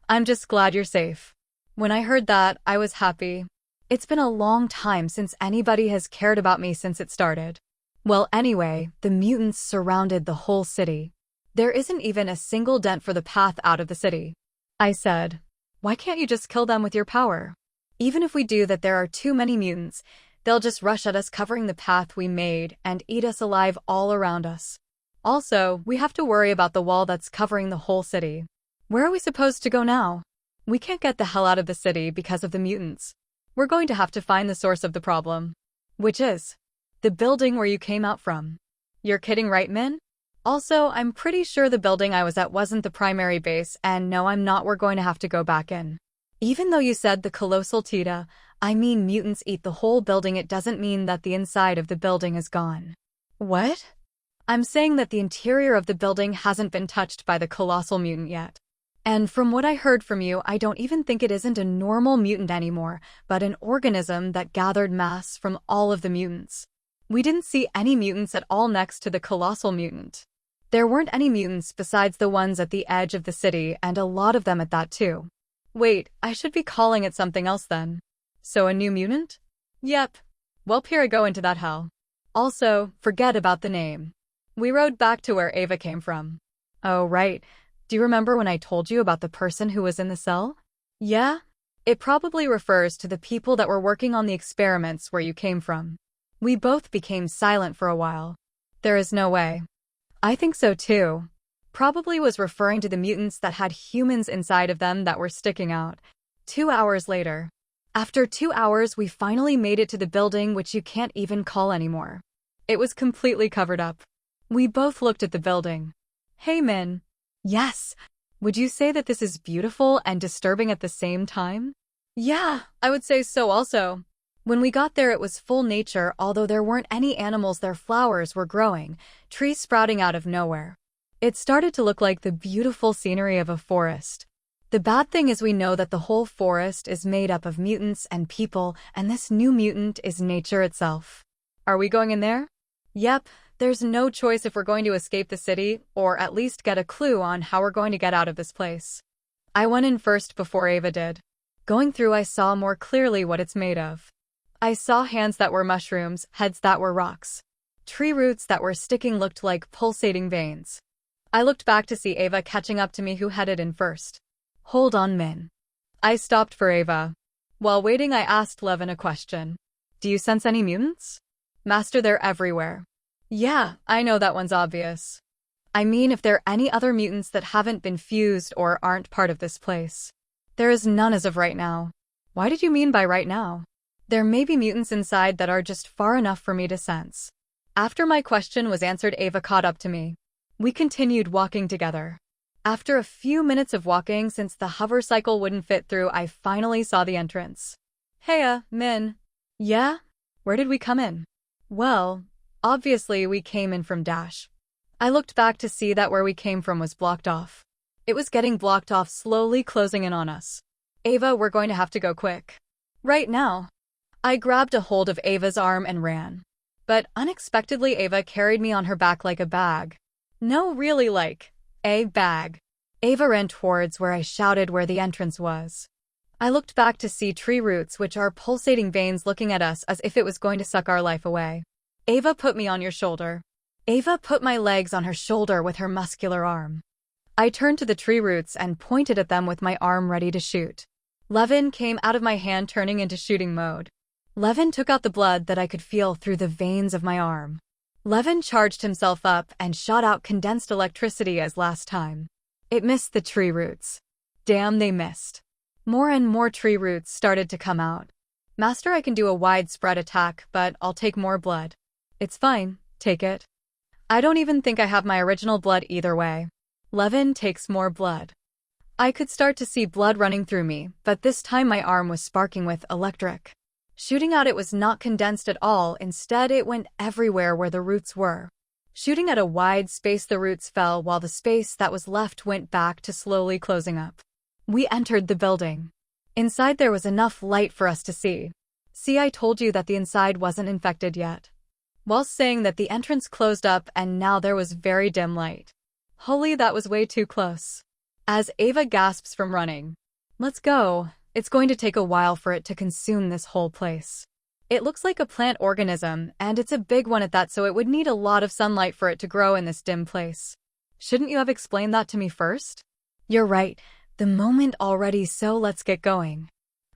I'm just glad you're safe. When I heard that, I was happy. It's been a long time since anybody has cared about me since it started. Well, anyway, the mutants surrounded the whole city. There isn't even a single dent for the path out of the city. I said, why can't you just kill them with your power? Even if we do that, there are too many mutants. They'll just rush at us covering the path we made and eat us alive all around us. Also, we have to worry about the wall that's covering the whole city. Where are we supposed to go now? We can't get the hell out of the city because of the mutants. We're going to have to find the source of the problem. Which is the building where you came out from. You're kidding, right, Min? Also, I'm pretty sure the building I was at wasn't the primary base, and no, I'm not. We're going to have to go back in. Even though you said the colossal Tita, I mean mutants eat the whole building, it doesn't mean that the inside of the building is gone. What? I'm saying that the interior of the building hasn't been touched by the colossal mutant yet. And from what I heard from you, I don't even think it isn't a normal mutant anymore, but an organism that gathered mass from all of the mutants. We didn't see any mutants at all next to the colossal mutant. There weren't any mutants besides the ones at the edge of the city, and a lot of them at that too. Wait, I should be calling it something else then. So a new mutant? Yep. Well, here I go into that hell. Also, forget about the name. We rode back to where Ava came from. Oh, right. Do you remember when I told you about the person who was in the cell? Yeah? It probably refers to the people that were working on the experiments where you came from. We both became silent for a while. There is no way. I think so too. Probably was referring to the mutants that had humans inside of them that were sticking out. 2 hours later. After 2 hours, we finally made it to the building, which you can't even call anymore. It was completely covered up. We both looked at the building. Hey, Min. Yes. Would you say that this is beautiful and disturbing at the same time? Yeah, I would say so also. When we got there, it was full nature, although there weren't any animals there. Flowers were growing, trees sprouting out of nowhere. It started to look like the beautiful scenery of a forest. The bad thing is we know that the whole forest is made up of mutants and people, and this new mutant is nature itself. Are we going in there? Yep. There's no choice if we're going to escape the city, or at least get a clue on how we're going to get out of this place. I went in first before Ava did. Going through, I saw more clearly what it's made of. I saw hands that were mushrooms, heads that were rocks. Tree roots that were sticking looked like pulsating veins. I looked back to see Ava catching up to me, who headed in first. Hold on, Min. I stopped for Ava. While waiting, I asked Levin a question. Do you sense any mutants? Master, they're everywhere. Yeah, I know that one's obvious. I mean, if there are any other mutants that haven't been fused or aren't part of this place. There is none as of right now. Why did you mean by right now? There may be mutants inside that are just far enough for me to sense. After my question was answered, Ava caught up to me. We continued walking together. After a few minutes of walking, since the hover cycle wouldn't fit through, I finally saw the entrance. Heya, Min. Yeah? Where did we come in? Well, obviously we came in from Dash. I looked back to see that where we came from was blocked off. It was getting blocked off, slowly closing in on us. Ava, we're going to have to go quick. Right now. I grabbed a hold of Ava's arm and ran. But unexpectedly, Ava carried me on her back like a bag. No, really, like a bag. Ava ran towards where I shouted where the entrance was. I looked back to see tree roots, which are pulsating veins, looking at us as if it was going to suck our life away. Ava, put me on your shoulder. Ava put my legs on her shoulder with her muscular arm. I turned to the tree roots and pointed at them with my arm, ready to shoot. Levin came out of my hand, turning into shooting mode. Levin took out the blood that I could feel through the veins of my arm. Levin charged himself up and shot out condensed electricity as last time. It missed the tree roots. Damn, they missed. More and more tree roots started to come out. Master, I can do a widespread attack, but I'll take more blood. It's fine, take it. I don't even think I have my original blood either way. Levin takes more blood. I could start to see blood running through me, but this time my arm was sparking with electric. Shooting out, it was not condensed at all, instead it went everywhere where the roots were. Shooting at a wide space, the roots fell while the space that was left went back to slowly closing up. We entered the building. Inside there was enough light for us to see. See, I told you that the inside wasn't infected yet. Whilst saying that, the entrance closed up and now there was very dim light. Holy, that was way too close. as Ava gasps from running. Let's go. It's going to take a while for it to consume this whole place. It looks like a plant organism, and it's a big one at that, so it would need a lot of sunlight for it to grow in this dim place. Shouldn't you have explained that to me first? You're right. The moment already, so let's get going.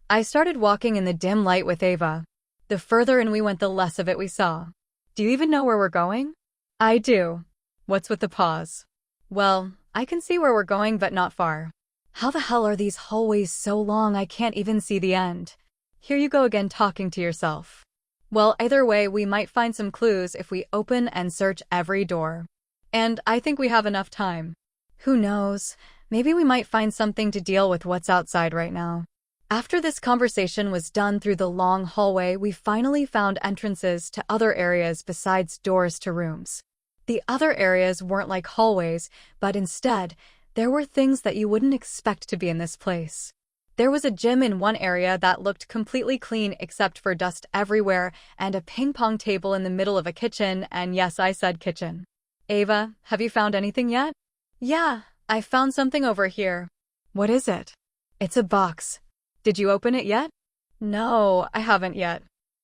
I started walking in the dim light with Ava. The further in we went, the less of it we saw. Do you even know where we're going? I do. What's with the pause? Well, I can see where we're going, but not far. How the hell are these hallways so long I can't even see the end? Here you go again talking to yourself. Well, either way, we might find some clues if we open and search every door. And I think we have enough time. Who knows? Maybe we might find something to deal with what's outside right now. After this conversation was done through the long hallway, we finally found entrances to other areas besides doors to rooms. The other areas weren't like hallways, but instead, there were things that you wouldn't expect to be in this place. There was a gym in one area that looked completely clean except for dust everywhere, and a ping pong table in the middle of a kitchen, and yes, I said kitchen. Ava, have you found anything yet? Yeah, I found something over here. What is it? It's a box. Did you open it yet? No, I haven't yet.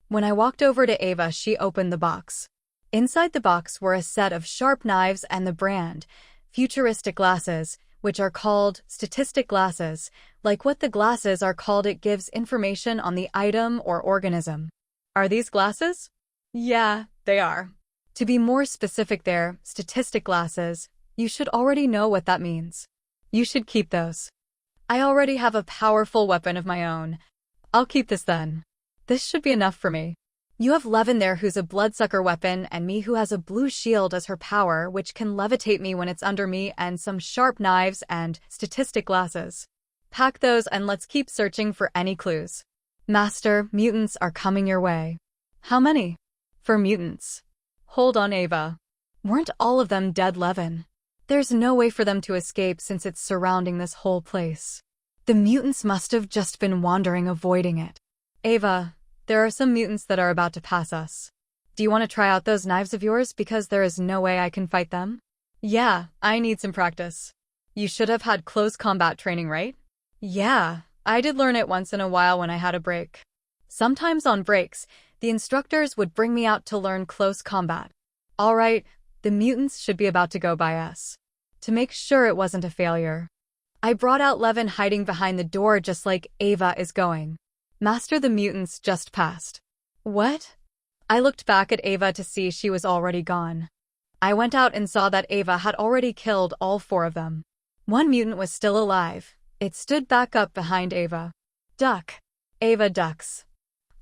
When I walked over to Ava, she opened the box. Inside the box were a set of sharp knives and the brand, futuristic glasses, which are called statistic glasses. Like what the glasses are called, it gives information on the item or organism. Are these glasses? Yeah, they are. To be more specific, they're statistic glasses. You should already know what that means. You should keep those. I already have a powerful weapon of my own. I'll keep this then. This should be enough for me. You have Levin there, who's a bloodsucker weapon, and me, who has a blue shield as her power, which can levitate me when it's under me, and some sharp knives and statistic glasses. Pack those and let's keep searching for any clues. Master, mutants are coming your way. How many? For mutants. Hold on, Ava. Weren't all of them dead, Levin? There's no way for them to escape since it's surrounding this whole place. The mutants must have just been wandering, avoiding it. Ava, there are some mutants that are about to pass us. Do you want to try out those knives of yours, because there is no way I can fight them? Yeah, I need some practice. You should have had close combat training, right? Yeah, I did learn it once in a while when I had a break. Sometimes on breaks, the instructors would bring me out to learn close combat. All right, the mutants should be about to go by us. To make sure it wasn't a failure, I brought out Levin hiding behind the door just like Ava is going. Master, the mutants just passed. What? I looked back at Ava to see she was already gone. I went out and saw that Ava had already killed all 4 of them. One mutant was still alive. It stood back up behind Ava. Duck. Ava ducks.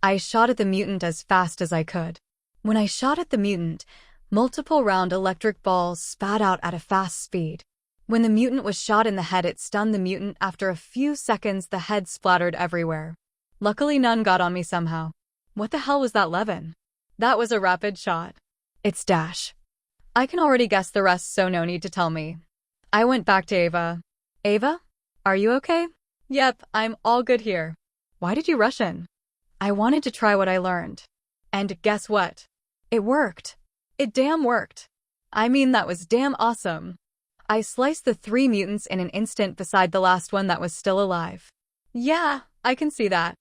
I shot at the mutant as fast as I could. When I shot at the mutant, multiple round electric balls spat out at a fast speed. When the mutant was shot in the head, it stunned the mutant. After a few seconds, the head splattered everywhere. Luckily, none got on me somehow. What the hell was that, Levin? That was a rapid shot. It's Dash. I can already guess the rest, so no need to tell me. I went back to Ava. Ava? Are you okay? Yep, I'm all good here. Why did you rush in? I wanted to try what I learned. And guess what? It worked. It damn worked. I mean, that was damn awesome. I sliced the 3 mutants in an instant beside the last one that was still alive. Yeah, I can see that.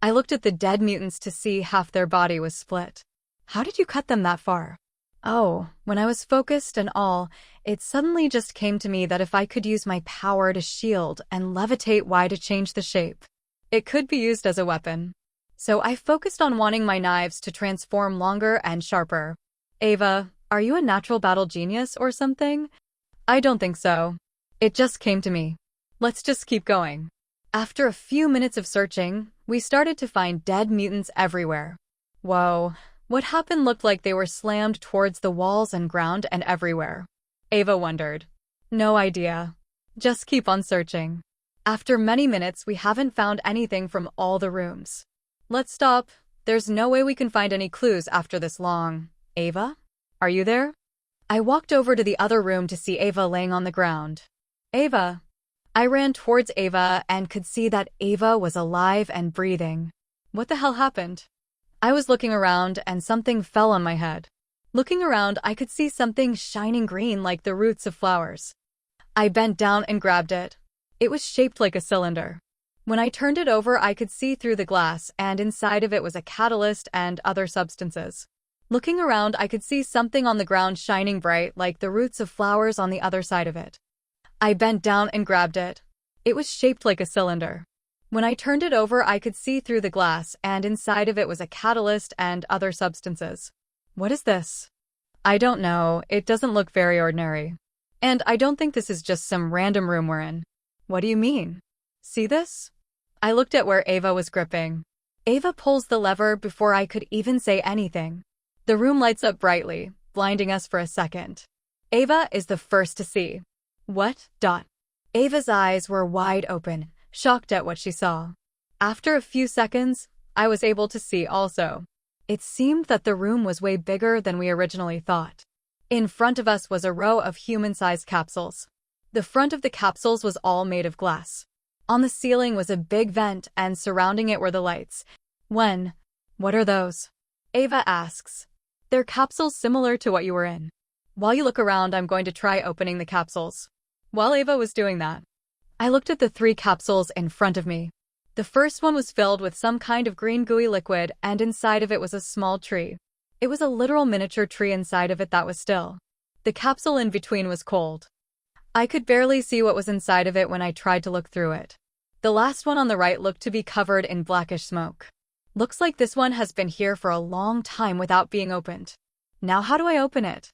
I looked at the dead mutants to see half their body was split. How did you cut them that far? Oh, when I was focused and all, it suddenly just came to me that if I could use my power to shield and levitate Y to change the shape, it could be used as a weapon. So I focused on wanting my knives to transform longer and sharper. Ava, are you a natural battle genius or something? I don't think so. It just came to me. Let's just keep going. After a few minutes of searching, we started to find dead mutants everywhere. Whoa, what happened? Looked like they were slammed towards the walls and ground and everywhere. Ava wondered. No idea. Just keep on searching. After many minutes, we haven't found anything from all the rooms. Let's stop. There's no way we can find any clues after this long. Ava? Are you there? I walked over to the other room to see Ava laying on the ground. Ava. I ran towards Ava and could see that Ava was alive and breathing. What the hell happened? I was looking around and something fell on my head. Looking around, I could see something shining green like the roots of flowers. I bent down and grabbed it. It was shaped like a cylinder. When I turned it over, I could see through the glass, and inside of it was a catalyst and other substances. Looking around, I could see something on the ground shining bright, like the roots of flowers on the other side of it. I bent down and grabbed it. It was shaped like a cylinder. When I turned it over, I could see through the glass, and inside of it was a catalyst and other substances. What is this? I don't know, it doesn't look very ordinary. And I don't think this is just some random room we're in. What do you mean? See this? I looked at where Ava was gripping. Ava pulls the lever before I could even say anything. The room lights up brightly, blinding us for a second. Ava is the first to see. What? Ava's eyes were wide open, shocked at what she saw. After a few seconds, I was able to see also. It seemed that the room was way bigger than we originally thought. In front of us was a row of human-sized capsules. The front of the capsules was all made of glass. On the ceiling was a big vent, and surrounding it were the lights. What are those? Ava asks. They're capsules similar to what you were in. While you look around, I'm going to try opening the capsules. While Ava was doing that, I looked at the 3 capsules in front of me. The first one was filled with some kind of green gooey liquid, and inside of it was a small tree. It was a literal miniature tree inside of it that was still. The capsule in between was cold. I could barely see what was inside of it when I tried to look through it. The last one on the right looked to be covered in blackish smoke. Looks like this one has been here for a long time without being opened. Now how do I open it?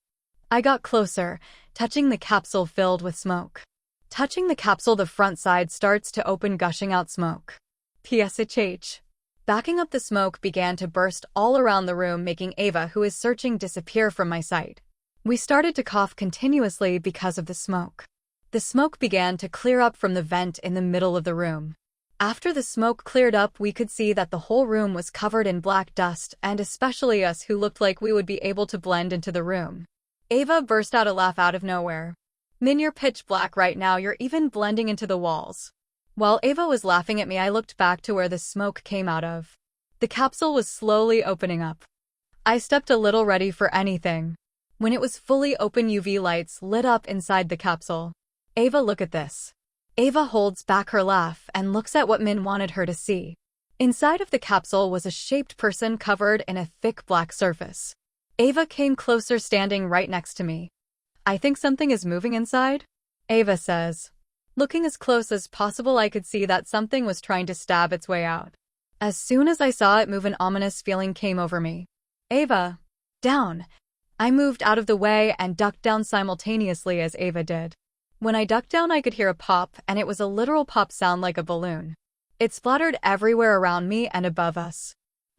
I got closer, touching the capsule filled with smoke. Touching the capsule, the front side starts to open, gushing out smoke. PSHH. Backing up, the smoke began to burst all around the room, making Ava, who is searching, disappear from my sight. We started to cough continuously because of the smoke. The smoke began to clear up from the vent in the middle of the room. After the smoke cleared up, we could see that the whole room was covered in black dust, and especially us, who looked like we would be able to blend into the room. Ava burst out a laugh out of nowhere. Min, you're pitch black right now, you're even blending into the walls. While Ava was laughing at me, I looked back to where the smoke came out of. The capsule was slowly opening up. I stepped a little, ready for anything. When it was fully open, UV lights lit up inside the capsule. Ava, look at this. Ava holds back her laugh and looks at what Min wanted her to see. Inside of the capsule was a shaped person covered in a thick black surface. Ava came closer, standing right next to me. I think something is moving inside, Ava says. Looking as close as possible, I could see that something was trying to stab its way out. As soon as I saw it move, an ominous feeling came over me. Ava, down. I moved out of the way and ducked down simultaneously as Ava did. When I ducked down, I could hear a pop, and it was a literal pop sound like a balloon. It splattered everywhere around me and above us.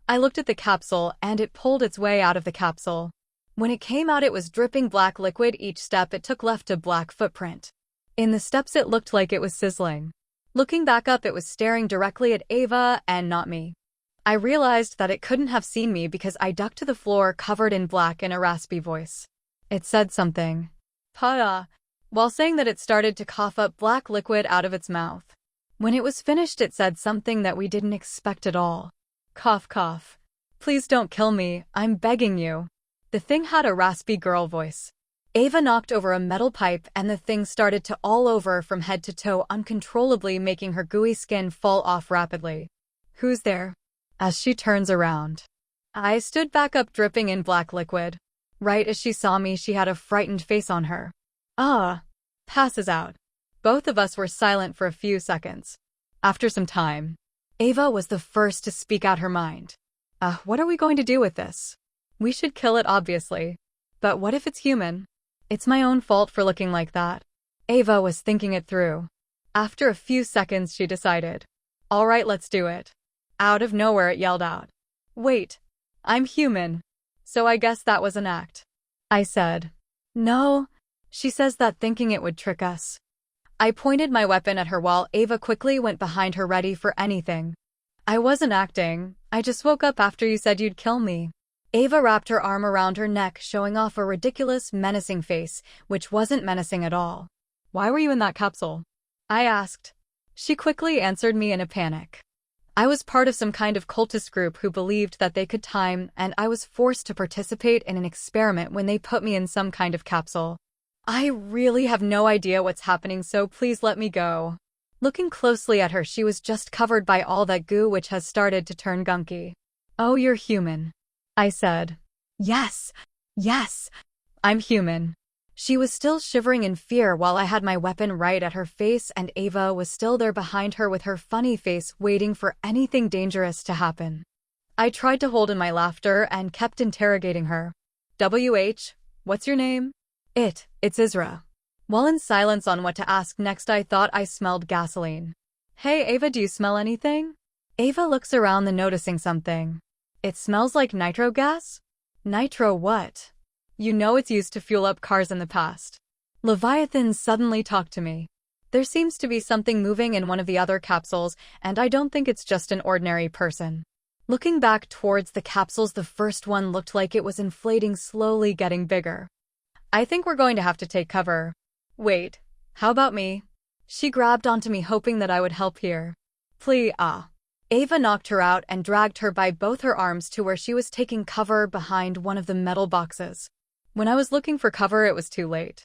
I looked at the capsule, and it pulled its way out of the capsule. When it came out, it was dripping black liquid. Each step it took left a black footprint. In the steps, it looked like it was sizzling. Looking back up, it was staring directly at Ava and not me. I realized that it couldn't have seen me because I ducked to the floor, covered in black, in a raspy voice. It said something. Pa. While saying that, it started to cough up black liquid out of its mouth. When it was finished, it said something that we didn't expect at all. Cough, cough. Please don't kill me, I'm begging you. The thing had a raspy girl voice. Ava knocked over a metal pipe, and the thing started to all over from head to toe uncontrollably, making her gooey skin fall off rapidly. Who's there? As she turns around. I stood back up, dripping in black liquid. Right as she saw me, she had a frightened face on her. Passes out. Both of us were silent for a few seconds. After some time, Ava was the first to speak out her mind. What are we going to do with this? We should kill it, obviously. But what if it's human? It's my own fault for looking like that. Ava was thinking it through. After a few seconds, she decided. All right, let's do it. Out of nowhere, it yelled out. Wait, I'm human. So I guess that was an act. I said. No. She says that thinking it would trick us. I pointed my weapon at her while Ava quickly went behind her, ready for anything. I wasn't acting. I just woke up after you said you'd kill me. Ava wrapped her arm around her neck, showing off a ridiculous, menacing face, which wasn't menacing at all. Why were you in that capsule? I asked. She quickly answered me in a panic. I was part of some kind of cultist group who believed that they could time, and I was forced to participate in an experiment when they put me in some kind of capsule. I really have no idea what's happening, so please let me go. Looking closely at her, she was just covered by all that goo which has started to turn gunky. "Oh, you're human," I said. "Yes, yes, I'm human." She was still shivering in fear while I had my weapon right at her face, and Ava was still there behind her with her funny face waiting for anything dangerous to happen. I tried to hold in my laughter and kept interrogating her. "WH, what's your name?" It's Isra." While in silence on what to ask next, I thought I smelled gasoline. "Hey Ava, do you smell anything?" Ava looks around, noticing something. "It smells like nitro gas?" "Nitro what?" "You know it's used to fuel up cars in the past." Leviathan suddenly talked to me. "There seems to be something moving in one of the other capsules, and I don't think it's just an ordinary person." Looking back towards the capsules, the first one looked like it was inflating, slowly getting bigger. "I think we're going to have to take cover." "Wait, how about me?" She grabbed onto me, hoping that I would help here. "Please, ah." Ava knocked her out and dragged her by both her arms to where she was taking cover behind one of the metal boxes. When I was looking for cover, it was too late.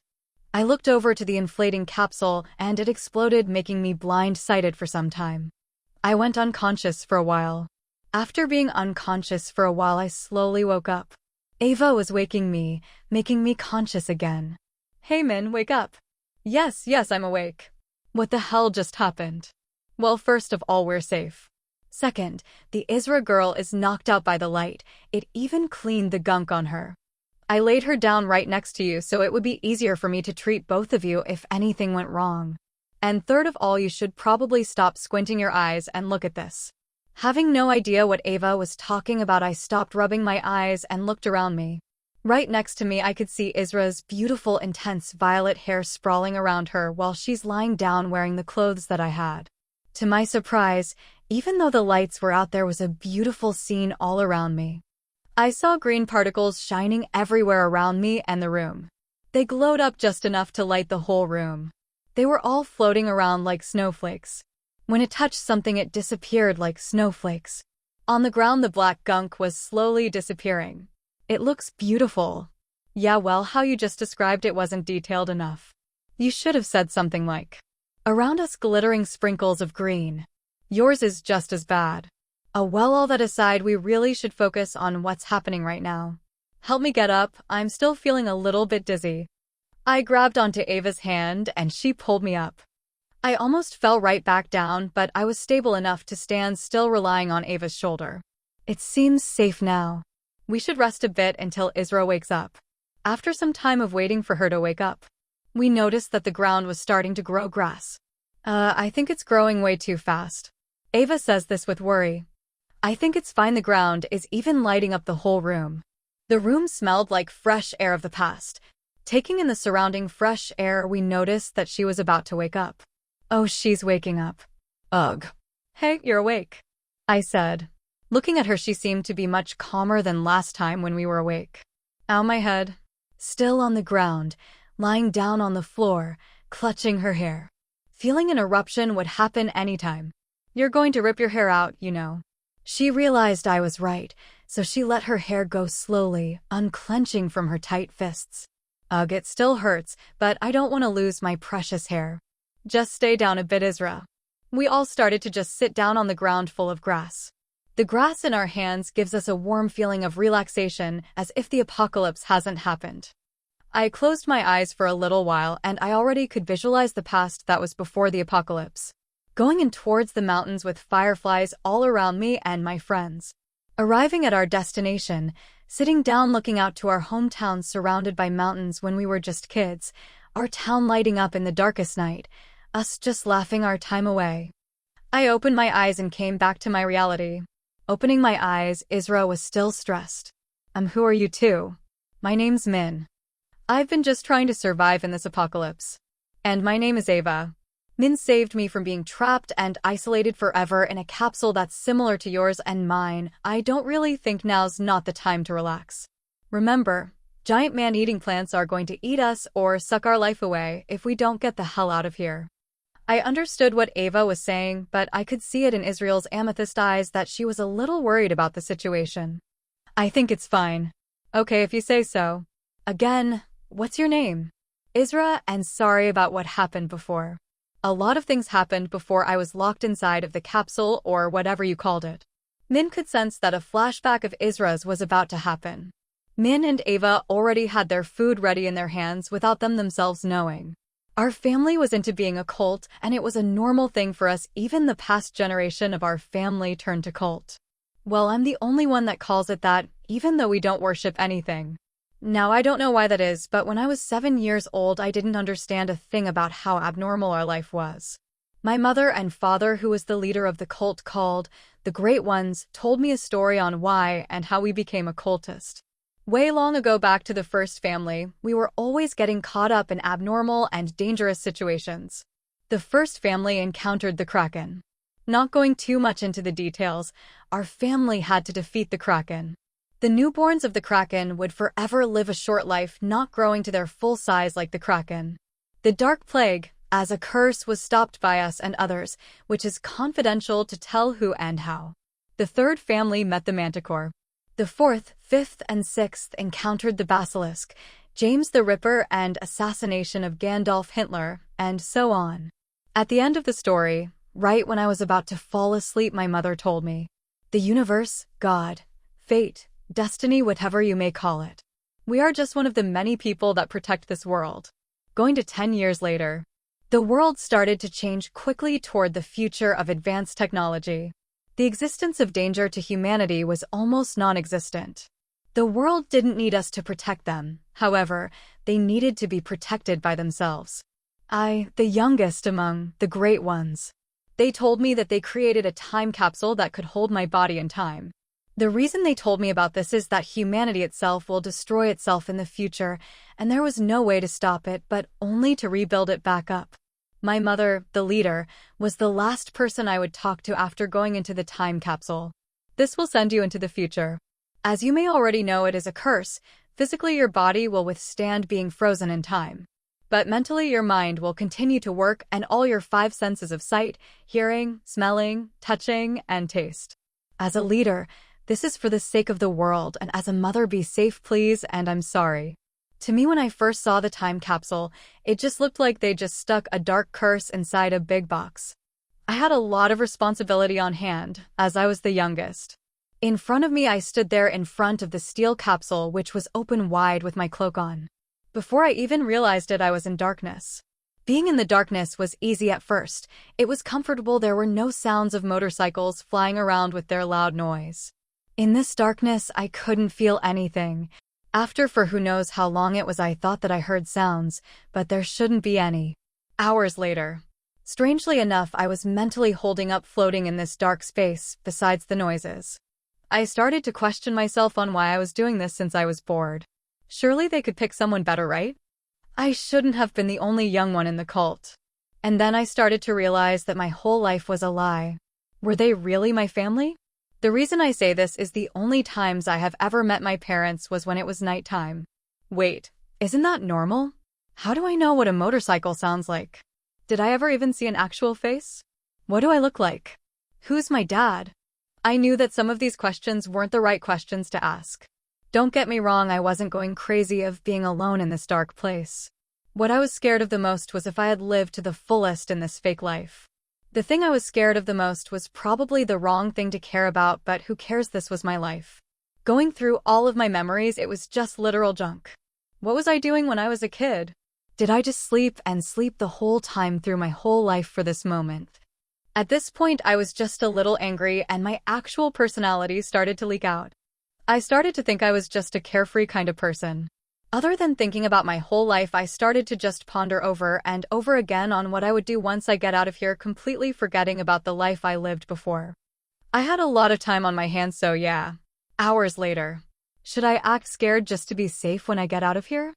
I looked over to the inflating capsule, and it exploded, making me blind-sighted for some time. I went unconscious for a while. After being unconscious for a while, I slowly woke up. Ava was waking me, making me conscious again. "Hey Min, wake up." Yes, I'm awake." "What the hell just happened?" "Well, first of all, we're safe. Second, the Isra girl is knocked out by the light. It even cleaned the gunk on her. I laid her down right next to you, so it would be easier for me to treat both of you if anything went wrong. And third of all, you should probably stop squinting your eyes and look at this." Having no idea what Ava was talking about, I stopped rubbing my eyes and looked around me. Right next to me, I could see Isra's beautiful, intense violet hair sprawling around her while she's lying down wearing the clothes that I had. To my surprise, even though the lights were out, there was a beautiful scene all around me. I saw green particles shining everywhere around me and the room. They glowed up just enough to light the whole room. They were all floating around like snowflakes. When it touched something, it disappeared like snowflakes. On the ground, the black gunk was slowly disappearing. "It looks beautiful." "Yeah, well, how you just described it wasn't detailed enough. You should have said something like, 'Around us glittering sprinkles of green.' Yours is just as bad." "Oh well, all that aside, we really should focus on what's happening right now. Help me get up, I'm still feeling a little bit dizzy." I grabbed onto Ava's hand and she pulled me up. I almost fell right back down, but I was stable enough to stand still, relying on Ava's shoulder. "It seems safe now. We should rest a bit until Isra wakes up." After some time of waiting for her to wake up, we noticed that the ground was starting to grow grass. I think it's growing way too fast." Ava says this with worry. "I think it's fine. The ground is even lighting up the whole room." The room smelled like fresh air of the past. Taking in the surrounding fresh air, we noticed that she was about to wake up. "Oh, she's waking up." "Ugh." "Hey, you're awake," I said. Looking at her, she seemed to be much calmer than last time when we were awake. "Ow, my head." Still on the ground, lying down on the floor, clutching her hair. Feeling an eruption would happen anytime. "You're going to rip your hair out, you know." She realized I was right, so she let her hair go slowly, unclenching from her tight fists. "Ugh, it still hurts, but I don't want to lose my precious hair." "Just stay down a bit, Isra." We all started to just sit down on the ground full of grass. The grass in our hands gives us a warm feeling of relaxation, as if the apocalypse hasn't happened. I closed my eyes for a little while, and I already could visualize the past that was before the apocalypse. Going in towards the mountains with fireflies all around me and my friends. Arriving at our destination, sitting down looking out to our hometown surrounded by mountains when we were just kids, our town lighting up in the darkest night, us just laughing our time away. I opened my eyes and came back to my reality. Opening my eyes, Isra was still stressed. Who are you two?" "My name's Min. I've been just trying to survive in this apocalypse." "And my name is Ava. Min saved me from being trapped and isolated forever in a capsule that's similar to yours and mine. I don't really think now's not the time to relax. Remember, giant man-eating plants are going to eat us or suck our life away if we don't get the hell out of here." I understood what Ava was saying, but I could see it in Israel's amethyst eyes that she was a little worried about the situation. "I think it's fine." "Okay, if you say so." "Again, what's your name?" "Isra, and sorry about what happened before." A lot of things happened before I was locked inside of the capsule or whatever you called it. Min could sense that a flashback of Isra's was about to happen. Min and Ava already had their food ready in their hands without them themselves knowing. Our family was into being a cult, and it was a normal thing for us. Even the past generation of our family turned to cult. Well, I'm the only one that calls it that, even though we don't worship anything. Now, I don't know why that is, but when I was 7 years old, I didn't understand a thing about how abnormal our life was. My mother and father, who was the leader of the cult called the Great Ones, told me a story on why and how we became a cultist. Way long ago, back to the first family, we were always getting caught up in abnormal and dangerous situations. The first family encountered the Kraken. Not going too much into the details, our family had to defeat the Kraken. The newborns of the Kraken would forever live a short life, not growing to their full size like the Kraken. The Dark Plague, as a curse, was stopped by us and others, which is confidential to tell who and how. The third family met the Manticore. The fourth, fifth, and sixth encountered the Basilisk, James the Ripper, and assassination of Gandalf Hitler, and so on. At the end of the story, right when I was about to fall asleep, my mother told me, "The universe, God, fate, destiny, whatever you may call it. We are just one of the many people that protect this world." Going to 10 years later, the world started to change quickly toward the future of advanced technology. The existence of danger to humanity was almost non-existent. The world didn't need us to protect them, however, they needed to be protected by themselves. I, the youngest among the Great Ones. They told me that they created a time capsule that could hold my body in time. The reason they told me about this is that humanity itself will destroy itself in the future, and there was no way to stop it but only to rebuild it back up. My mother, the leader, was the last person I would talk to after going into the time capsule. This will send you into the future. As you may already know, it is a curse. Physically, your body will withstand being frozen in time. But mentally, your mind will continue to work, and all your 5 senses of sight, hearing, smelling, touching, and taste. As a leader, this is for the sake of the world, and as a mother, be safe please, and I'm sorry. To me, when I first saw the time capsule, it just looked like they just stuck a dark curse inside a big box. I had a lot of responsibility on hand, as I was the youngest. In front of me, I stood there in front of the steel capsule, which was open wide with my cloak on. Before I even realized it, I was in darkness. Being in the darkness was easy at first. It was comfortable. There were no sounds of motorcycles flying around with their loud noise. In this darkness, I couldn't feel anything. After for who knows how long it was, I thought that I heard sounds, but there shouldn't be any. Hours later. Strangely enough, I was mentally holding up, floating in this dark space, besides the noises. I started to question myself on why I was doing this, since I was bored. Surely they could pick someone better, right? I shouldn't have been the only young one in the cult. And then I started to realize that my whole life was a lie. Were they really my family? The reason I say this is the only times I have ever met my parents was when it was nighttime. Wait, isn't that normal? How do I know what a motorcycle sounds like? Did I ever even see an actual face? What do I look like? Who's my dad? I knew that some of these questions weren't the right questions to ask. Don't get me wrong, I wasn't going crazy of being alone in this dark place. What I was scared of the most was if I had lived to the fullest in this fake life. The thing I was scared of the most was probably the wrong thing to care about, but who cares, this was my life. Going through all of my memories, it was just literal junk. What was I doing when I was a kid? Did I just sleep and sleep the whole time through my whole life for this moment? At this point, I was just a little angry, and my actual personality started to leak out. I started to think I was just a carefree kind of person. Other than thinking about my whole life, I started to just ponder over and over again on what I would do once I get out of here, completely forgetting about the life I lived before. I had a lot of time on my hands, so yeah. Hours later. Should I act scared just to be safe when I get out of here?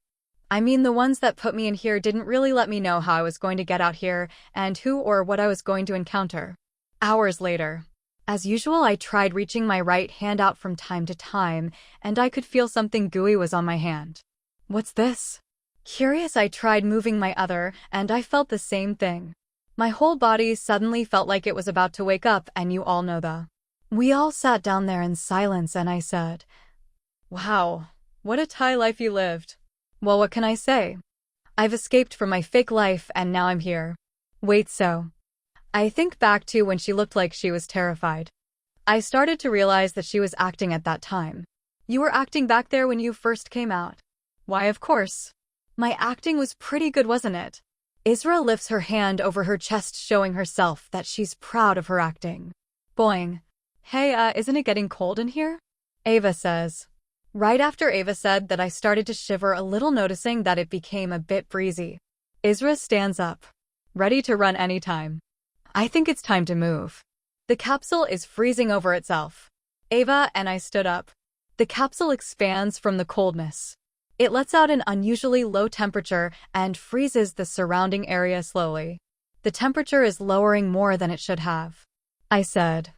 I mean, the ones that put me in here didn't really let me know how I was going to get out here and who or what I was going to encounter. Hours later. As usual, I tried reaching my right hand out from time to time, and I could feel something gooey was on my hand. What's this? Curious, I tried moving my other, and I felt the same thing. My whole body suddenly felt like it was about to wake up, and you all know the. We all sat down there in silence, and I said, "Wow, what a Thai life you lived." Well, what can I say? I've escaped from my fake life, and now I'm here. Wait, so. I think back to when she looked like she was terrified. I started to realize that she was acting at that time. You were acting back there when you first came out. Why, of course. My acting was pretty good, wasn't it? Isra lifts her hand over her chest, showing herself that she's proud of her acting. Boing. Hey, isn't it getting cold in here? Ava says. Right after Ava said that, I started to shiver a little, noticing that it became a bit breezy. Isra stands up, ready to run anytime. I think it's time to move. The capsule is freezing over itself. Ava and I stood up. The capsule expands from the coldness. It lets out an unusually low temperature and freezes the surrounding area slowly. The temperature is lowering more than it should have, I said.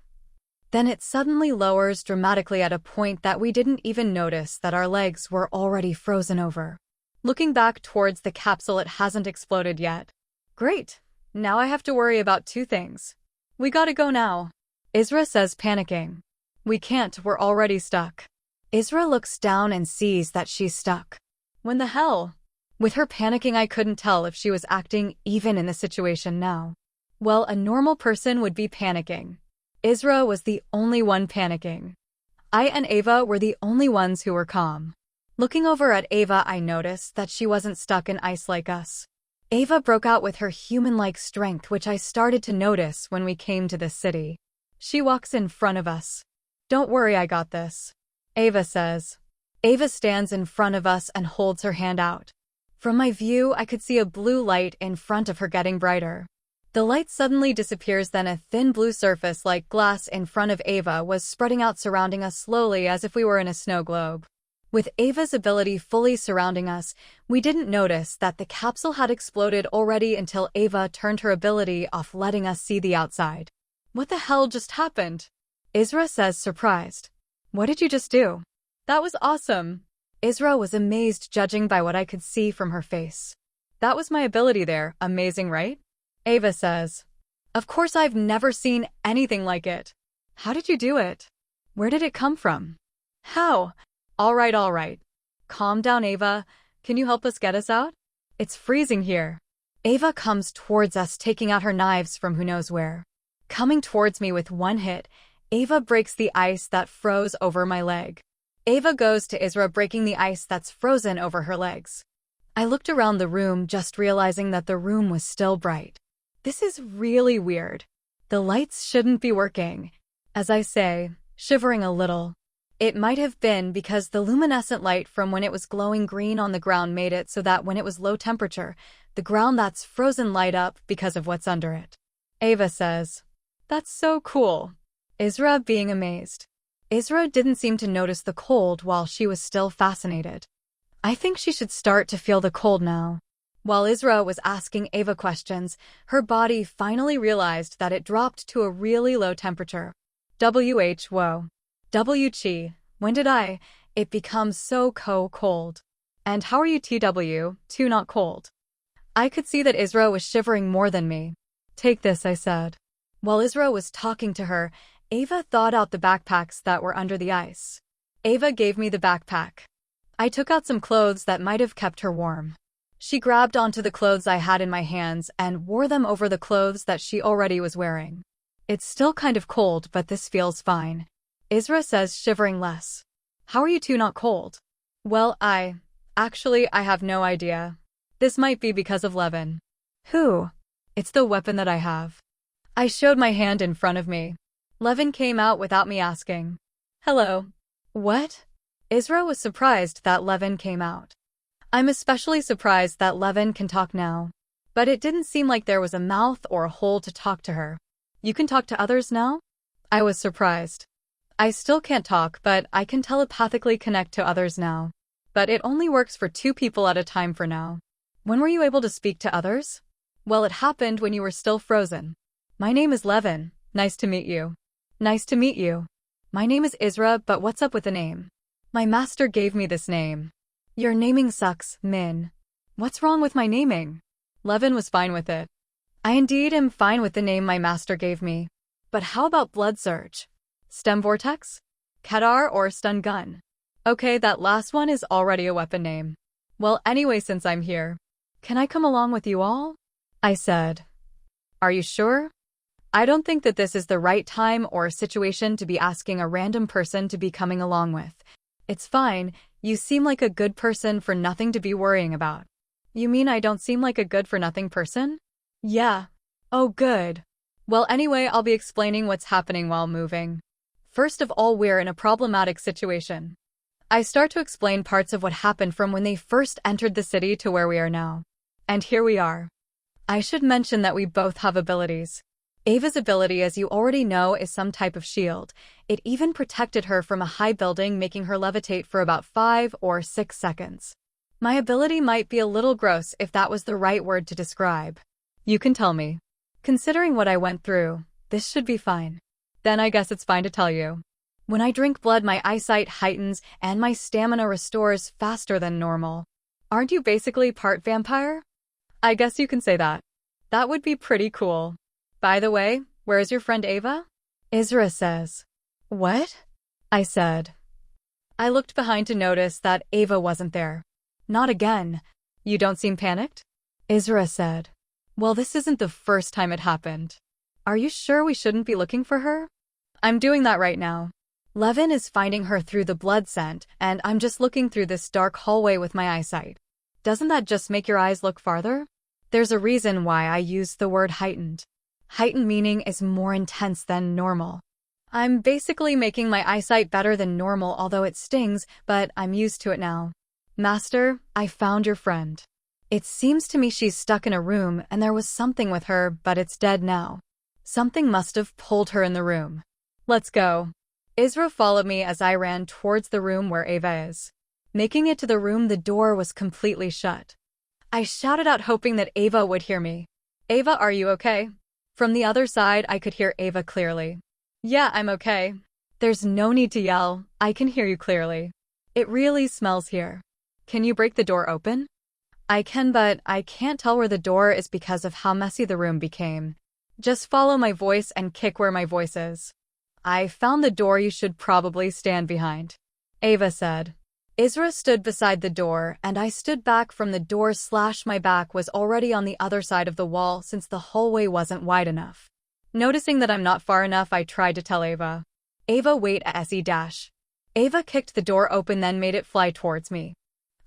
Then it suddenly lowers dramatically at a point that we didn't even notice that our legs were already frozen over. Looking back towards the capsule, it hasn't exploded yet. Great. Now I have to worry about two things. We gotta go now. Isra says, panicking. We can't, we're already stuck. Isra looks down and sees that she's stuck. When the hell? With her panicking, I couldn't tell if she was acting even in the situation now. Well, a normal person would be panicking. Isra was the only one panicking. I and Ava were the only ones who were calm. Looking over at Ava, I noticed that she wasn't stuck in ice like us. Ava broke out with her human-like strength, which I started to notice when we came to this city. She walks in front of us. Don't worry, I got this, Ava says. Ava stands in front of us and holds her hand out. From my view, I could see a blue light in front of her getting brighter. The light suddenly disappears, then a thin blue surface like glass in front of Ava was spreading out, surrounding us slowly as if we were in a snow globe. With Ava's ability fully surrounding us, we didn't notice that the capsule had exploded already until Ava turned her ability off, letting us see the outside. What the hell just happened? Isra says, surprised. What did you just do? That was awesome. Isra was amazed, judging by what I could see from her face. That was my ability there, amazing, right? Ava says. Of course, I've never seen anything like it. How did you do it? Where did it come from? How? All right. Calm down, Ava. Can you help us get us out? It's freezing here. Ava comes towards us, taking out her knives from who knows where. Coming towards me with one hit, Ava breaks the ice that froze over my leg. Ava goes to Isra, breaking the ice that's frozen over her legs. I looked around the room, just realizing that the room was still bright. This is really weird. The lights shouldn't be working. As I say, shivering a little. It might have been because the luminescent light from when it was glowing green on the ground made it so that when it was low temperature, the ground that's frozen light up because of what's under it. Ava says, That's so cool. Isra being amazed. Isra didn't seem to notice the cold while she was still fascinated. I think she should start to feel the cold now. While Isra was asking Ava questions, her body finally realized that it dropped to a really low temperature. Whoa. Chi, when did it becomes so cold. And how are you too not cold? I could see that Isra was shivering more than me. Take this, I said. While Isra was talking to her, Ava thawed out the backpacks that were under the ice. Ava gave me the backpack. I took out some clothes that might have kept her warm. She grabbed onto the clothes I had in my hands and wore them over the clothes that she already was wearing. It's still kind of cold, but this feels fine. Isra says, shivering less. How are you two not cold? Well, I have no idea. This might be because of Levin. Who? It's the weapon that I have. I showed my hand in front of me. Levin came out without me asking. Hello. What? Isra was surprised that Levin came out. I'm especially surprised that Levin can talk now. But it didn't seem like there was a mouth or a hole to talk to her. You can talk to others now? I was surprised. I still can't talk, but I can telepathically connect to others now. But it only works for 2 people at a time for now. When were you able to speak to others? Well, it happened when you were still frozen. My name is Levin. Nice to meet you. Nice to meet you. My name is Isra, but what's up with the name? My master gave me this name. Your naming sucks, Min. What's wrong with my naming? Levin was fine with it. I indeed am fine with the name my master gave me. But how about Blood Surge? Stem Vortex? Kedar or Stun Gun? Okay, that last one is already a weapon name. Well, anyway, since I'm here, can I come along with you all? I said. Are you sure? I don't think that this is the right time or situation to be asking a random person to be coming along with. It's fine, you seem like a good person for nothing to be worrying about. You mean I don't seem like a good-for-nothing person? Yeah. Oh, good. Well, anyway, I'll be explaining what's happening while moving. First of all, we're in a problematic situation. I start to explain parts of what happened from when they first entered the city to where we are now. And here we are. I should mention that we both have abilities. Ava's ability, as you already know, is some type of shield. It even protected her from a high building, making her levitate for about 5 or 6 seconds. My ability might be a little gross if that was the right word to describe. You can tell me. Considering what I went through, this should be fine. Then I guess it's fine to tell you. When I drink blood, my eyesight heightens and my stamina restores faster than normal. Aren't you basically part vampire? I guess you can say that. That would be pretty cool. By the way, where's your friend Ava? Isra says. What? I said. I looked behind to notice that Ava wasn't there. Not again. You don't seem panicked? Isra said. Well, this isn't the first time it happened. Are you sure we shouldn't be looking for her? I'm doing that right now. Levin is finding her through the blood scent, and I'm just looking through this dark hallway with my eyesight. Doesn't that just make your eyes look farther? There's a reason why I used the word heightened. Heightened meaning is more intense than normal. I'm basically making my eyesight better than normal, although it stings, but I'm used to it now. Master, I found your friend. It seems to me she's stuck in a room and there was something with her, but it's dead now. Something must have pulled her in the room. Let's go. Isra followed me as I ran towards the room where Ava is. Making it to the room, the door was completely shut. I shouted out, hoping that Ava would hear me. Ava, are you okay? From the other side, I could hear Ava clearly. Yeah, I'm okay. There's no need to yell. I can hear you clearly. It really smells here. Can you break the door open? I can, but I can't tell where the door is because of how messy the room became. Just follow my voice and kick where my voice is. I found the door you should probably stand behind. Ava said. Isra stood beside the door, and I stood back from the door. My back was already on the other side of the wall since the hallway wasn't wide enough. Noticing that I'm not far enough, I tried to tell Ava. Ava, wait, SE-. Ava kicked the door open, then made it fly towards me.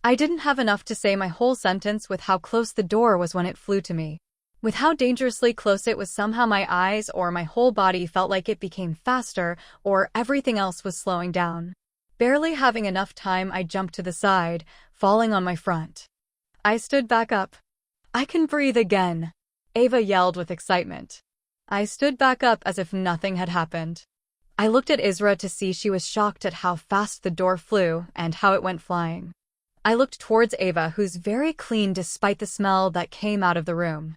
I didn't have enough to say my whole sentence with how close the door was when it flew to me. With how dangerously close it was, somehow my eyes or my whole body felt like it became faster or everything else was slowing down. Barely having enough time, I jumped to the side, falling on my front. I stood back up. I can breathe again, Ava yelled with excitement. I stood back up as if nothing had happened. I looked at Isra to see she was shocked at how fast the door flew and how it went flying. I looked towards Ava, who's very clean despite the smell that came out of the room.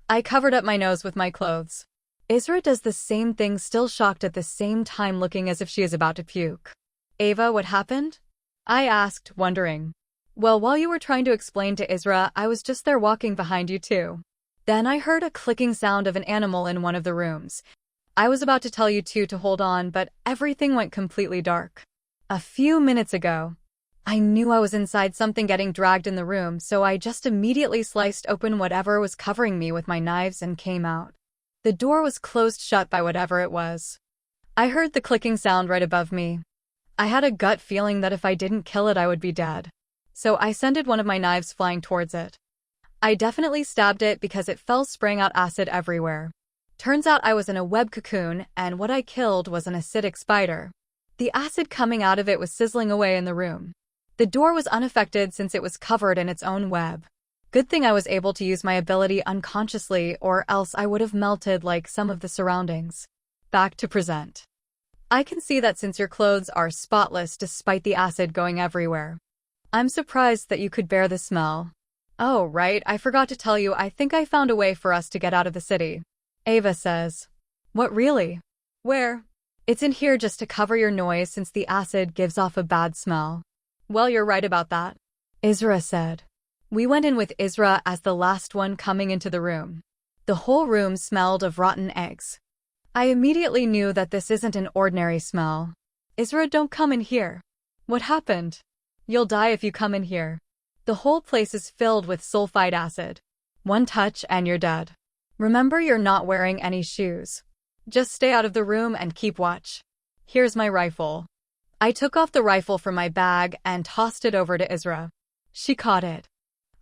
I covered up my nose with my clothes. Isra does the same thing, still shocked at the same time, looking as if she is about to puke. Ava, what happened? I asked, wondering. Well, while you were trying to explain to Isra, I was just there walking behind you too. Then I heard a clicking sound of an animal in one of the rooms. I was about to tell you two to hold on, but everything went completely dark. A few minutes ago, I knew I was inside something getting dragged in the room, so I just immediately sliced open whatever was covering me with my knives and came out. The door was closed shut by whatever it was. I heard the clicking sound right above me. I had a gut feeling that if I didn't kill it, I would be dead. So I sent one of my knives flying towards it. I definitely stabbed it because it fell, spraying out acid everywhere. Turns out I was in a web cocoon, and what I killed was an acidic spider. The acid coming out of it was sizzling away in the room. The door was unaffected since it was covered in its own web. Good thing I was able to use my ability unconsciously, or else I would have melted like some of the surroundings. Back to present. I can see that since your clothes are spotless despite the acid going everywhere. I'm surprised that you could bear the smell. Oh, right, I forgot to tell you, I think I found a way for us to get out of the city. Ava says. What, really? Where? It's in here, just to cover your noise since the acid gives off a bad smell. Well, you're right about that, Isra said. We went in with Isra as the last one coming into the room. The whole room smelled of rotten eggs. I immediately knew that this isn't an ordinary smell. Isra, don't come in here. What happened? You'll die if you come in here. The whole place is filled with sulfide acid. One touch and you're dead. Remember, you're not wearing any shoes. Just stay out of the room and keep watch. Here's my rifle. I took off the rifle from my bag and tossed it over to Isra. She caught it.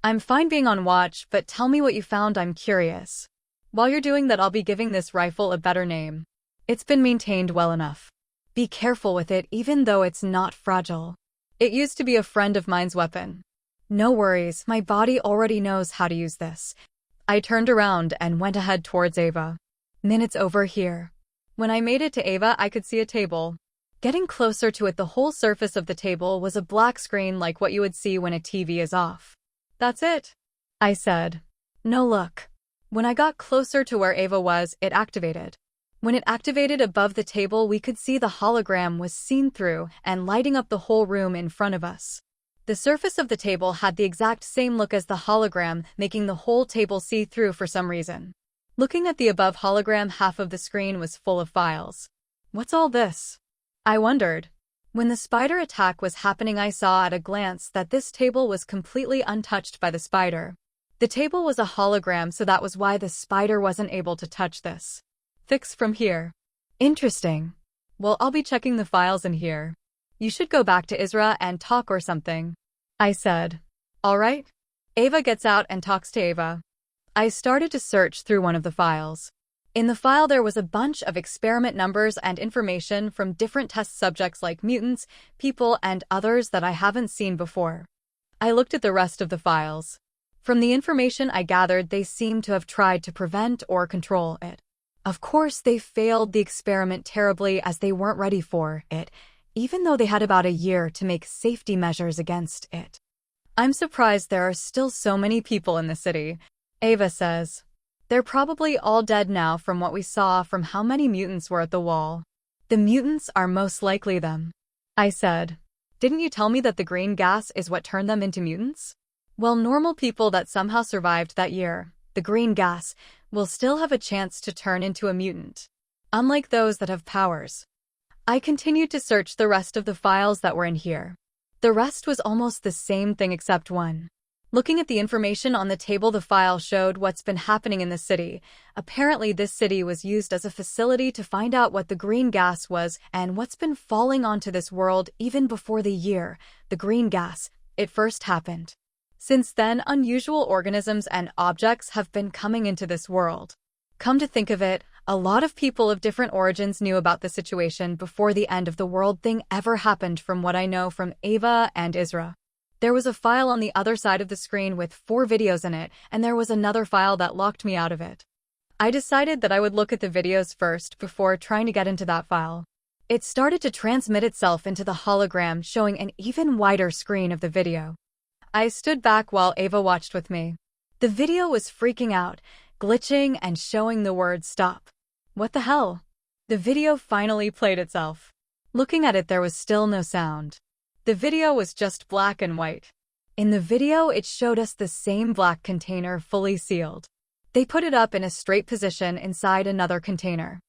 I'm fine being on watch, but tell me what you found, I'm curious. While you're doing that, I'll be giving this rifle a better name. It's been maintained well enough. Be careful with it, even though it's not fragile. It used to be a friend of mine's weapon. No worries, my body already knows how to use this. I turned around and went ahead towards Ava. Minutes over here. When I made it to Ava, I could see a table. Getting closer to it, the whole surface of the table was a black screen like what you would see when a TV is off. That's it, I said. No, look. When I got closer to where Ava was, it activated. When it activated above the table, we could see the hologram was seen through and lighting up the whole room in front of us. The surface of the table had the exact same look as the hologram, making the whole table see-through for some reason. Looking at the above hologram, half of the screen was full of files. What's all this? I wondered. When the spider attack was happening, I saw at a glance that this table was completely untouched by the spider. The table was a hologram, so that was why the spider wasn't able to touch this. Fix from here. Interesting. Well, I'll be checking the files in here. You should go back to Isra and talk or something, I said. All right. Ava gets out and talks to Ava. I started to search through one of the files. In the file, there was a bunch of experiment numbers and information from different test subjects like mutants, people, and others that I haven't seen before. I looked at the rest of the files. From the information I gathered, they seemed to have tried to prevent or control it. Of course, they failed the experiment terribly as they weren't ready for it, even though they had about a year to make safety measures against it. I'm surprised there are still so many people in the city, Ava says. They're probably all dead now from what we saw from how many mutants were at the wall. The mutants are most likely them, I said. Didn't you tell me that the green gas is what turned them into mutants? Well, normal people that somehow survived that year, the green gas, will still have a chance to turn into a mutant. Unlike those that have powers. I continued to search the rest of the files that were in here. The rest was almost the same thing except one. Looking at the information on the table, the file showed what's been happening in the city. Apparently, this city was used as a facility to find out what the green gas was and what's been falling onto this world even before the year, the green gas, it first happened. Since then, unusual organisms and objects have been coming into this world. Come to think of it, a lot of people of different origins knew about the situation before the end of the world thing ever happened, from what I know from Ava and Isra. There was a file on the other side of the screen with 4 videos in it, and there was another file that locked me out of it. I decided that I would look at the videos first before trying to get into that file. It started to transmit itself into the hologram, showing an even wider screen of the video. I stood back while Ava watched with me. The video was freaking out, glitching and showing the word stop. What the hell? The video finally played itself. Looking at it, there was still no sound. The video was just black and white. In the video, it showed us the same black container fully sealed. They put it up in a straight position inside another container.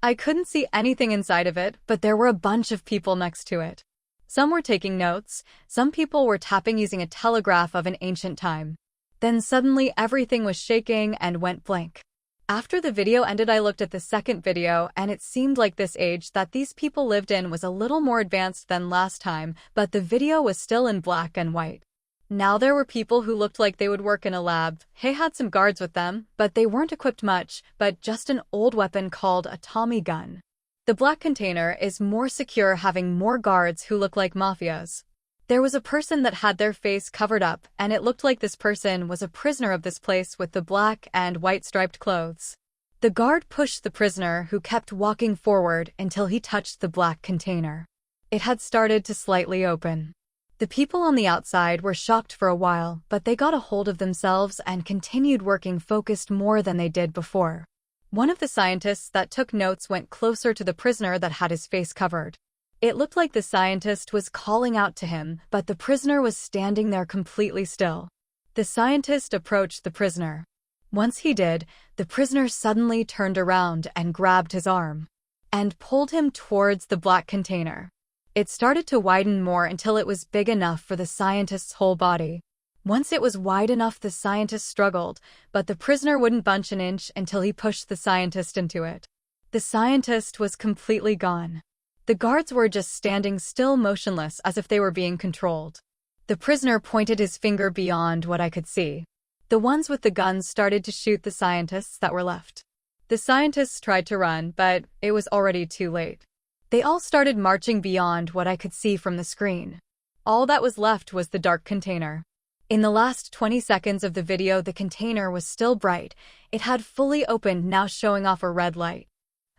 I couldn't see anything inside of it, but there were a bunch of people next to it. Some were taking notes, some people were tapping using a telegraph of an ancient time. Then suddenly everything was shaking and went blank. After the video ended, I looked at the second video, and it seemed like this age that these people lived in was a little more advanced than last time, but the video was still in black and white. Now there were people who looked like they would work in a lab. They had some guards with them, but they weren't equipped much, but just an old weapon called a Tommy gun. The black container is more secure, having more guards who look like mafias. There was a person that had their face covered up, and it looked like this person was a prisoner of this place with the black and white striped clothes. The guard pushed the prisoner, who kept walking forward until he touched the black container. It had started to slightly open. The people on the outside were shocked for a while, but they got a hold of themselves and continued working, focused more than they did before. One of the scientists that took notes went closer to the prisoner that had his face covered. It looked like the scientist was calling out to him, but the prisoner was standing there completely still. The scientist approached the prisoner. Once he did, the prisoner suddenly turned around and grabbed his arm and pulled him towards the black container. It started to widen more until it was big enough for the scientist's whole body. Once it was wide enough, the scientist struggled, but the prisoner wouldn't budge an inch until he pushed the scientist into it. The scientist was completely gone. The guards were just standing still, motionless, as if they were being controlled. The prisoner pointed his finger beyond what I could see. The ones with the guns started to shoot the scientists that were left. The scientists tried to run, but it was already too late. They all started marching beyond what I could see from the screen. All that was left was the dark container. In the last 20 seconds of the video, the container was still bright. It had fully opened, now showing off a red light.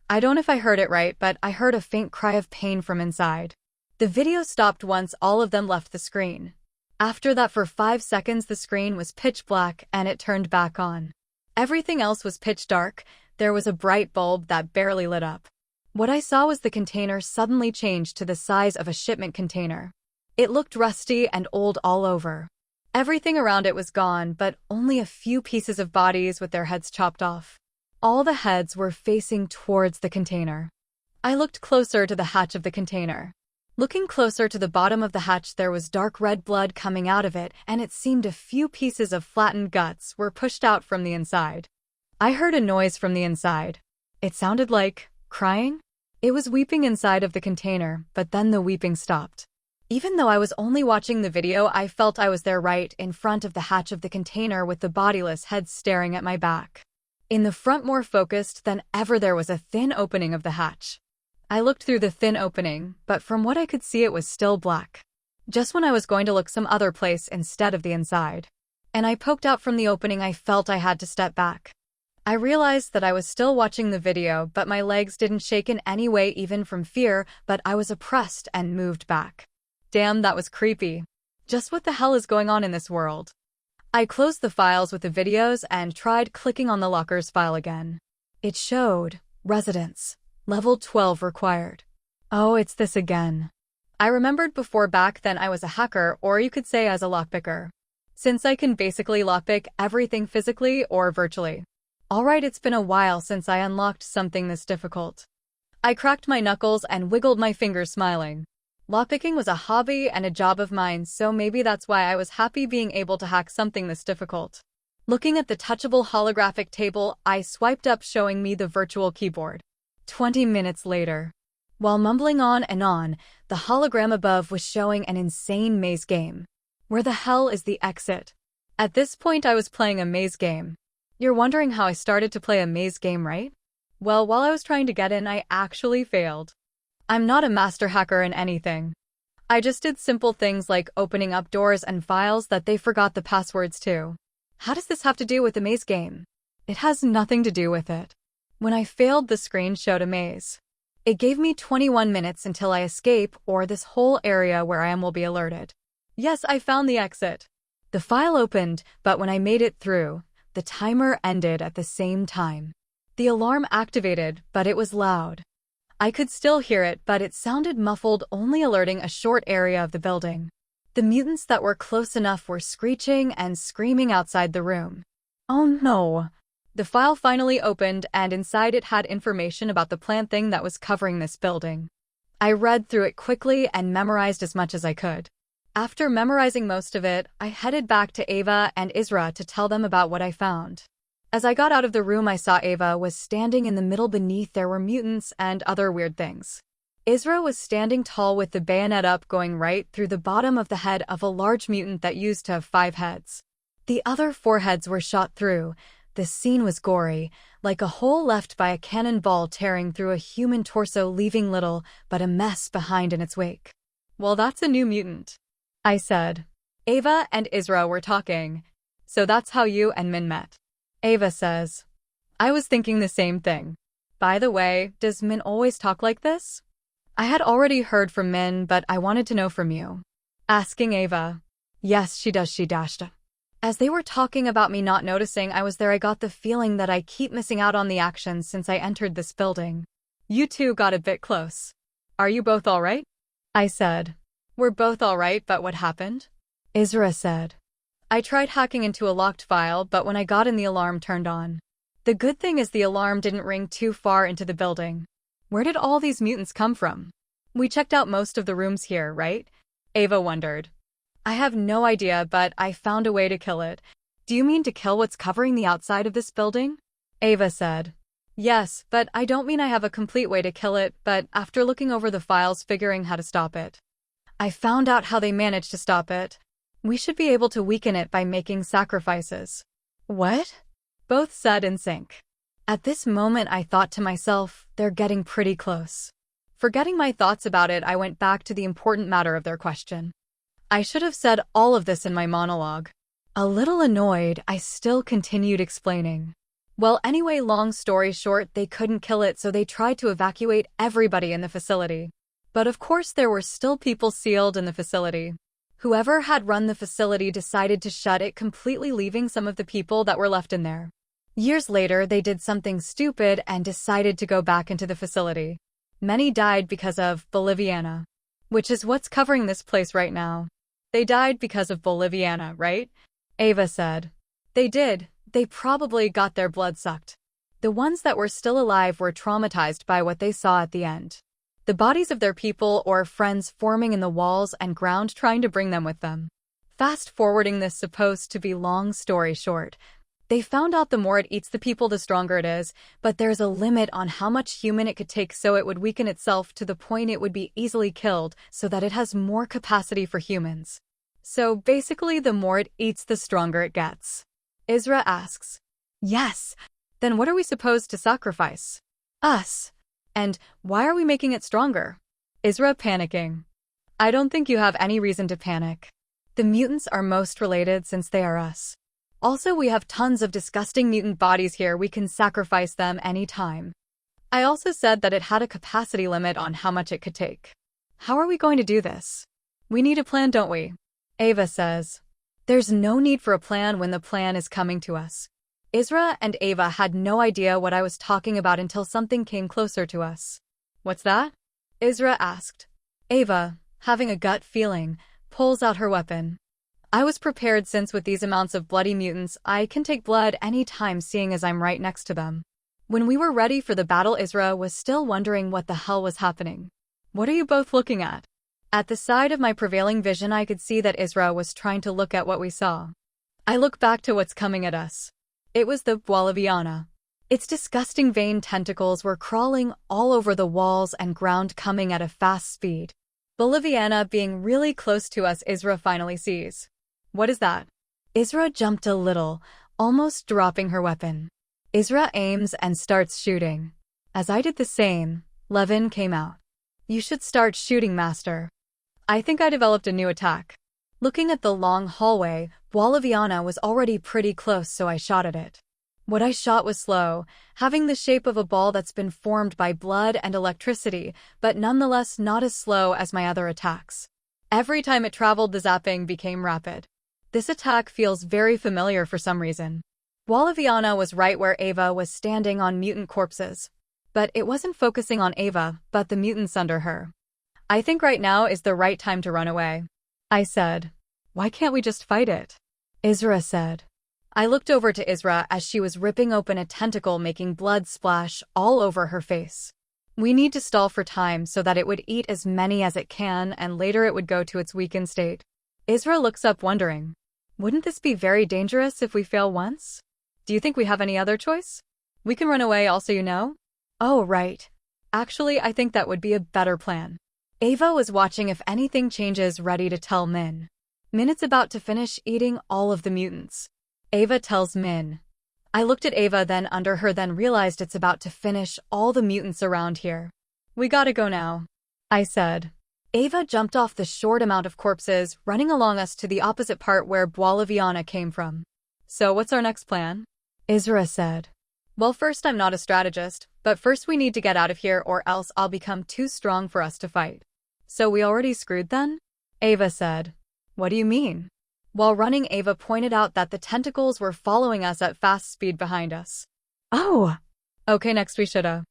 I don't know if I heard it right, but I heard a faint cry of pain from inside. The video stopped once all of them left the screen. After that, for 5 seconds, the screen was pitch black and it turned back on. Everything else was pitch dark. There was a bright bulb that barely lit up. What I saw was the container suddenly changed to the size of a shipment container. It looked rusty and old all over. Everything around it was gone, but only a few pieces of bodies with their heads chopped off. All the heads were facing towards the container. I looked closer to the hatch of the container. Looking closer to the bottom of the hatch, there was dark red blood coming out of it, and it seemed a few pieces of flattened guts were pushed out from the inside. I heard a noise from the inside. It sounded like crying. It was weeping inside of the container, but then the weeping stopped. Even though I was only watching the video, I felt I was there right in front of the hatch of the container with the bodiless heads staring at my back. In the front, more focused than ever, there was a thin opening of the hatch. I looked through the thin opening, but from what I could see, it was still black. Just when I was going to look some other place instead of the inside, and I poked out from the opening, I felt I had to step back. I realized that I was still watching the video, but my legs didn't shake in any way, even from fear, but I was oppressed and moved back. Damn, that was creepy. Just what the hell is going on in this world? I closed the files with the videos and tried clicking on the locker's file again. It showed residence, level 12 required. Oh, it's this again. I remembered before, back then I was a hacker, or you could say as a lockpicker. Since I can basically lockpick everything physically or virtually. Alright, it's been a while since I unlocked something this difficult. I cracked my knuckles and wiggled my fingers, smiling. Lockpicking was a hobby and a job of mine, so maybe that's why I was happy being able to hack something this difficult. Looking at the touchable holographic table, I swiped up, showing me the virtual keyboard. 20 minutes later. While mumbling on and on, the hologram above was showing an insane maze game. Where the hell is the exit? At this point, I was playing a maze game. You're wondering how I started to play a maze game, right? Well, while I was trying to get in, I actually failed. I'm not a master hacker in anything. I just did simple things like opening up doors and files that they forgot the passwords to. How does this have to do with the maze game? It has nothing to do with it. When I failed, the screen showed a maze. It gave me 21 minutes until I escape, or this whole area where I am will be alerted. Yes, I found the exit. The file opened, but when I made it through, the timer ended at the same time. The alarm activated, but it was loud. I could still hear it, but it sounded muffled, only alerting a short area of the building. The mutants that were close enough were screeching and screaming outside the room. Oh no! The file finally opened, and inside it had information about the plant thing that was covering this building. I read through it quickly and memorized as much as I could. After memorizing most of it, I headed back to Ava and Isra to tell them about what I found. As I got out of the room, I saw Ava was standing in the middle. Beneath there were mutants and other weird things. Isra was standing tall with the bayonet up, going right through the bottom of the head of a large mutant that used to have 5 heads. The other 4 heads were shot through. The scene was gory, like a hole left by a cannonball tearing through a human torso, leaving little but a mess behind in its wake. Well, that's a new mutant, I said. Ava and Isra were talking. So that's how you and Min met. Ava says, I was thinking the same thing. By the way, does Min always talk like this? I had already heard from Min, but I wanted to know from you. Asking Ava. Yes, she does, she dashed. As they were talking about me not noticing I was there, I got the feeling that I keep missing out on the action since I entered this building. You two got a bit close. Are you both alright? I said. We're both alright, but what happened? Isra said. I tried hacking into a locked file, but when I got in, the alarm turned on. The good thing is the alarm didn't ring too far into the building. Where did all these mutants come from? We checked out most of the rooms here, right? Ava wondered. I have no idea, but I found a way to kill it. Do you mean to kill what's covering the outside of this building? Ava said. Yes, but I don't mean I have a complete way to kill it, but after looking over the files figuring how to stop it. I found out how they managed to stop it. We should be able to weaken it by making sacrifices. What? Both said in sync. At this moment I thought to myself, they're getting pretty close. Forgetting my thoughts about it, I went back to the important matter of their question. I should have said all of this in my monologue. A little annoyed, I still continued explaining. Well, anyway, long story short, they couldn't kill it, so they tried to evacuate everybody in the facility. But of course there were still people sealed in the facility. Whoever had run the facility decided to shut it completely, leaving some of the people that were left in there. Years later, they did something stupid and decided to go back into the facility. Many died because of Boliviana, which is what's covering this place right now. They died because of Boliviana, right? Ava said. They did. They probably got their blood sucked. The ones that were still alive were traumatized by what they saw at the end. The bodies of their people or friends forming in the walls and ground, trying to bring them with them. Fast forwarding this supposed to be long story short. They found out the more it eats the people, the stronger it is, but there's a limit on how much human it could take, so it would weaken itself to the point it would be easily killed so that it has more capacity for humans. So basically, the more it eats, the stronger it gets. Isra asks. Yes. Then what are we supposed to sacrifice? Us. And why are we making it stronger? Isra panicking. I don't think you have any reason to panic. The mutants are most related since they are us. Also, we have tons of disgusting mutant bodies here. We can sacrifice them anytime. I also said that it had a capacity limit on how much it could take. How are we going to do this? We need a plan, don't we? Ava says. There's no need for a plan when the plan is coming to us. Isra and Ava had no idea what I was talking about until something came closer to us. What's that? Isra asked. Ava, having a gut feeling, pulls out her weapon. I was prepared, since with these amounts of bloody mutants, I can take blood any time, seeing as I'm right next to them. When we were ready for the battle, Isra was still wondering what the hell was happening. What are you both looking at? At the side of my prevailing vision, I could see that Isra was trying to look at what we saw. I look back to what's coming at us. It was the Boliviana. Its disgusting vein tentacles were crawling all over the walls and ground, coming at a fast speed. Boliviana being really close to us, Isra finally sees. What is that? Isra jumped a little, almost dropping her weapon. Isra aims and starts shooting. As I did the same, Levin came out. You should start shooting, Master. I think I developed a new attack. Looking at the long hallway, Boliviana was already pretty close, so I shot at it. What I shot was slow, having the shape of a ball that's been formed by blood and electricity, but nonetheless not as slow as my other attacks. Every time it traveled, the zapping became rapid. This attack feels very familiar for some reason. Boliviana was right where Ava was standing on mutant corpses. But it wasn't focusing on Ava, but the mutants under her. I think right now is the right time to run away. I said. Why can't we just fight it? Isra said. I looked over to Isra as she was ripping open a tentacle, making blood splash all over her face. We need to stall for time so that it would eat as many as it can, and later it would go to its weakened state. Isra looks up wondering. Wouldn't this be very dangerous if we fail once? Do you think we have any other choice? We can run away also, you know? Oh, right. Actually, I think that would be a better plan. Ava was watching if anything changes, ready to tell Min. Min, it's about to finish eating all of the mutants. Ava tells Min. I looked at Ava, then under her, then realized it's about to finish all the mutants around here. We gotta go now, I said. Ava jumped off the short amount of corpses, running along us to the opposite part where Boliviana came from. So what's our next plan? Isra said. Well, first, I'm not a strategist, but first we need to get out of here or else I'll become too strong for us to fight. So we already screwed then? Ava said. What do you mean? While running, Ava pointed out that the tentacles were following us at fast speed behind us. Oh! Okay, next we shoulda.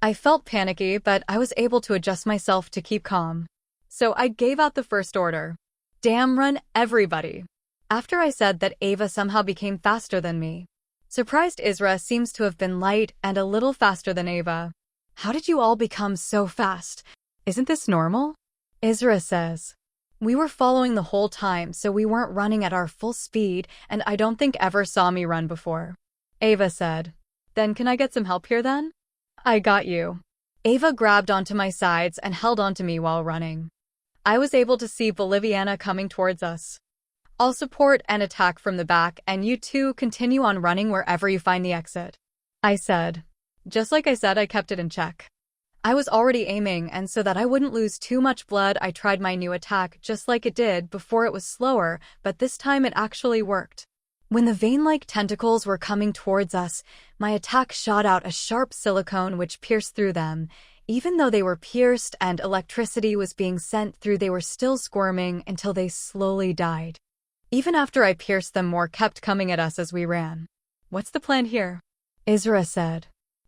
I felt panicky, but I was able to adjust myself to keep calm. So I gave out the first order. Damn, run everybody! After I said that, Ava somehow became faster than me. Surprised, Isra seems to have been light and a little faster than Ava. How did you all become so fast? Isn't this normal? Isra says. We were following the whole time, so we weren't running at our full speed, and I don't think ever saw me run before. Ava said. Then can I get some help here then? I got you. Ava grabbed onto my sides and held onto me while running. I was able to see Boliviana coming towards us. I'll support and attack from the back, and you two continue on running wherever you find the exit, I said. Just like I said, I kept it in check. I was already aiming, and so that I wouldn't lose too much blood, I tried my new attack just like it did before. It was slower, but this time it actually worked. When the vein-like tentacles were coming towards us, my attack shot out a sharp silicone which pierced through them. Even though they were pierced and electricity was being sent through, they were still squirming until they slowly died. Even after I pierced them, more kept coming at us as we ran. What's the plan here? Isra said.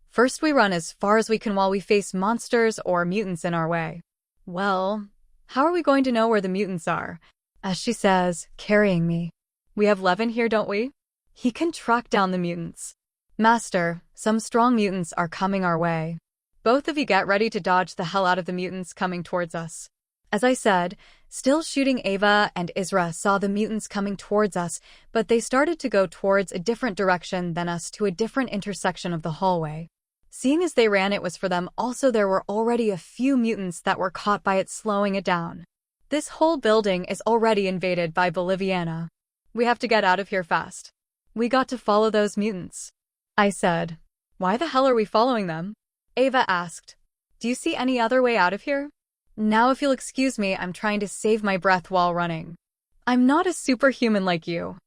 First we run as far as we can while we face monsters or mutants in our way. Well, how are we going to know where the mutants are? As she says, carrying me. We have Levin here, don't we? He can track down the mutants. Master, some strong mutants are coming our way. Both of you get ready to dodge the hell out of the mutants coming towards us. As I said, still shooting, Ava and Isra saw the mutants coming towards us, but they started to go towards a different direction than us, to a different intersection of the hallway. Seeing as they ran, it was for them. Also, there were already a few mutants that were caught by it, slowing it down. This whole building is already invaded by Boliviana. We have to get out of here fast. We got to follow those mutants, I said. Why the hell are we following them? Ava asked. Do you see any other way out of here? Now if you'll excuse me, I'm trying to save my breath while running. I'm not a superhuman like you.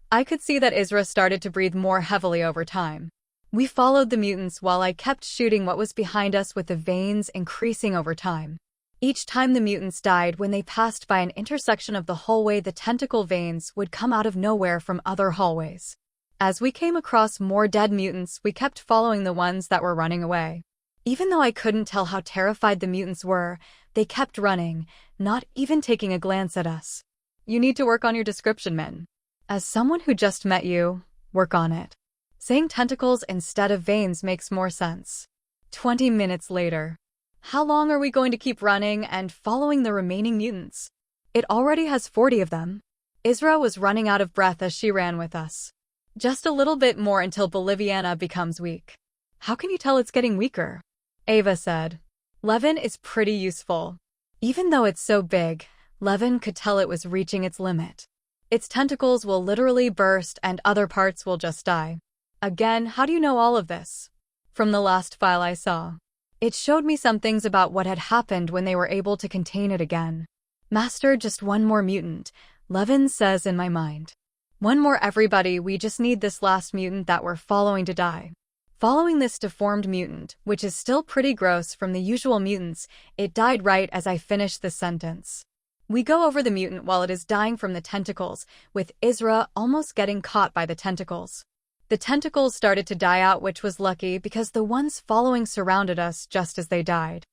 I could see that Isra started to breathe more heavily over time. We followed the mutants while I kept shooting what was behind us, with the veins increasing over time. Each time the mutants died, when they passed by an intersection of the hallway, the tentacle veins would come out of nowhere from other hallways. As we came across more dead mutants, we kept following the ones that were running away. Even though I couldn't tell how terrified the mutants were, they kept running, not even taking a glance at us. You need to work on your description, Min. As someone who just met you, work on it. Saying tentacles instead of veins makes more sense. 20 minutes later. How long are we going to keep running and following the remaining mutants? It already has 40 of them. Isra was running out of breath as she ran with us. Just a little bit more until Boliviana becomes weak. How can you tell it's getting weaker? Ava said. Levin is pretty useful. Even though it's so big, Levin could tell it was reaching its limit. Its tentacles will literally burst and other parts will just die. Again, how do you know all of this? From the last file I saw. It showed me some things about what had happened when they were able to contain it again. Master, just one more mutant, Levin says in my mind. One more, everybody, we just need this last mutant that we're following to die. Following this deformed mutant, which is still pretty gross from the usual mutants, it died right as I finished this sentence. We go over the mutant while it is dying from the tentacles, with Isra almost getting caught by the tentacles. The tentacles started to die out, which was lucky because the ones following surrounded us just as they died.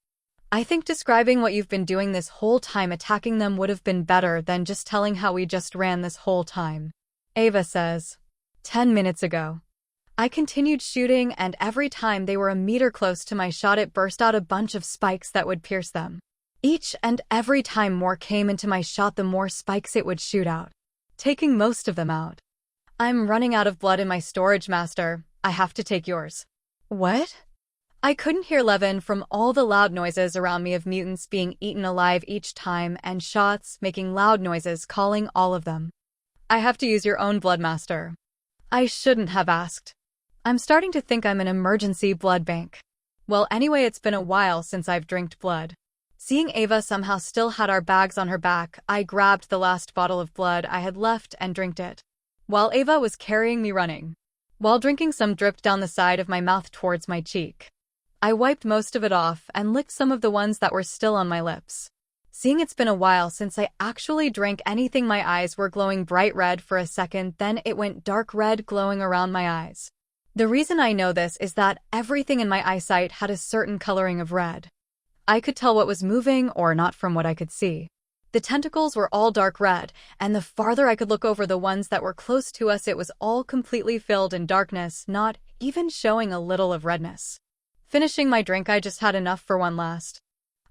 I think describing what you've been doing this whole time attacking them would have been better than just telling how we just ran this whole time. Ava says. 10 minutes ago. I continued shooting, and every time they were a meter close to my shot, it burst out a bunch of spikes that would pierce them. Each and every time more came into my shot, the more spikes it would shoot out, taking most of them out. I'm running out of blood in my storage, Master. I have to take yours. What? I couldn't hear Levin from all the loud noises around me of mutants being eaten alive each time, and shots making loud noises, calling all of them. I have to use your own blood, Master. I shouldn't have asked. I'm starting to think I'm an emergency blood bank. Well, anyway, it's been a while since I've drank blood. Seeing Ava somehow still had our bags on her back, I grabbed the last bottle of blood I had left and drank it. While Ava was carrying me running. While drinking, some dripped down the side of my mouth towards my cheek. I wiped most of it off and licked some of the ones that were still on my lips. Seeing it's been a while since I actually drank anything, my eyes were glowing bright red for a second, then it went dark red, glowing around my eyes. The reason I know this is that everything in my eyesight had a certain coloring of red. I could tell what was moving or not from what I could see. The tentacles were all dark red, and the farther I could look over the ones that were close to us, it was all completely filled in darkness, not even showing a little of redness. Finishing my drink, I just had enough for one last.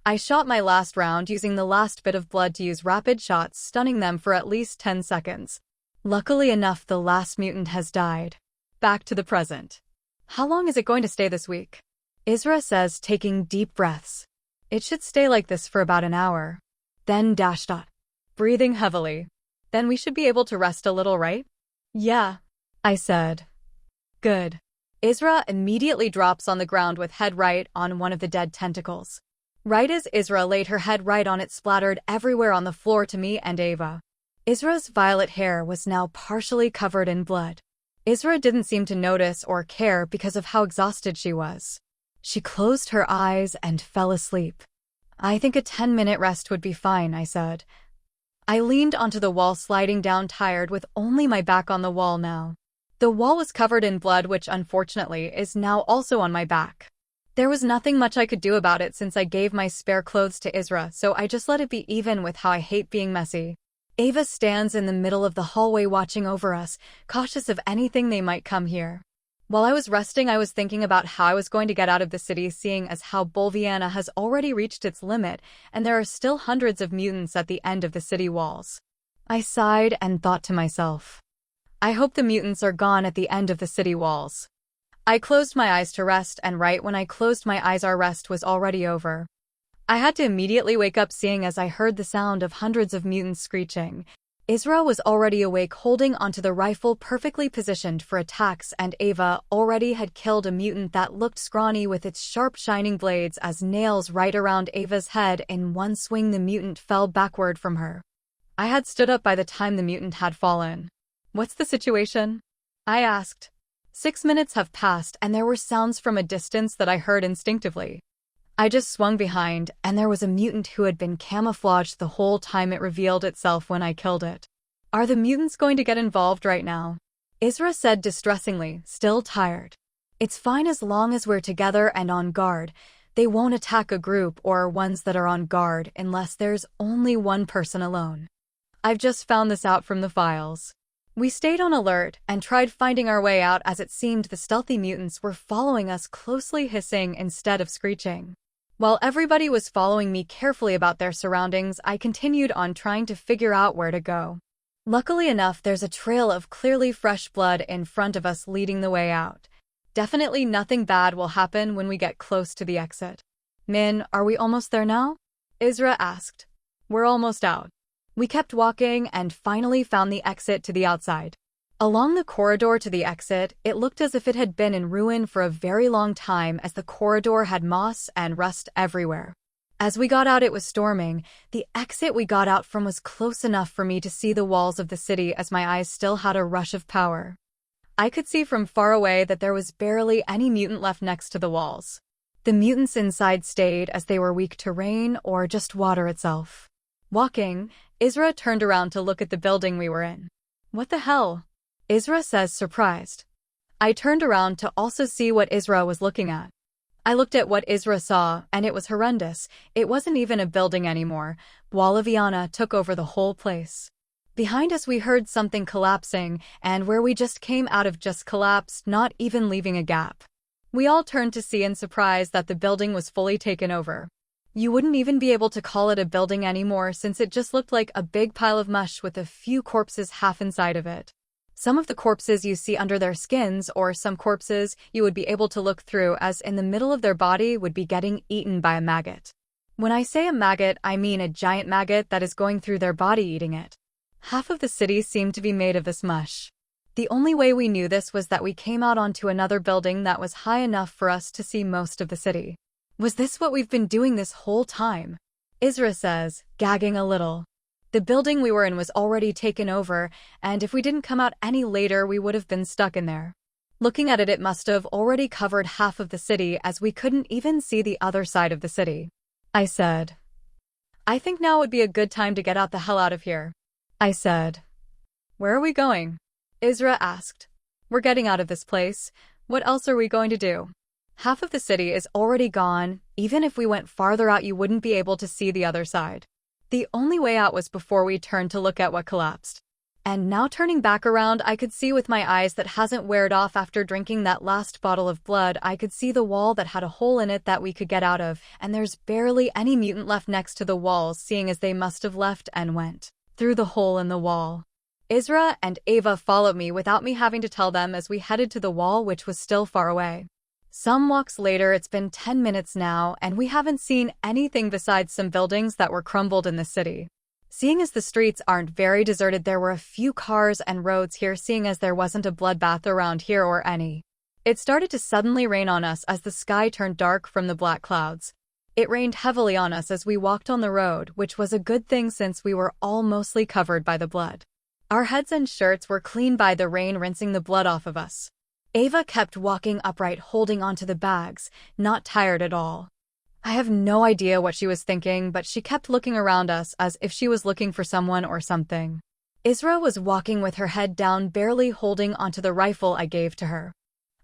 I shot my last round using the last bit of blood to use rapid shots, stunning them for at least 10 seconds. Luckily enough, the last mutant has died. Back to the present. How long is it going to stay this week? Isra says, taking deep breaths. It should stay like this for about an hour. Then dash dot. Breathing heavily. Then we should be able to rest a little, right? Yeah, I said. Good. Isra immediately drops on the ground with head right on one of the dead tentacles. Right as Isra laid her head right on it, splattered everywhere on the floor to me and Ava. Isra's violet hair was now partially covered in blood. Isra didn't seem to notice or care because of how exhausted she was. She closed her eyes and fell asleep. I think a 10-minute rest would be fine, I said. I leaned onto the wall, sliding down, tired, with only my back on the wall now. The wall was covered in blood, which unfortunately is now also on my back. There was nothing much I could do about it since I gave my spare clothes to Isra, so I just let it be, even with how I hate being messy. Ava stands in the middle of the hallway watching over us, cautious of anything they might come here. While I was resting, I was thinking about how I was going to get out of the city, seeing as how Bolviana has already reached its limit, and there are still hundreds of mutants at the end of the city walls. I sighed and thought to myself, I hope the mutants are gone at the end of the city walls. I closed my eyes to rest, and right when I closed my eyes, our rest was already over. I had to immediately wake up, seeing as I heard the sound of hundreds of mutants screeching. Isra was already awake, holding onto the rifle, perfectly positioned for attacks, and Ava already had killed a mutant that looked scrawny with its sharp shining blades as nails right around Ava's head. In one swing, the mutant fell backward from her. I had stood up by the time the mutant had fallen. What's the situation? I asked. 6 minutes have passed, and there were sounds from a distance that I heard instinctively. I just swung behind, and there was a mutant who had been camouflaged the whole time. It revealed itself when I killed it. Are the mutants going to get involved right now? Isra said distressingly, still tired. It's fine as long as we're together and on guard. They won't attack a group or ones that are on guard unless there's only one person alone. I've just found this out from the files. We stayed on alert and tried finding our way out, as it seemed the stealthy mutants were following us closely, hissing instead of screeching. While everybody was following me carefully about their surroundings, I continued on trying to figure out where to go. Luckily enough, there's a trail of clearly fresh blood in front of us leading the way out. Definitely nothing bad will happen when we get close to the exit. Min, are we almost there now? Isra asked. We're almost out. We kept walking and finally found the exit to the outside. Along the corridor to the exit, it looked as if it had been in ruin for a very long time, as the corridor had moss and rust everywhere. As we got out, it was storming. The exit we got out from was close enough for me to see the walls of the city, as my eyes still had a rush of power. I could see from far away that there was barely any mutant left next to the walls. The mutants inside stayed, as they were weak to rain or just water itself. Walking, Isra turned around to look at the building we were in. What the hell? Isra says, surprised. I turned around to also see what Isra was looking at. I looked at what Isra saw, and it was horrendous. It wasn't even a building anymore. Bolviana took over the whole place. Behind us, we heard something collapsing, and where we just came out of just collapsed, not even leaving a gap. We all turned to see in surprise that the building was fully taken over. You wouldn't even be able to call it a building anymore, since it just looked like a big pile of mush with a few corpses half inside of it. Some of the corpses you see under their skins, or some corpses you would be able to look through, as in the middle of their body would be getting eaten by a maggot. When I say a maggot, I mean a giant maggot that is going through their body eating it. Half of the city seemed to be made of this mush. The only way we knew this was that we came out onto another building that was high enough for us to see most of the city. Was this what we've been doing this whole time? Isra says, gagging a little. The building we were in was already taken over, and if we didn't come out any later, we would have been stuck in there. Looking at it, it must have already covered half of the city, as we couldn't even see the other side of the city. I said. I think now would be a good time to get out the hell out of here. I said. Where are we going? Isra asked. We're getting out of this place. What else are we going to do? Half of the city is already gone. Even if we went farther out, you wouldn't be able to see the other side. The only way out was before we turned to look at what collapsed. And now turning back around, I could see with my eyes that hasn't weared off after drinking that last bottle of blood. I could see the wall that had a hole in it that we could get out of, and there's barely any mutant left next to the walls, seeing as they must have left and went through the hole in the wall. Isra and Ava followed me without me having to tell them as we headed to the wall, which was still far away. Some walks later, it's been 10 minutes now, and we haven't seen anything besides some buildings that were crumbled in the city. Seeing as the streets aren't very deserted, there were a few cars and roads here, seeing as there wasn't a bloodbath around here or any. It started to suddenly rain on us as the sky turned dark from the black clouds. It rained heavily on us as we walked on the road, which was a good thing since we were all mostly covered by the blood. Our heads and shirts were clean by the rain, rinsing the blood off of us. Ava kept walking upright, holding onto the bags, not tired at all. I have no idea what she was thinking, but she kept looking around us as if she was looking for someone or something. Isra was walking with her head down, barely holding onto the rifle I gave to her.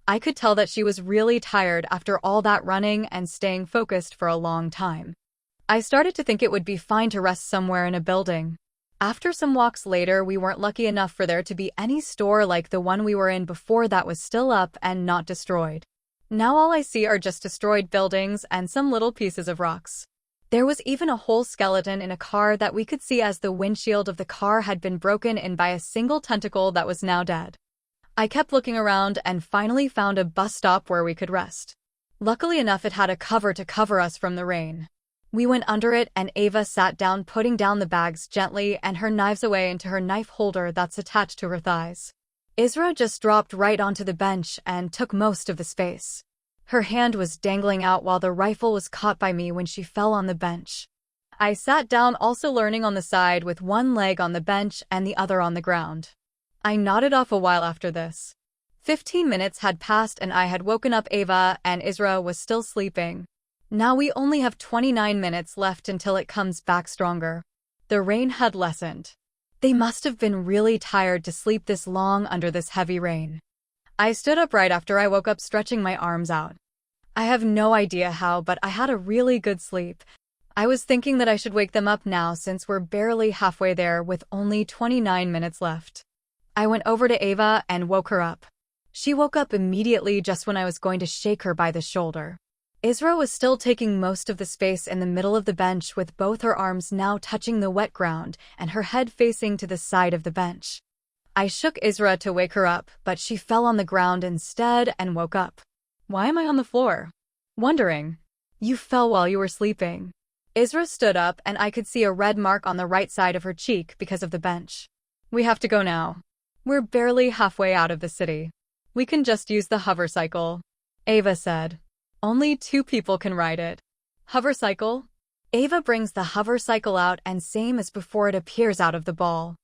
I could tell that she was really tired after all that running and staying focused for a long time. I started to think it would be fine to rest somewhere in a building. After some walks later, we weren't lucky enough for there to be any store like the one we were in before that was still up and not destroyed. Now all I see are just destroyed buildings and some little pieces of rocks. There was even a whole skeleton in a car that we could see as the windshield of the car had been broken in by a single tentacle that was now dead. I kept looking around and finally found a bus stop where we could rest. Luckily enough, it had a cover to cover us from the rain. We went under it and Ava sat down, putting down the bags gently and her knives away into her knife holder that's attached to her thighs. Isra just dropped right onto the bench and took most of the space. Her hand was dangling out while the rifle was caught by me when she fell on the bench. I sat down, also leaning on the side with one leg on the bench and the other on the ground. I nodded off a while after this. 15 minutes had passed and I had woken up Ava, and Isra was still sleeping. Now we only have 29 minutes left until it comes back stronger. The rain had lessened. They must have been really tired to sleep this long under this heavy rain. I stood up right after I woke up, stretching my arms out. I have no idea how, but I had a really good sleep. I was thinking that I should wake them up now since we're barely halfway there with only 29 minutes left. I went over to Ava and woke her up. She woke up immediately just when I was going to shake her by the shoulder. Isra was still taking most of the space in the middle of the bench, with both her arms now touching the wet ground and her head facing to the side of the bench. I shook Isra to wake her up, but she fell on the ground instead and woke up. Why am I on the floor? Wondering. You fell while you were sleeping. Isra stood up and I could see a red mark on the right side of her cheek because of the bench. We have to go now. We're barely halfway out of the city. We can just use the hover cycle, Ava said. Only 2 people can ride it. Hover cycle? Ava brings the hover cycle out and same as before, it appears out of the ball.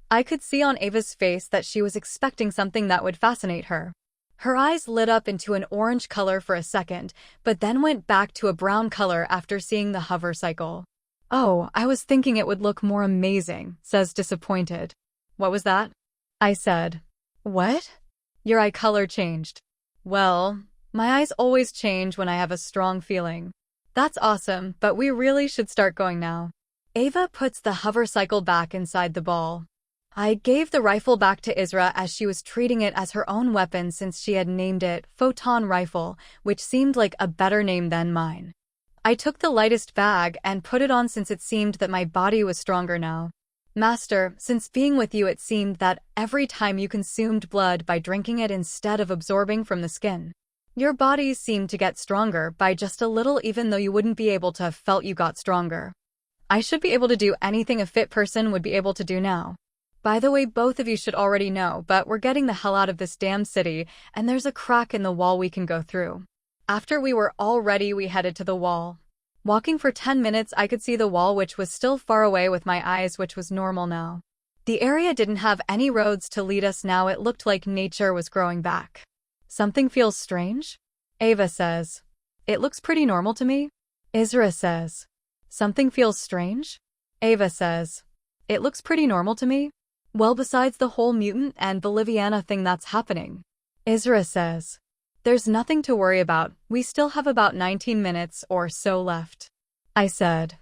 I could see on Ava's face that she was expecting something that would fascinate her. Her eyes lit up into an orange color for a second, but then went back to a brown color after seeing the hover cycle. Oh, I was thinking it would look more amazing, says disappointed. What was that? I said. What? Your eye color changed. Well, my eyes always change when I have a strong feeling. That's awesome, but we really should start going now. Ava puts the hover cycle back inside the ball. I gave the rifle back to Isra as she was treating it as her own weapon since she had named it Photon Rifle, which seemed like a better name than mine. I took the lightest bag and put it on since it seemed that my body was stronger now. Master, since being with you it seemed that every time you consumed blood by drinking it instead of absorbing from the skin, your bodies seemed to get stronger by just a little, even though you wouldn't be able to have felt you got stronger. I should be able to do anything a fit person would be able to do now. By the way, both of you should already know, but we're getting the hell out of this damn city, and there's a crack in the wall we can go through. After we were all ready, we headed to the wall. Walking for 10 minutes, I could see the wall, which was still far away with my eyes, which was normal now. The area didn't have any roads to lead us now. It looked like nature was growing back. Something feels strange? Ava says. It looks pretty normal to me. Isra says. Something feels strange? Ava says. It looks pretty normal to me. Well, besides the whole mutant and Boliviana thing that's happening. Isra says. There's nothing to worry about. We still have about 19 minutes or so left. I said.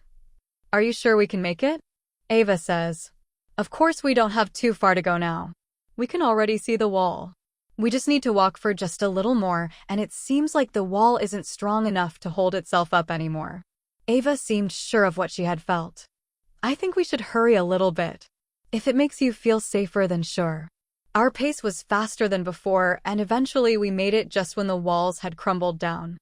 Are you sure we can make it? Ava says. Of course we don't have too far to go now. We can already see the wall. We just need to walk for just a little more, and it seems like the wall isn't strong enough to hold itself up anymore. Ava seemed sure of what she had felt. I think we should hurry a little bit. If it makes you feel safer, then sure. Our pace was faster than before, and eventually we made it just when the walls had crumbled down.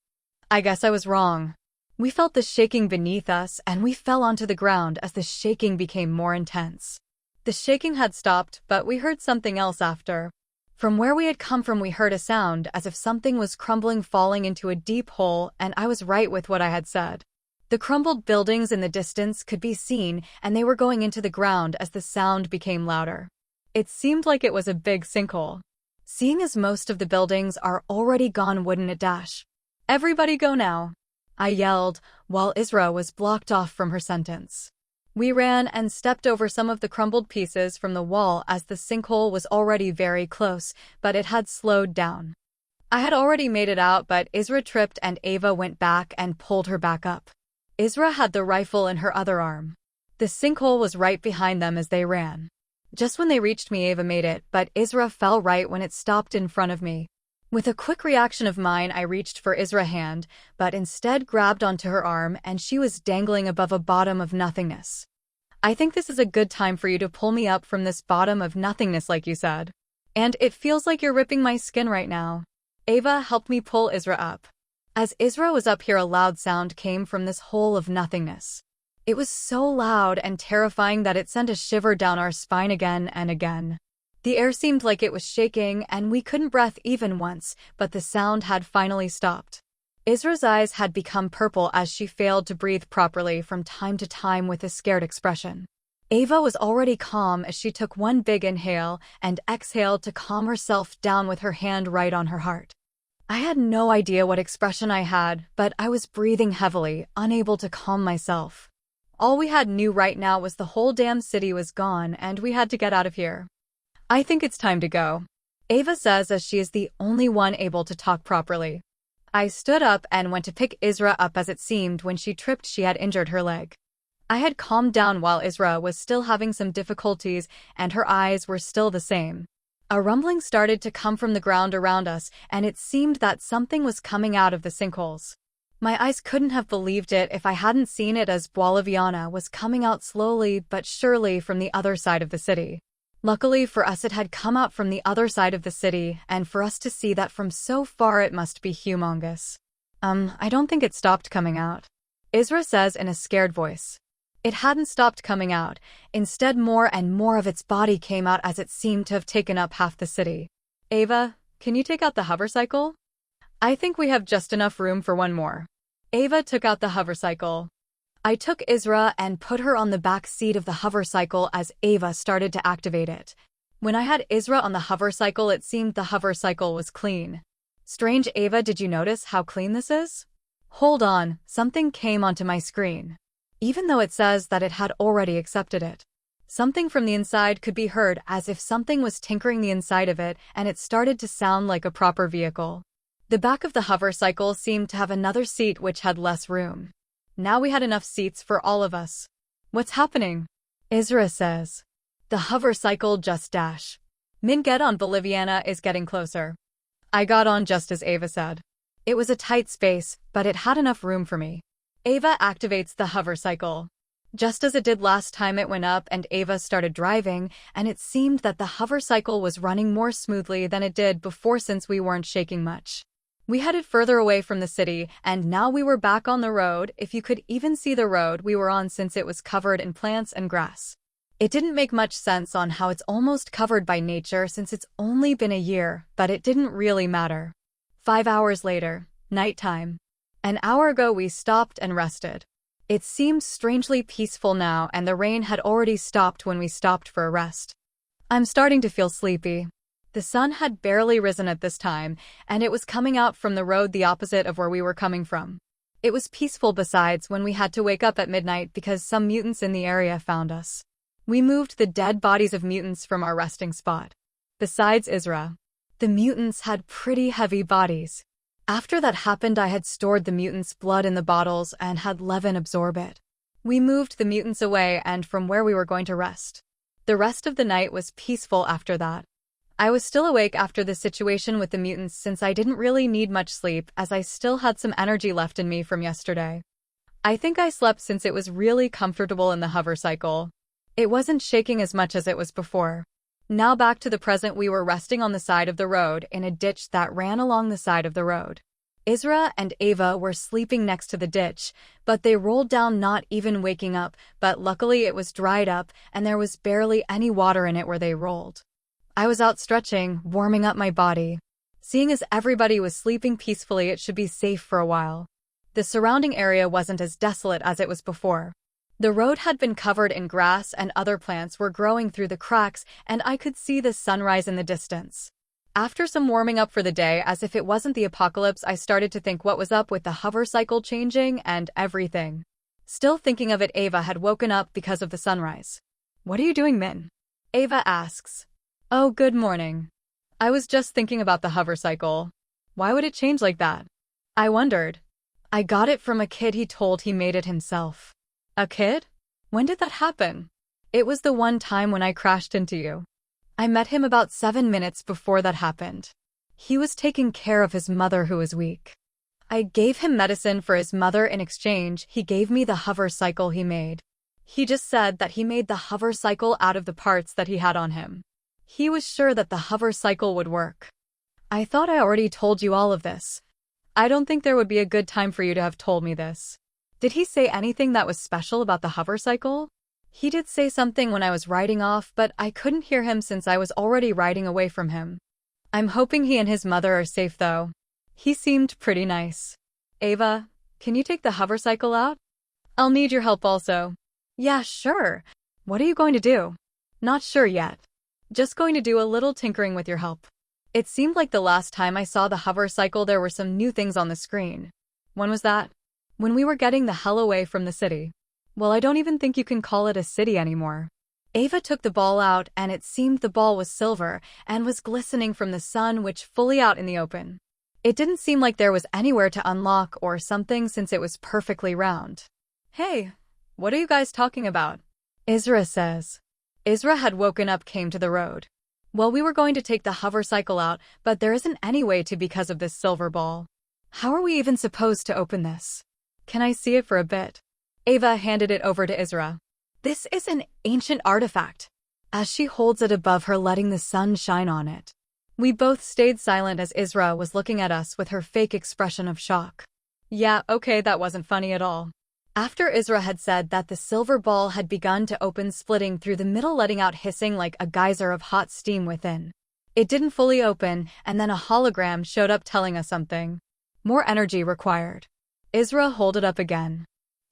I guess I was wrong. We felt the shaking beneath us, and we fell onto the ground as the shaking became more intense. The shaking had stopped, but we heard something else after. From where we had come from, we heard a sound as if something was crumbling, falling into a deep hole, and I was right with what I had said. The crumbled buildings in the distance could be seen, and they were going into the ground as the sound became louder. It seemed like it was a big sinkhole. Seeing as most of the buildings are already gone, wouldn't it dash? Everybody go now, I yelled, while Isra was blocked off from her sentence. We ran and stepped over some of the crumbled pieces from the wall as the sinkhole was already very close, but it had slowed down. I had already made it out, but Isra tripped and Ava went back and pulled her back up. Isra had the rifle in her other arm. The sinkhole was right behind them as they ran. Just when they reached me, Ava made it, but Isra fell right when it stopped in front of me. With a quick reaction of mine, I reached for Isra's hand, but instead grabbed onto her arm, and she was dangling above a bottom of nothingness. I think this is a good time for you to pull me up from this bottom of nothingness, like you said. And it feels like you're ripping my skin right now. Ava helped me pull Isra up. As Isra was up here, a loud sound came from this hole of nothingness. It was so loud and terrifying that it sent a shiver down our spine again and again. The air seemed like it was shaking, and we couldn't breathe even once, but the sound had finally stopped. Isra's eyes had become purple as she failed to breathe properly from time to time with a scared expression. Ava was already calm as she took one big inhale and exhaled to calm herself down with her hand right on her heart. I had no idea what expression I had, but I was breathing heavily, unable to calm myself. All we had knew right now was the whole damn city was gone, and we had to get out of here. I think it's time to go, Ava says as she is the only one able to talk properly. I stood up and went to pick Isra up as it seemed when she tripped she had injured her leg. I had calmed down while Isra was still having some difficulties and her eyes were still the same. A rumbling started to come from the ground around us, and it seemed that something was coming out of the sinkholes. My eyes couldn't have believed it if I hadn't seen it, as Boliviana was coming out slowly but surely from the other side of the city. Luckily for us, it had come out from the other side of the city, and for us to see that from so far, it must be humongous. I don't think it stopped coming out, Isra says in a scared voice. It hadn't stopped coming out. Instead, more and more of its body came out as it seemed to have taken up half the city. Ava, can you take out the hovercycle? I think we have just enough room for one more. Ava took out the hovercycle. I took Isra and put her on the back seat of the hovercycle as Ava started to activate it. When I had Isra on the hovercycle, it seemed the hovercycle was clean. Strange, Ava, did you notice how clean this is? Hold on, something came onto my screen. Even though it says that it had already accepted it. Something from the inside could be heard as if something was tinkering the inside of it, and it started to sound like a proper vehicle. The back of the hovercycle seemed to have another seat which had less room. Now we had enough seats for all of us. What's happening? Isra says. The hovercycle just dash. Min, get on, Boliviana is getting closer. I got on just as Ava said. It was a tight space, but it had enough room for me. Ava activates the hovercycle. Just as it did last time, it went up and Ava started driving, and it seemed that the hovercycle was running more smoothly than it did before since we weren't shaking much. We headed further away from the city, and now we were back on the road, if you could even see the road we were on since it was covered in plants and grass. It didn't make much sense on how it's almost covered by nature since it's only been a year, but it didn't really matter. 5 hours later, nighttime. An hour ago we stopped and rested. It seemed strangely peaceful now, and the rain had already stopped when we stopped for a rest. I'm starting to feel sleepy. The sun had barely risen at this time, and it was coming out from the road the opposite of where we were coming from. It was peaceful besides when we had to wake up at midnight because some mutants in the area found us. We moved the dead bodies of mutants from our resting spot. Besides Isra, the mutants had pretty heavy bodies. After that happened, I had stored the mutants' blood in the bottles and had Levin absorb it. We moved the mutants away and from where we were going to rest. The rest of the night was peaceful after that. I was still awake after the situation with the mutants since I didn't really need much sleep as I still had some energy left in me from yesterday. I think I slept since it was really comfortable in the hover cycle. It wasn't shaking as much as it was before. Now back to the present, we were resting on the side of the road in a ditch that ran along the side of the road. Isra and Ava were sleeping next to the ditch, but they rolled down not even waking up, but luckily it was dried up and there was barely any water in it where they rolled. I was out stretching, warming up my body. Seeing as everybody was sleeping peacefully, it should be safe for a while. The surrounding area wasn't as desolate as it was before. The road had been covered in grass and other plants were growing through the cracks, and I could see the sunrise in the distance. After some warming up for the day, as if it wasn't the apocalypse, I started to think what was up with the hover cycle changing and everything. Still thinking of it, Ava had woken up because of the sunrise. "What are you doing, Min?" Ava asks. "Oh, good morning. I was just thinking about the hover cycle. Why would it change like that?" I wondered. "I got it from a kid. He told he made it himself." "A kid? When did that happen?" "It was the one time when I crashed into you. I met him about 7 minutes before that happened. He was taking care of his mother who was weak. I gave him medicine for his mother. In exchange, he gave me the hover cycle he made. He just said that he made the hover cycle out of the parts that he had on him. He was sure that the hover cycle would work." "I thought I already told you all of this. I don't think there would be a good time for you to have told me this." "Did he say anything that was special about the hover cycle?" "He did say something when I was riding off, but I couldn't hear him since I was already riding away from him. I'm hoping he and his mother are safe though. He seemed pretty nice." "Ava, can you take the hover cycle out? I'll need your help also." "Yeah, sure. What are you going to do?" "Not sure yet. Just going to do a little tinkering with your help." It seemed like the last time I saw the hover cycle there were some new things on the screen. When was that? When we were getting the hell away from the city. Well, I don't even think you can call it a city anymore. Ava took the ball out and it seemed the ball was silver and was glistening from the sun, which fully out in the open. It didn't seem like there was anywhere to unlock or something since it was perfectly round. "Hey, what are you guys talking about?" Isra says. Isra had woken up, came to the road. "Well, we were going to take the hover cycle out, but there isn't any way to because of this silver ball. How are we even supposed to open this? Can I see it for a bit?" Ava handed it over to Isra. "This is an ancient artifact," as she holds it above her, letting the sun shine on it. We both stayed silent as Isra was looking at us with her fake expression of shock. "Yeah, okay, that wasn't funny at all." After Isra had said that, the silver ball had begun to open, splitting through the middle, letting out hissing like a geyser of hot steam within. It didn't fully open, and then a hologram showed up telling us something. More energy required. Isra, hold it up again.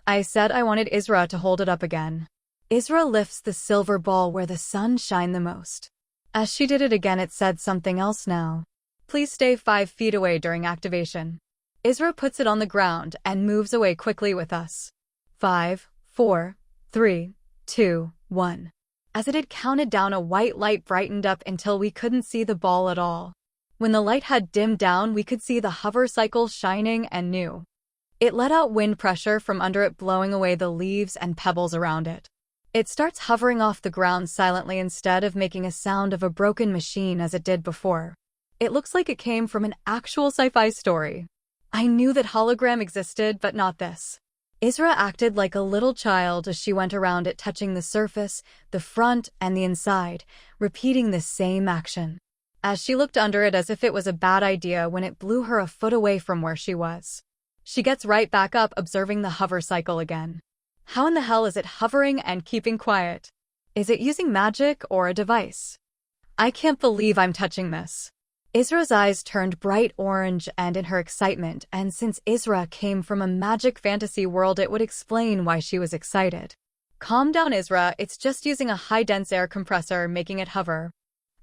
I said I wanted Isra to hold it up again. Isra lifts the silver ball where the sun shine the most. As she did it again, it said something else now. "Please stay 5 feet away during activation." Isra puts it on the ground and moves away quickly with us. 5, 4, 3, 2, 1. As it had counted down, a white light brightened up until we couldn't see the ball at all. When the light had dimmed down, we could see the hover cycle shining and new. It let out wind pressure from under it, blowing away the leaves and pebbles around it. It starts hovering off the ground silently instead of making a sound of a broken machine as it did before. It looks like it came from an actual sci-fi story. I knew that hologram existed, but not this. Isra acted like a little child as she went around it, touching the surface, the front, and the inside, repeating the same action. As she looked under it as if it was a bad idea when it blew her a foot away from where she was. She gets right back up, observing the hover cycle again. How in the hell is it hovering and keeping quiet? Is it using magic or a device? I can't believe I'm touching this. Isra's eyes turned bright orange and in her excitement, and since Isra came from a magic fantasy world, it would explain why she was excited. Calm down, Isra, it's just using a high-dense air compressor making it hover.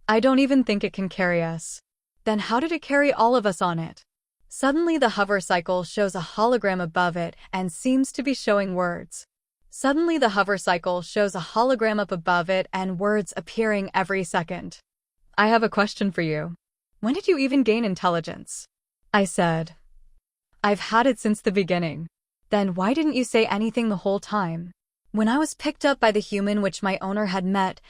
I don't even think it can carry us. Then how did it carry all of us on it? Suddenly the hover cycle shows a hologram above it and seems to be showing words. Suddenly the hover cycle shows a hologram up above it and words appearing every second. I have a question for you. When did you even gain intelligence? I said. I've had it since the beginning. Then why didn't you say anything the whole time? When I was picked up by the human which my owner had met,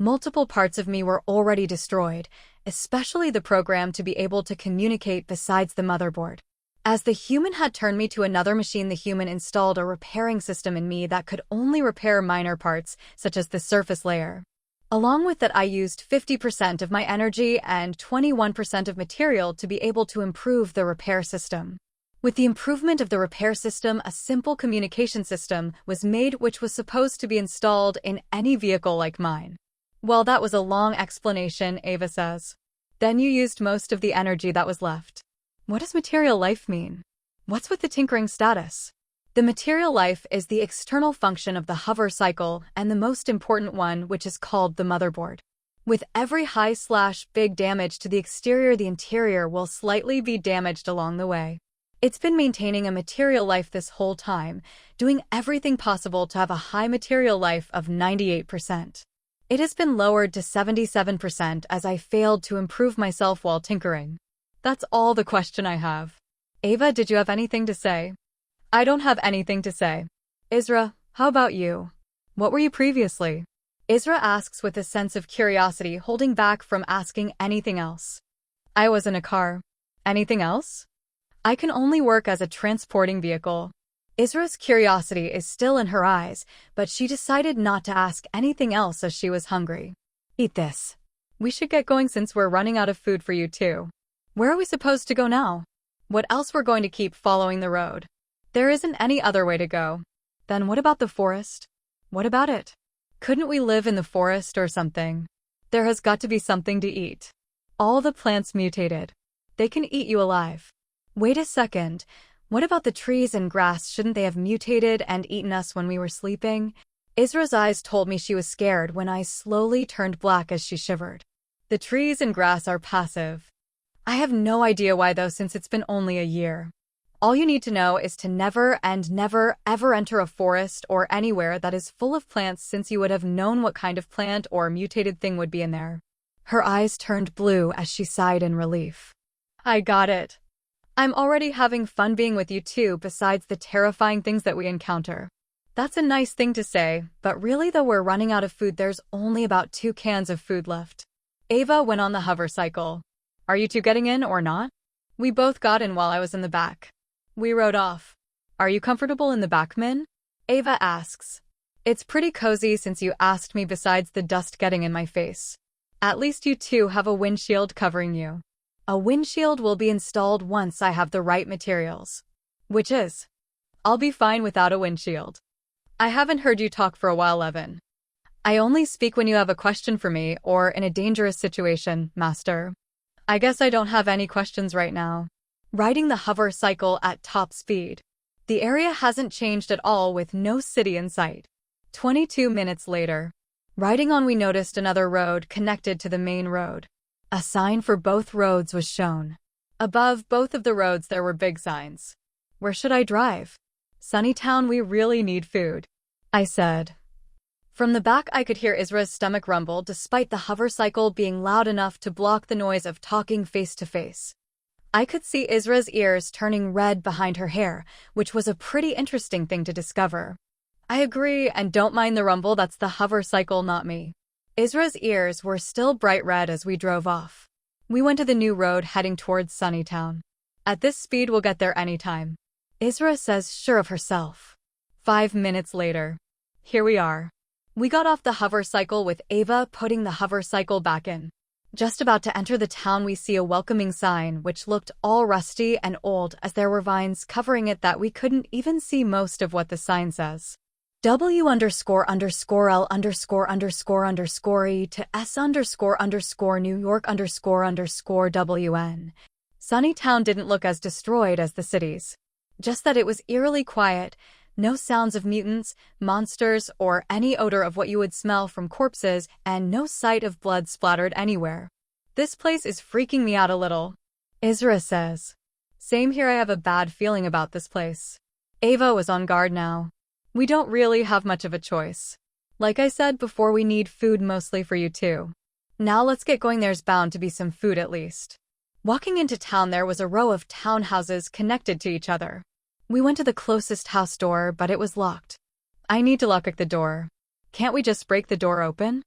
Multiple parts of me were already destroyed, especially the program to be able to communicate besides the motherboard. As the human had turned me to another machine, the human installed a repairing system in me that could only repair minor parts, such as the surface layer. Along with that, I used 50% of my energy and 21% of material to be able to improve the repair system. With the improvement of the repair system, a simple communication system was made which was supposed to be installed in any vehicle like mine. Well, that was a long explanation, Ava says. Then you used most of the energy that was left. What does material life mean? What's with the tinkering status? The material life is the external function of the hover cycle and the most important one, which is called the motherboard. With every high/big damage to the exterior, the interior will slightly be damaged along the way. It's been maintaining a material life this whole time, doing everything possible to have a high material life of 98%. It has been lowered to 77% as I failed to improve myself while tinkering. That's all the question I have. Ava, did you have anything to say? I don't have anything to say. Isra, how about you? What were you previously? Isra asks with a sense of curiosity, holding back from asking anything else. I was in a car. Anything else? I can only work as a transporting vehicle. Isra's curiosity is still in her eyes, but she decided not to ask anything else as she was hungry. Eat this. We should get going since we're running out of food for you too. Where are we supposed to go now? What else? We're going to keep following the road. There isn't any other way to go. Then what about the forest? What about it? Couldn't we live in the forest or something? There has got to be something to eat. All the plants mutated. They can eat you alive. Wait a second. What about the trees and grass? Shouldn't they have mutated and eaten us when we were sleeping? Isra's eyes told me she was scared when eyes slowly turned black as she shivered. The trees and grass are passive. I have no idea why though, since it's been only a year. All you need to know is to never and never ever enter a forest or anywhere that is full of plants, since you would have known what kind of plant or mutated thing would be in there. Her eyes turned blue as she sighed in relief. I got it. I'm already having fun being with you too, besides the terrifying things that we encounter. That's a nice thing to say, but really though, we're running out of food. There's only about 2 cans of food left. Ava went on the hover cycle. Are you two getting in or not? We both got in while I was in the back. We rode off. Are you comfortable in the back, Min? Ava asks. It's pretty cozy since you asked me, besides the dust getting in my face. At least you two have a windshield covering you. A windshield will be installed once I have the right materials. Which is? I'll be fine without a windshield. I haven't heard you talk for a while, Evan. I only speak when you have a question for me or in a dangerous situation, Master. I guess I don't have any questions right now. Riding the hover cycle at top speed. The area hasn't changed at all, with no city in sight. 22 minutes later. Riding on, we noticed another road connected to the main road. A sign for both roads was shown. Above both of the roads there were big signs. Where should I drive? Sunnytown, we really need food, I said. From the back I could hear Isra's stomach rumble, despite the hover cycle being loud enough to block the noise of talking face to face. I could see Isra's ears turning red behind her hair, which was a pretty interesting thing to discover. I agree, and don't mind the rumble, that's the hover cycle, not me. Isra's ears were still bright red as we drove off. We went to the new road heading towards Sunnytown. At this speed we'll get there anytime. Isra says, sure of herself. 5 minutes later. Here we are. We got off the hover cycle with Ava putting the hover cycle back in. Just about to enter the town, we see a welcoming sign which looked all rusty and old, as there were vines covering it that we couldn't even see most of what the sign says. W__L___E to S__New York__WN. Sunnytown didn't look as destroyed as the cities. Just that it was eerily quiet, no sounds of mutants, monsters, or any odor of what you would smell from corpses, and no sight of blood splattered anywhere. This place is freaking me out a little, Isra says. Same here, I have a bad feeling about this place. Ava was on guard now. We don't really have much of a choice. Like I said before, we need food mostly for you too. Now let's get going, there's bound to be some food at least. Walking into town, there was a row of townhouses connected to each other. We went to the closest house door, but it was locked. I need to lock the door. Can't we just break the door open?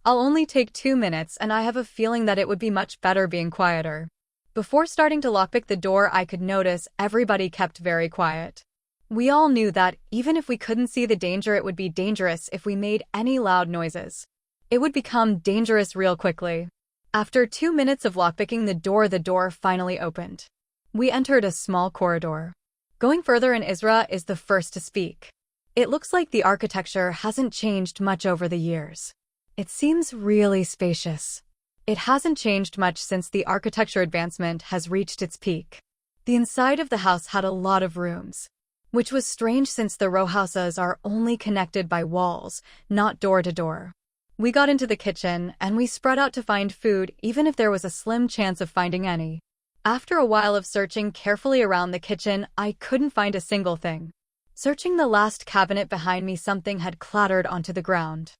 I'll only take 2 minutes and I have a feeling that it would be much better being quieter. Before starting to lockpick the door, I could notice everybody kept very quiet. We all knew that even if we couldn't see the danger, it would be dangerous if we made any loud noises. It would become dangerous real quickly. After 2 minutes of lockpicking the door finally opened. We entered a small corridor. Going further in, Isra is the first to speak. It looks like the architecture hasn't changed much over the years. It seems really spacious. It hasn't changed much since the architecture advancement has reached its peak. The inside of the house had a lot of rooms, which was strange since the row houses are only connected by walls, not door to door. We got into the kitchen and we spread out to find food, even if there was a slim chance of finding any. After a while of searching carefully around the kitchen, I couldn't find a single thing. Searching the last cabinet behind me, something had clattered onto the ground.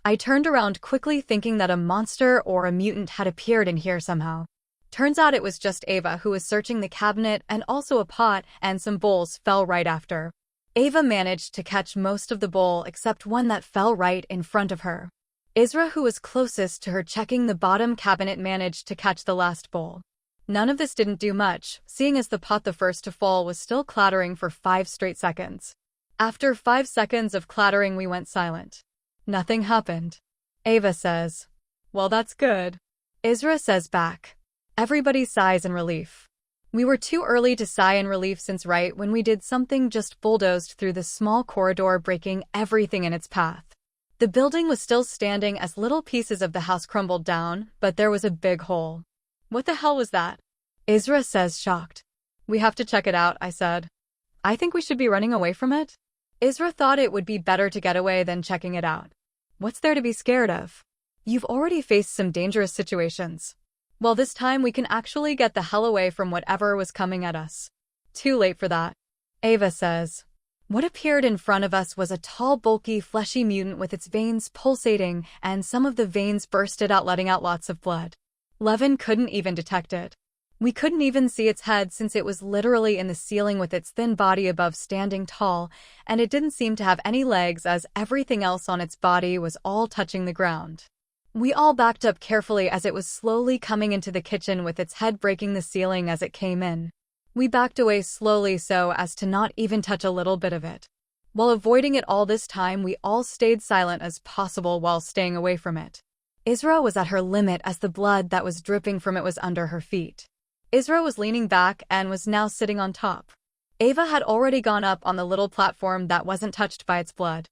I turned around quickly, thinking that a monster or a mutant had appeared in here somehow. Turns out it was just Ava who was searching the cabinet, and also a pot and some bowls fell right after. Ava managed to catch most of the bowl except one that fell right in front of her. Isra, who was closest to her checking the bottom cabinet, managed to catch the last bowl. None of this didn't do much, seeing as the pot, the first to fall, was still clattering for 5 straight seconds. After 5 seconds of clattering, we went silent. Nothing happened. Ava says, "Well, that's good." Isra says back. Everybody sighs in relief. We were too early to sigh in relief, since right when we did, something just bulldozed through the small corridor, breaking everything in its path. The building was still standing as little pieces of the house crumbled down, but there was a big hole. "What the hell was that?" Isra says, shocked. "We have to check it out," I said. "I think we should be running away from it." Isra thought it would be better to get away than checking it out. "What's there to be scared of? You've already faced some dangerous situations. Well, this time we can actually get the hell away from whatever was coming at us." "Too late for that," Ava says. What appeared in front of us was a tall, bulky, fleshy mutant with its veins pulsating, and some of the veins bursted out, letting out lots of blood. Levin couldn't even detect it. We couldn't even see its head, since it was literally in the ceiling with its thin body above standing tall, and it didn't seem to have any legs, as everything else on its body was all touching the ground. We all backed up carefully as it was slowly coming into the kitchen, with its head breaking the ceiling as it came in. We backed away slowly so as to not even touch a little bit of it. While avoiding it all this time, we all stayed silent as possible while staying away from it. Isra was at her limit as the blood that was dripping from it was under her feet. Isra was leaning back and was now sitting on top. Ava had already gone up on the little platform that wasn't touched by its blood.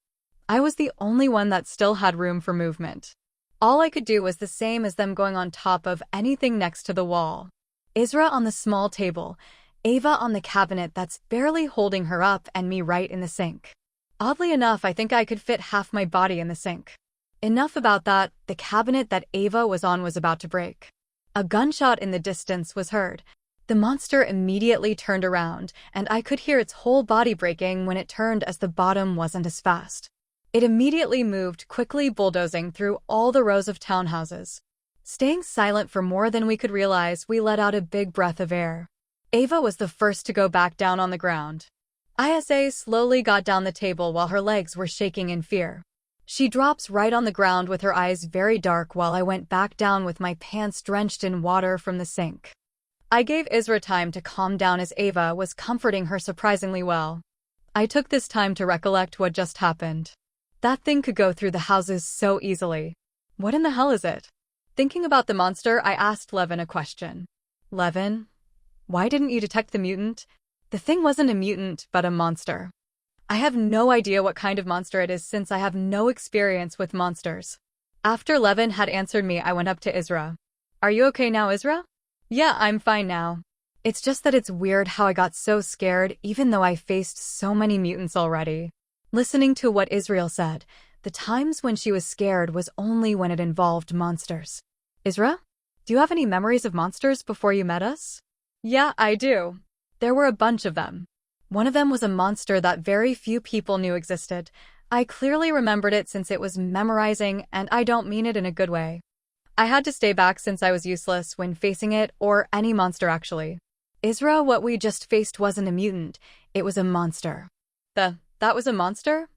I was the only one that still had room for movement. All I could do was the same as them, going on top of anything next to the wall. Isra on the small table, Ava on the cabinet that's barely holding her up, and me right in the sink. Oddly enough, I think I could fit half my body in the sink. Enough about that. The cabinet that Ava was on was about to break. A gunshot in the distance was heard. The monster immediately turned around, and I could hear its whole body breaking when it turned, as the bottom wasn't as fast. It immediately moved, quickly bulldozing through all the rows of townhouses. Staying silent for more than we could realize, we let out a big breath of air. Ava was the first to go back down on the ground. Isa slowly got down the table while her legs were shaking in fear. She drops right on the ground with her eyes very dark, while I went back down with my pants drenched in water from the sink. I gave Isra time to calm down as Ava was comforting her surprisingly well. I took this time to recollect what just happened. That thing could go through the houses so easily. What in the hell is it? Thinking about the monster, I asked Levin a question. "Levin, why didn't you detect the mutant?" The thing wasn't a mutant, but a monster. I have no idea what kind of monster it is, since I have no experience with monsters. After Levin had answered me, I went up to Isra. "Are you okay now, Isra?" "Yeah, I'm fine now. It's just that it's weird how I got so scared, even though I faced so many mutants already." Listening to what Israel said, the times when she was scared was only when it involved monsters. "Isra, do you have any memories of monsters before you met us?" "Yeah, I do. There were a bunch of them. One of them was a monster that very few people knew existed. I clearly remembered it since it was memorizing, and I don't mean it in a good way. I had to stay back since I was useless when facing it, or any monster actually. Isra, what we just faced wasn't a mutant, it was a monster." That was a monster?"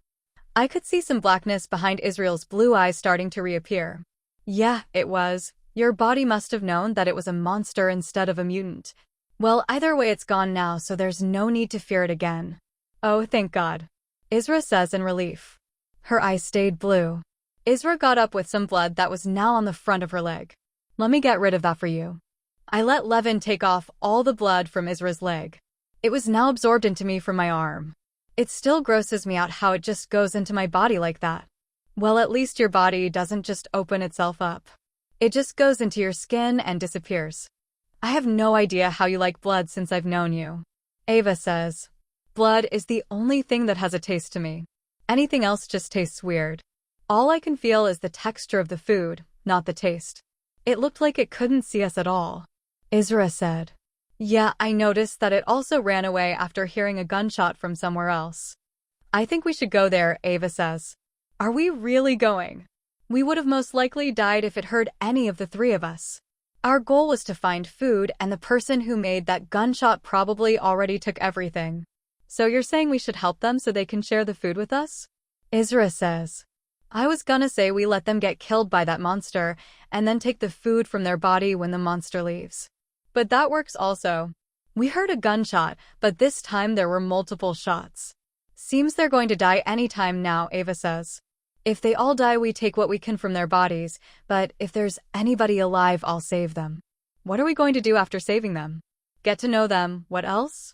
I could see some blackness behind Israel's blue eyes starting to reappear. Yeah, it was. Your body must have known that it was a monster instead of a mutant. Well, either way it's gone now, so there's no need to fear it again. Oh, thank God. Isra says in relief. Her eyes stayed blue. Isra got up with some blood that was now on the front of her leg. Let me get rid of that for you. I let Levin take off all the blood from Isra's leg. It was now absorbed into me from my arm. It still grosses me out how it just goes into my body like that. Well, at least your body doesn't just open itself up. It just goes into your skin and disappears. I have no idea how you like blood since I've known you. Ava says. Blood is the only thing that has a taste to me. Anything else just tastes weird. All I can feel is the texture of the food, not the taste. It looked like it couldn't see us at all. Isra said. Yeah, I noticed that it also ran away after hearing a gunshot from somewhere else. I think we should go there, Ava says. Are we really going? We would have most likely died if it hurt any of the three of us. Our goal was to find food, and the person who made that gunshot probably already took everything. So you're saying we should help them so they can share the food with us? Isra says. I was gonna say we let them get killed by that monster, and then take the food from their body when the monster leaves. But that works also. We heard a gunshot, but this time there were multiple shots. Seems they're going to die anytime now, Ava says. If they all die, we take what we can from their bodies, but if there's anybody alive, I'll save them. What are we going to do after saving them? Get to know them, what else?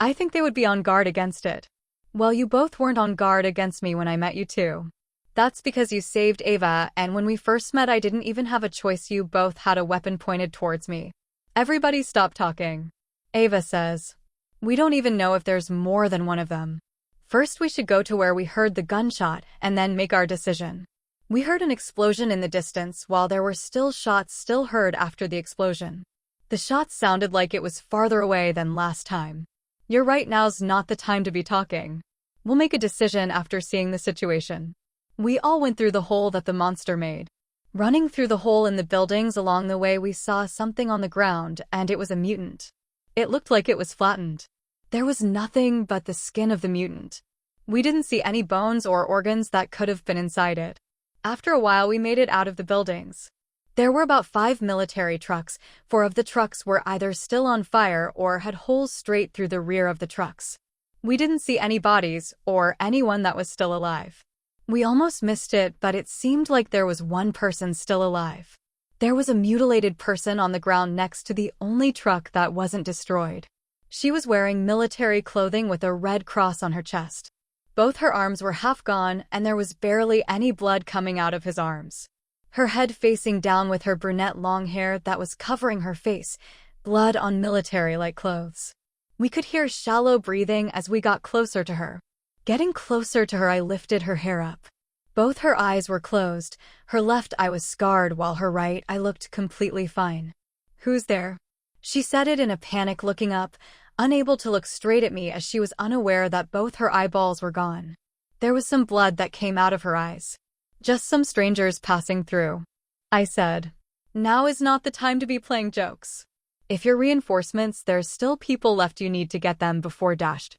I think they would be on guard against it. Well, you both weren't on guard against me when I met you too. That's because you saved Ava, and when we first met I didn't even have a choice, you both had a weapon pointed towards me. Everybody stop talking. Ava says. We don't even know if there's more than one of them. First we should go to where we heard the gunshot, and then make our decision. We heard an explosion in the distance while there were still shots still heard after the explosion. The shots sounded like it was farther away than last time. You're right, now's not the time to be talking. We'll make a decision after seeing the situation. We all went through the hole that the monster made. Running through the hole in the buildings along the way we saw something on the ground, and it was a mutant. It looked like it was flattened. There was nothing but the skin of the mutant. We didn't see any bones or organs that could have been inside it. After a while we made it out of the buildings. There were about 5 military trucks. 4 of the trucks were either still on fire or had holes straight through the rear of the trucks. We didn't see any bodies or anyone that was still alive. We almost missed it, but it seemed like there was one person still alive. There was a mutilated person on the ground next to the only truck that wasn't destroyed. She was wearing military clothing with a red cross on her chest. Both her arms were half gone, and there was barely any blood coming out of his arms. Her head facing down with her brunette long hair that was covering her face, blood on military-like clothes. We could hear shallow breathing as we got closer to her. Getting closer to her, I lifted her hair up. Both her eyes were closed. Her left eye was scarred, while her right eye looked completely fine. Who's there? She said it in a panic, looking up, unable to look straight at me as she was unaware that both her eyeballs were gone. There was some blood that came out of her eyes. Just some strangers passing through. I said, now is not the time to be playing jokes. If you're reinforcements, there's still people left, you need to get them before dashed.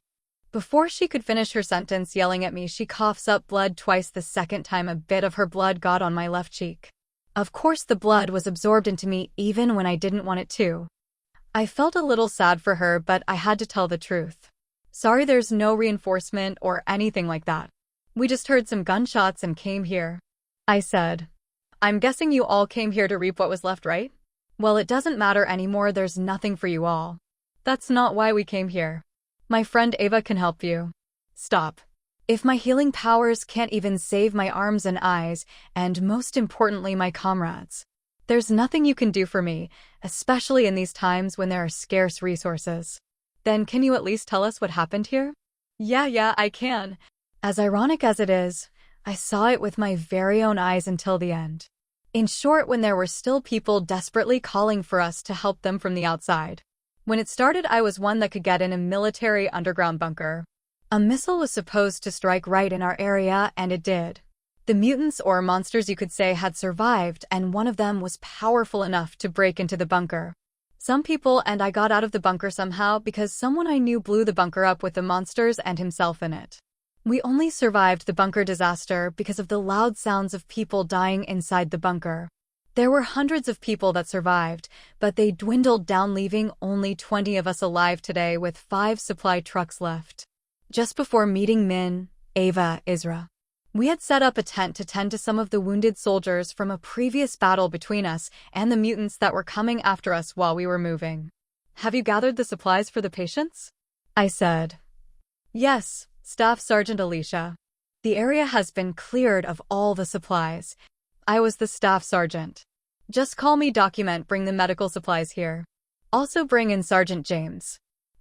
Before she could finish her sentence yelling at me, she coughs up blood twice. The second time a bit of her blood got on my left cheek. Of course the blood was absorbed into me even when I didn't want it to. I felt a little sad for her, but I had to tell the truth. Sorry, there's no reinforcement or anything like that. We just heard some gunshots and came here. I said, I'm guessing you all came here to reap what was left, right? Well, it doesn't matter anymore, there's nothing for you all. That's not why we came here. My friend Ava can help you. Stop. If my healing powers can't even save my arms and eyes, and most importantly my comrades, there's nothing you can do for me, especially in these times when there are scarce resources. Then can you at least tell us what happened here? Yeah, I can. As ironic as it is, I saw it with my very own eyes until the end. In short, when there were still people desperately calling for us to help them from the outside. When it started, I was one that could get in a military underground bunker. A missile was supposed to strike right in our area, and it did. The mutants, or monsters you could say, had survived, and one of them was powerful enough to break into the bunker. Some people and I got out of the bunker somehow because someone I knew blew the bunker up with the monsters and himself in it. We only survived the bunker disaster because of the loud sounds of people dying inside the bunker. There were hundreds of people that survived, but they dwindled down, leaving only 20 of us alive today with 5 supply trucks left. Just before meeting Min, Ava, Isra, we had set up a tent to tend to some of the wounded soldiers from a previous battle between us and the mutants that were coming after us while we were moving. "Have you gathered the supplies for the patients?" I said. "Yes, Staff Sergeant Alicia. The area has been cleared of all the supplies." I was the staff sergeant. "Just call me document, bring the medical supplies here. Also bring in Sergeant James."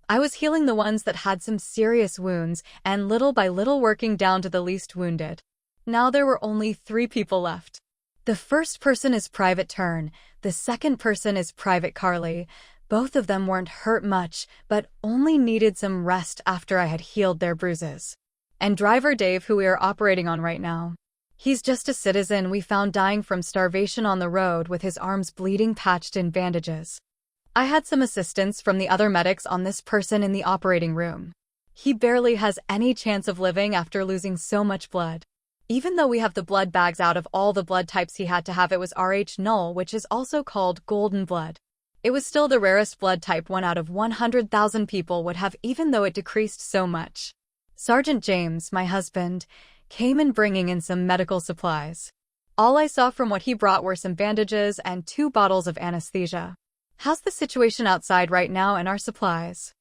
I was healing the ones that had some serious wounds and little by little working down to the least wounded. Now there were only 3 people left. The first person is Private Turn, the second person is Private Carly. Both of them weren't hurt much, but only needed some rest after I had healed their bruises. And Driver Dave, who we are operating on right now. He's just a citizen we found dying from starvation on the road with his arms bleeding, patched in bandages. I had some assistance from the other medics on this person in the operating room. He barely has any chance of living after losing so much blood. Even though we have the blood bags, out of all the blood types he had to have, it was RH null, which is also called golden blood. It was still the rarest blood type 1 out of 100,000 people would have, even though it decreased so much. Sergeant James, my husband, came in bringing in some medical supplies. All I saw from what he brought were some bandages and 2 bottles of anesthesia. "How's the situation outside right now and our supplies?"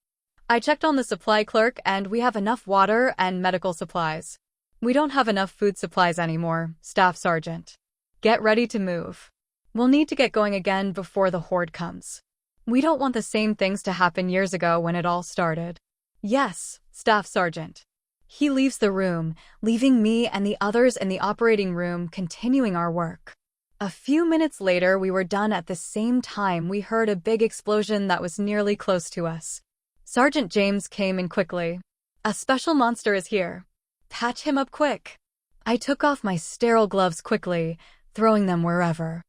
I checked on the supply clerk, and we have enough water and medical supplies. "We don't have enough food supplies anymore, Staff Sergeant. Get ready to move. We'll need to get going again before the horde comes. We don't want the same things to happen years ago when it all started." "Yes, Staff Sergeant." He leaves the room, leaving me and the others in the operating room continuing our work. A few minutes later, we were done. At the same time, we heard a big explosion that was nearly close to us. Sergeant James came in quickly. "A special monster is here. Patch him up quick." I took off my sterile gloves quickly, throwing them wherever.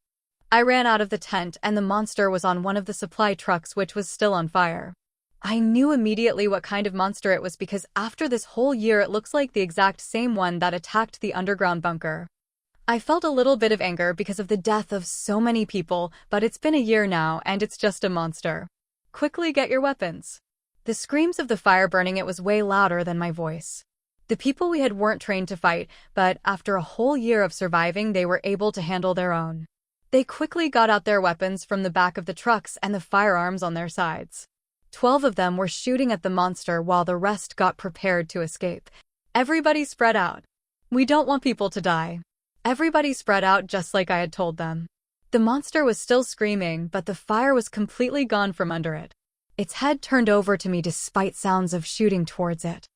I ran out of the tent, and the monster was on one of the supply trucks, which was still on fire. I knew immediately what kind of monster it was because after this whole year it looks like the exact same one that attacked the underground bunker. I felt a little bit of anger because of the death of so many people, but it's been a year now and it's just a monster. "Quickly get your weapons." The screams of the fire burning it was way louder than my voice. The people we had weren't trained to fight, but after a whole year of surviving they were able to handle their own. They quickly got out their weapons from the back of the trucks and the firearms on their sides. 12 of them were shooting at the monster while the rest got prepared to escape. Everybody spread out. We don't want people to die. Everybody spread out just like I had told them. The monster was still screaming, but the fire was completely gone from under it. Its head turned over to me despite sounds of shooting towards it.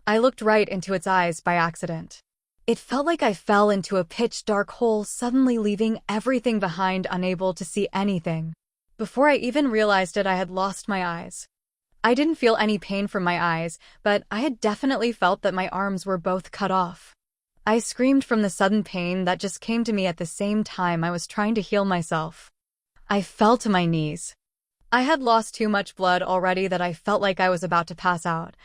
I looked right into its eyes by accident. It felt like I fell into a pitch-dark hole, suddenly leaving everything behind, unable to see anything. Before I even realized it, I had lost my eyes. I didn't feel any pain from my eyes, but I had definitely felt that my arms were both cut off. I screamed from the sudden pain that just came to me at the same time I was trying to heal myself. I fell to my knees. I had lost too much blood already that I felt like I was about to pass out.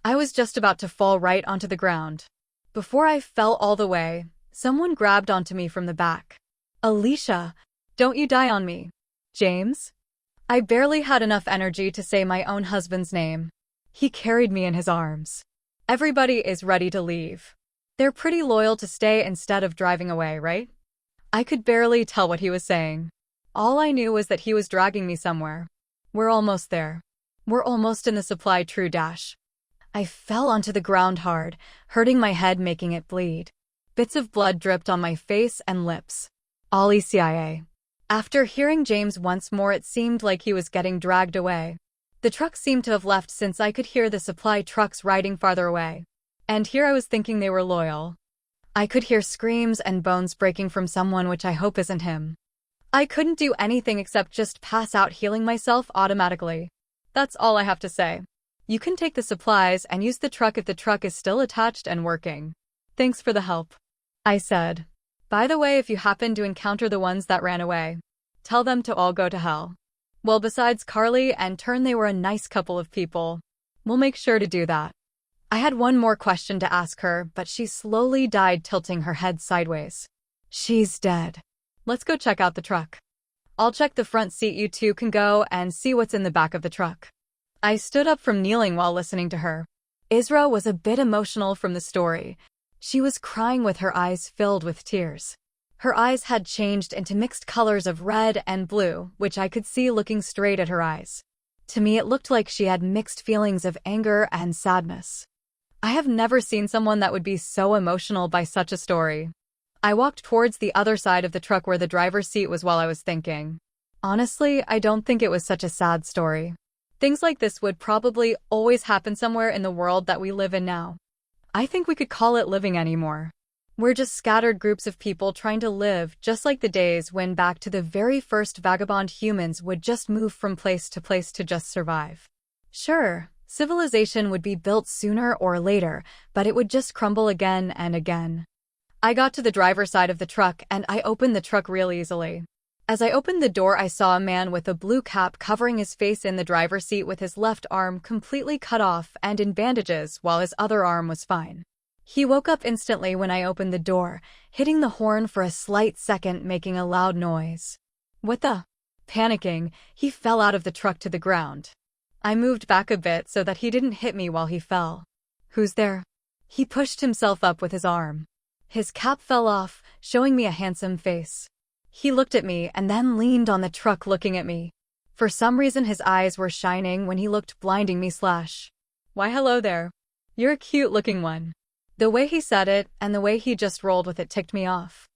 I was just about to fall right onto the ground. Before I fell all the way, someone grabbed onto me from the back. "Alicia, don't you die on me." "James?" I barely had enough energy to say my own husband's name. He carried me in his arms. "Everybody is ready to leave. They're pretty loyal to stay instead of driving away, right?" I could barely tell what he was saying. All I knew was that he was dragging me somewhere. "We're almost there. We're almost in the supply true dash." I fell onto the ground hard, hurting my head, making it bleed. Bits of blood dripped on my face and lips. Ollie CIA. After hearing James once more, it seemed like he was getting dragged away. The trucks seemed to have left since I could hear the supply trucks riding farther away. And here I was thinking they were loyal. I could hear screams and bones breaking from someone, which I hope isn't him. I couldn't do anything except just pass out, healing myself automatically. That's all I have to say. You can take the supplies and use the truck if the truck is still attached and working. Thanks for the help, I said. By the way, if you happen to encounter the ones that ran away, tell them to all go to hell. Well, besides Carly and Turn, they were a nice couple of people. We'll make sure to do that. I had one more question to ask her, but she slowly died, tilting her head sideways. She's dead. Let's go check out the truck. I'll check the front seat, you two can go and see what's in the back of the truck. I stood up from kneeling while listening to her. Isra was a bit emotional from the story. She was crying with her eyes filled with tears. Her eyes had changed into mixed colors of red and blue, which I could see looking straight at her eyes. To me, it looked like she had mixed feelings of anger and sadness. I have never seen someone that would be so emotional by such a story. I walked towards the other side of the truck where the driver's seat was while I was thinking. Honestly, I don't think it was such a sad story. Things like this would probably always happen somewhere in the world that we live in now. I think we could call it living anymore. We're just scattered groups of people trying to live, just like the days when back to the very first vagabond humans would just move from place to just survive. Sure, civilization would be built sooner or later, but it would just crumble again and again. I got to the driver's side of the truck and I opened the truck real easily. As I opened the door, I saw a man with a blue cap covering his face in the driver's seat with his left arm completely cut off and in bandages while his other arm was fine. He woke up instantly when I opened the door, hitting the horn for a slight second, making a loud noise. What the? Panicking, he fell out of the truck to the ground. I moved back a bit so that he didn't hit me while he fell. Who's there? He pushed himself up with his arm. His cap fell off, showing me a handsome face. He looked at me and then leaned on the truck looking at me. For some reason his eyes were shining when he looked, blinding me. Why, hello there. You're a cute looking one. The way he said it and the way he just rolled with it ticked me off.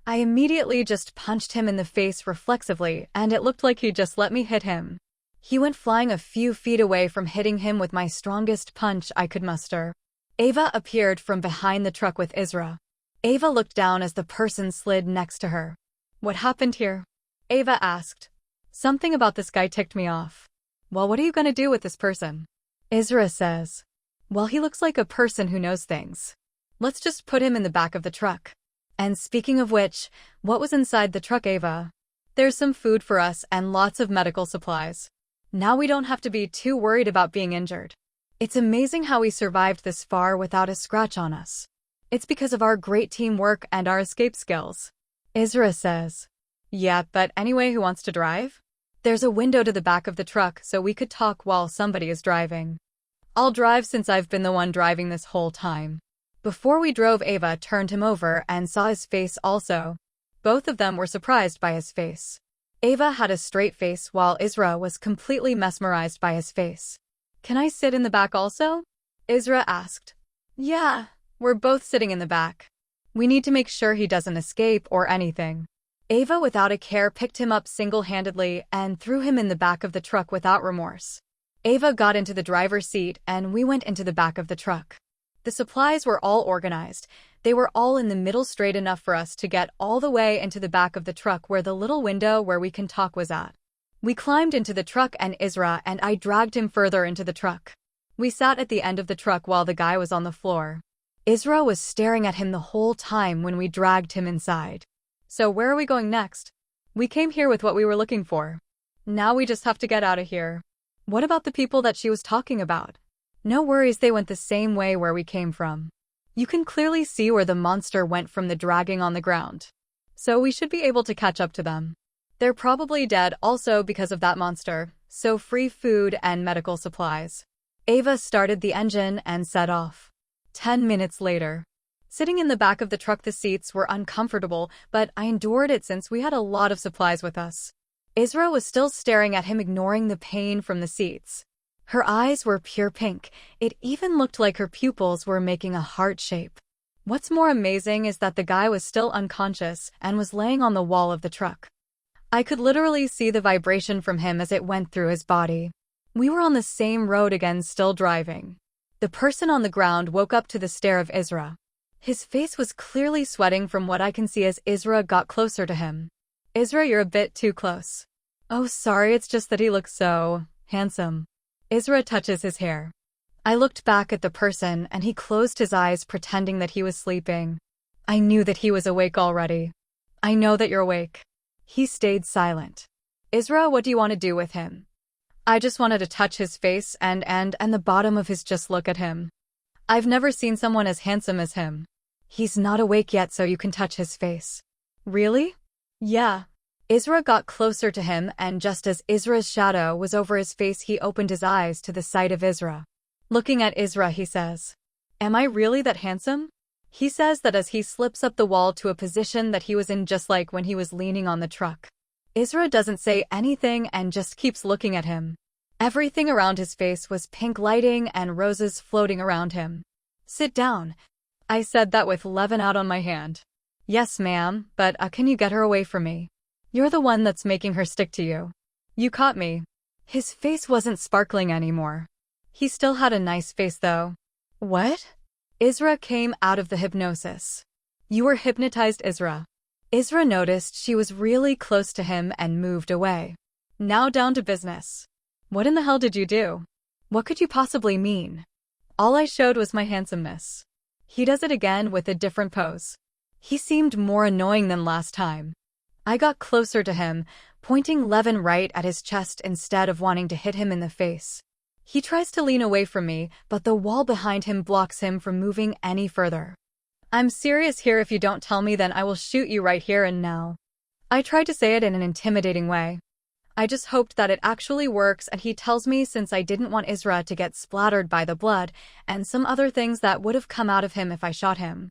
I immediately just punched him in the face reflexively, and it looked like he just let me hit him. He went flying a few feet away from hitting him with my strongest punch I could muster. Ava appeared from behind the truck with Isra. Ava looked down as the person slid next to her. What happened here? Ava asked. Something about this guy ticked me off. Well, what are you gonna do with this person? Isra says. Well, he looks like a person who knows things. Let's just put him in the back of the truck. And speaking of which, what was inside the truck, Ava? There's some food for us and lots of medical supplies. Now we don't have to be too worried about being injured. It's amazing how we survived this far without a scratch on us. It's because of our great teamwork and our escape skills. Isra says. Yeah, but anyway, who wants to drive? There's a window to the back of the truck so we could talk while somebody is driving. I'll drive since I've been the one driving this whole time. Before we drove, Ava turned him over and saw his face also. Both of them were surprised by his face. Ava had a straight face while Isra was completely mesmerized by his face. Can I sit in the back also? Isra asked. Yeah, we're both sitting in the back. We need to make sure he doesn't escape or anything. Ava without a care picked him up single-handedly and threw him in the back of the truck without remorse. Ava got into the driver's seat and we went into the back of the truck. The supplies were all organized. They were all in the middle, straight enough for us to get all the way into the back of the truck where the little window where we can talk was at. We climbed into the truck and Isra and I dragged him further into the truck. We sat at the end of the truck while the guy was on the floor. Isra was staring at him the whole time when we dragged him inside. So where are we going next? We came here with what we were looking for. Now we just have to get out of here. What about the people that she was talking about? No worries, they went the same way where we came from. You can clearly see where the monster went from the dragging on the ground. So we should be able to catch up to them. They're probably dead also because of that monster, so free food and medical supplies. Ava started the engine and set off. 10 minutes later. Sitting in the back of the truck, the seats were uncomfortable, but I endured it since we had a lot of supplies with us. Isra was still staring at him, ignoring the pain from the seats. Her eyes were pure pink. It even looked like her pupils were making a heart shape. What's more amazing is that the guy was still unconscious and was laying on the wall of the truck. I could literally see the vibration from him as it went through his body. We were on the same road again, still driving. The person on the ground woke up to the stare of Isra. His face was clearly sweating from what I can see as Isra got closer to him. Isra, you're a bit too close. Oh, sorry, it's just that he looks so handsome. Isra touches his hair. I looked back at the person and he closed his eyes, pretending that he was sleeping. I knew that he was awake already. I know that you're awake. He stayed silent. Isra, what do you want to do with him? I just wanted to touch his face and the bottom of his, just look at him. I've never seen someone as handsome as him. He's not awake yet, so you can touch his face. Really? Yeah. Isra got closer to him, and just as Isra's shadow was over his face, he opened his eyes to the sight of Isra. Looking at Isra, he says, "Am I really that handsome?" He says that as he slips up the wall to a position that he was in just like when he was leaning on the truck. Isra doesn't say anything and just keeps looking at him. Everything around his face was pink lighting and roses floating around him. "Sit down." I said that with Levin out on my hand. "Yes, ma'am, but can you get her away from me? You're the one that's making her stick to you. You caught me." His face wasn't sparkling anymore. He still had a nice face though. "What?" Isra came out of the hypnosis. "You were hypnotized, Isra." Isra noticed she was really close to him and moved away. "Now down to business. What in the hell did you do? What could you possibly mean?" "All I showed was my handsomeness." He does it again with a different pose. He seemed more annoying than last time. I got closer to him, pointing Levin right at his chest instead of wanting to hit him in the face. He tries to lean away from me, but the wall behind him blocks him from moving any further. "I'm serious here. If you don't tell me, then I will shoot you right here and now." I tried to say it in an intimidating way. I just hoped that it actually works and he tells me, since I didn't want Isra to get splattered by the blood and some other things that would have come out of him if I shot him.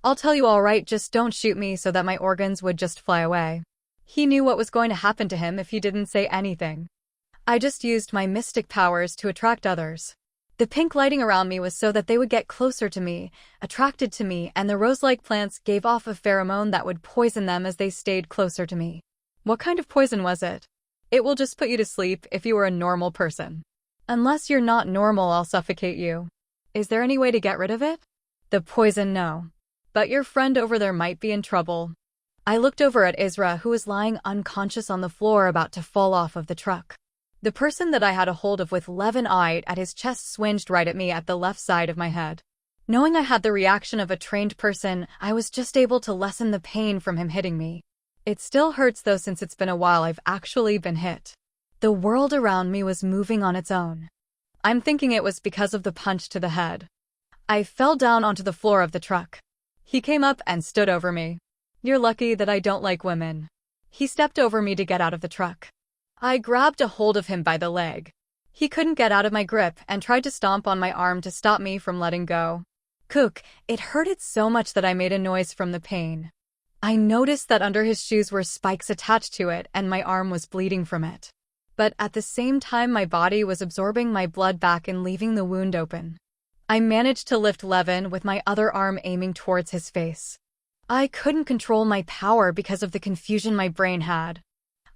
"I'll tell you all right, just don't shoot me," so that my organs would just fly away. He knew what was going to happen to him if he didn't say anything. I just used my mystic powers to attract others. The pink lighting around me was so that they would get closer to me, attracted to me, and the rose-like plants gave off a pheromone that would poison them as they stayed closer to me. What kind of poison was it? "It will just put you to sleep if you were a normal person. Unless you're not normal, I'll suffocate you." "Is there any way to get rid of it?" "The poison, no. But your friend over there might be in trouble." I looked over at Isra, who was lying unconscious on the floor about to fall off of the truck. The person that I had a hold of with Levin eyed at his chest swinged right at me at the left side of my head. Knowing I had the reaction of a trained person, I was just able to lessen the pain from him hitting me. It still hurts though, since it's been a while I've actually been hit. The world around me was moving on its own. I'm thinking it was because of the punch to the head. I fell down onto the floor of the truck. He came up and stood over me. "You're lucky that I don't like women." He stepped over me to get out of the truck. I grabbed a hold of him by the leg. He couldn't get out of my grip and tried to stomp on my arm to stop me from letting go. Cook, it hurted so much that I made a noise from the pain. I noticed that under his shoes were spikes attached to it and my arm was bleeding from it. But at the same time my body was absorbing my blood back and leaving the wound open. I managed to lift Levin with my other arm aiming towards his face. I couldn't control my power because of the confusion my brain had.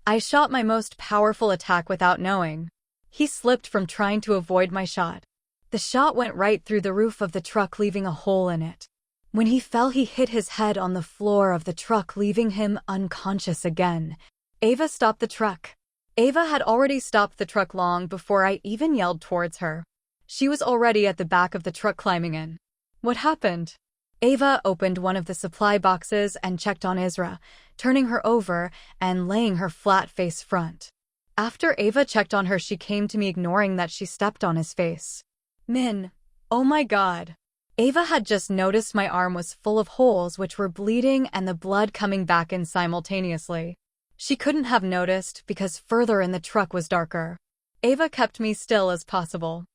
I shot my most powerful attack without knowing. He slipped from trying to avoid my shot. The shot went right through the roof of the truck, leaving a hole in it. When he fell, he hit his head on the floor of the truck, leaving him unconscious again. Ava stopped the truck. Ava had already stopped the truck long before I even yelled towards her. She was already at the back of the truck climbing in. "What happened?" Ava opened one of the supply boxes and checked on Isra, turning her over and laying her flat face front. After Ava checked on her, she came to me, ignoring that she stepped on his face. "Min, oh my God." Ava had just noticed my arm was full of holes which were bleeding and the blood coming back in simultaneously. She couldn't have noticed because further in the truck was darker. Ava kept me still as possible.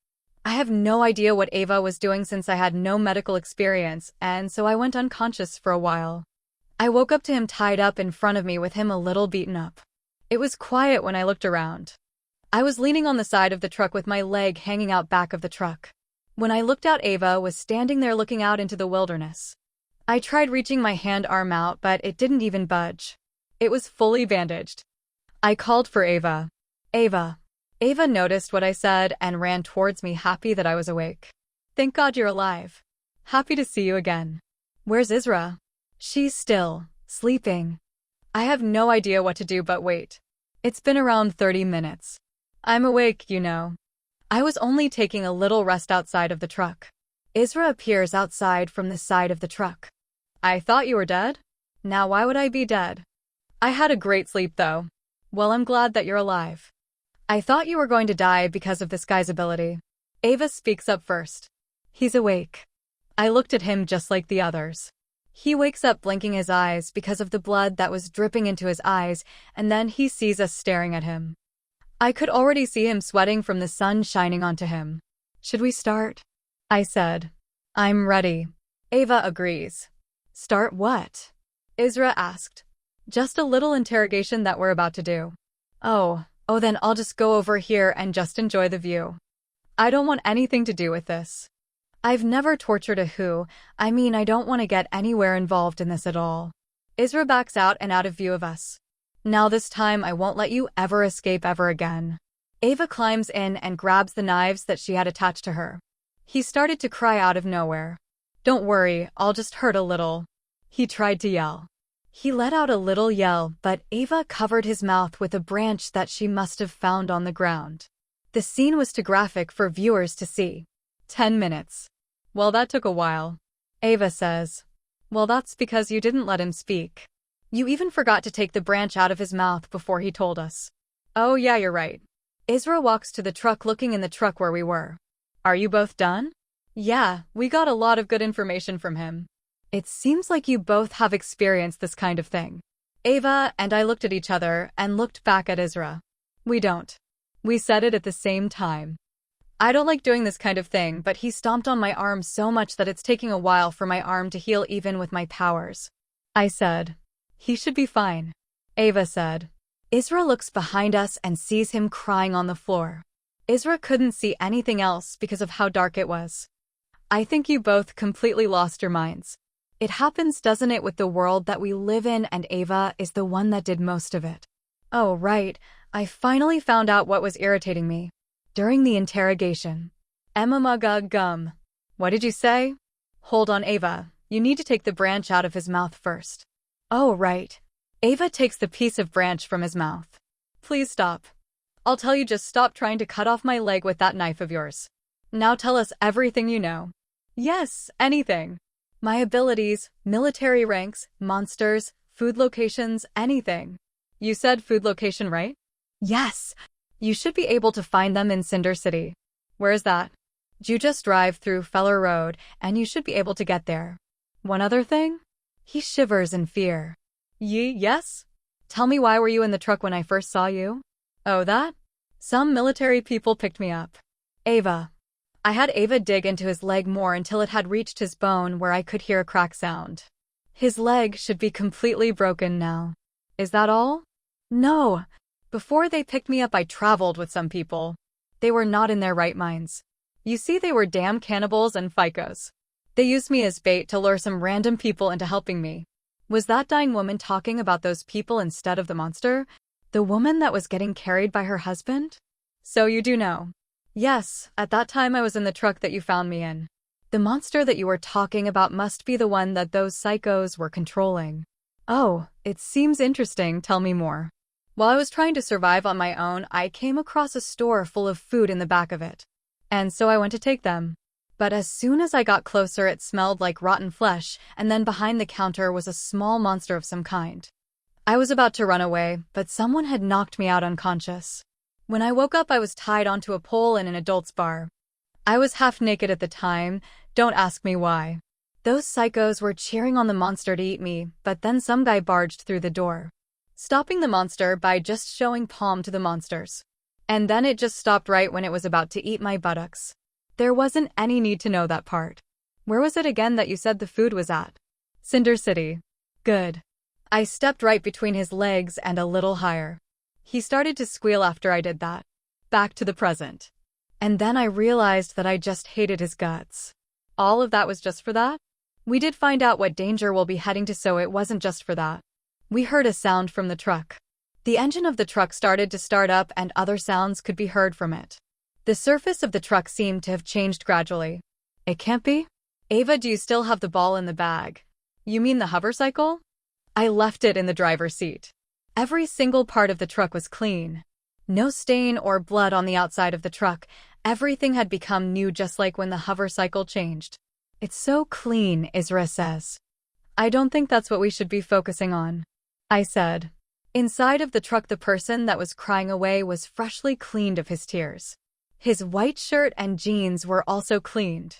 I have no idea what Ava was doing since I had no medical experience, and so I went unconscious for a while. I woke up to him tied up in front of me with him a little beaten up. It was quiet when I looked around. I was leaning on the side of the truck with my leg hanging out back of the truck. When I looked out, Ava was standing there looking out into the wilderness. I tried reaching my arm out, but it didn't even budge. It was fully bandaged. I called for Ava. "Ava." Ava noticed what I said and ran towards me, happy that I was awake. "Thank God you're alive. Happy to see you again." "Where's Isra?" "She's still sleeping." I have no idea what to do but wait. It's been around 30 minutes. I'm awake, you know. I was only taking a little rest outside of the truck. Isra appears outside from the side of the truck. "I thought you were dead? Now why would I be dead?" "I had a great sleep though." "Well, I'm glad that you're alive." "I thought you were going to die because of this guy's ability." Ava speaks up first. "He's awake." I looked at him just like the others. He wakes up blinking his eyes because of the blood that was dripping into his eyes, and then he sees us staring at him. I could already see him sweating from the sun shining onto him. Should we start? I said. I'm ready. Ava agrees. Start what? Isra asked. Just a little interrogation that we're about to do. Oh, then I'll just go over here and just enjoy the view. I don't want anything to do with this. I've never tortured a who, I don't want to get anywhere involved in this at all. Isra backs out and out of view of us. Now this time I won't let you ever escape ever again. Ava climbs in and grabs the knives that she had attached to her. He started to cry out of nowhere. Don't worry, I'll just hurt a little. He tried to yell. He let out a little yell, but Ava covered his mouth with a branch that she must have found on the ground. The scene was too graphic for viewers to see. 10 minutes. Well, that took a while. Ava says. Well, that's because you didn't let him speak. You even forgot to take the branch out of his mouth before he told us. Oh yeah, you're right. Isra walks to the truck looking in the truck where we were. Are you both done? Yeah, we got a lot of good information from him. It seems like you both have experienced this kind of thing. Ava and I looked at each other and looked back at Isra. We don't. We said it at the same time. I don't like doing this kind of thing, but he stomped on my arm so much that it's taking a while for my arm to heal even with my powers. I said. He should be fine. Ava said. Isra looks behind us and sees him crying on the floor. Isra couldn't see anything else because of how dark it was. I think you both completely lost your minds. It happens, doesn't it, with the world that we live in, and Ava is the one that did most of it. Oh, right. I finally found out what was irritating me. During the interrogation. Emma gum. What did you say? Hold on, Ava. You need to take the branch out of his mouth first. Oh, right. Ava takes the piece of branch from his mouth. Please stop. I'll tell you, just stop trying to cut off my leg with that knife of yours. Now tell us everything you know. Yes, anything. My abilities, military ranks, monsters, food locations, anything. You said food location, right? Yes. You should be able to find them in Cinder City. Where is that? You just drive through Feller Road, and you should be able to get there. One other thing? He shivers in fear. Yes? Tell me, why were you in the truck when I first saw you? Oh, that? Some military people picked me up. Ava. I had Ava dig into his leg more until it had reached his bone where I could hear a crack sound. His leg should be completely broken now. Is that all? No. Before they picked me up, I traveled with some people. They were not in their right minds. You see, they were damn cannibals and psychos. They used me as bait to lure some random people into helping me. Was that dying woman talking about those people instead of the monster? The woman that was getting carried by her husband? So you do know. Yes, at that time I was in the truck that you found me in. The monster that you were talking about must be the one that those psychos were controlling. Oh, it seems interesting. Tell me more. While I was trying to survive on my own, I came across a store full of food in the back of it. And so I went to take them. But as soon as I got closer, it smelled like rotten flesh, and then behind the counter was a small monster of some kind. I was about to run away, but someone had knocked me out unconscious. When I woke up, I was tied onto a pole in an adult's bar. I was half naked at the time, don't ask me why. Those psychos were cheering on the monster to eat me, but then some guy barged through the door, stopping the monster by just showing palm to the monsters. And then it just stopped right when it was about to eat my buttocks. There wasn't any need to know that part. Where was it again that you said the food was at? Cinder City. Good. I stepped right between his legs and a little higher. He started to squeal after I did that. Back to the present. And then I realized that I just hated his guts. All of that was just for that? We did find out what danger we'll be heading to, so it wasn't just for that. We heard a sound from the truck. The engine of the truck started to start up and other sounds could be heard from it. The surface of the truck seemed to have changed gradually. It can't be? Ava, do you still have the ball in the bag? You mean the hovercycle? I left it in the driver's seat. Every single part of the truck was clean. No stain or blood on the outside of the truck. Everything had become new, just like when the hovercycle changed. It's so clean, Isra says. I don't think that's what we should be focusing on. I said. Inside of the truck, the person that was crying away was freshly cleaned of his tears. His white shirt and jeans were also cleaned.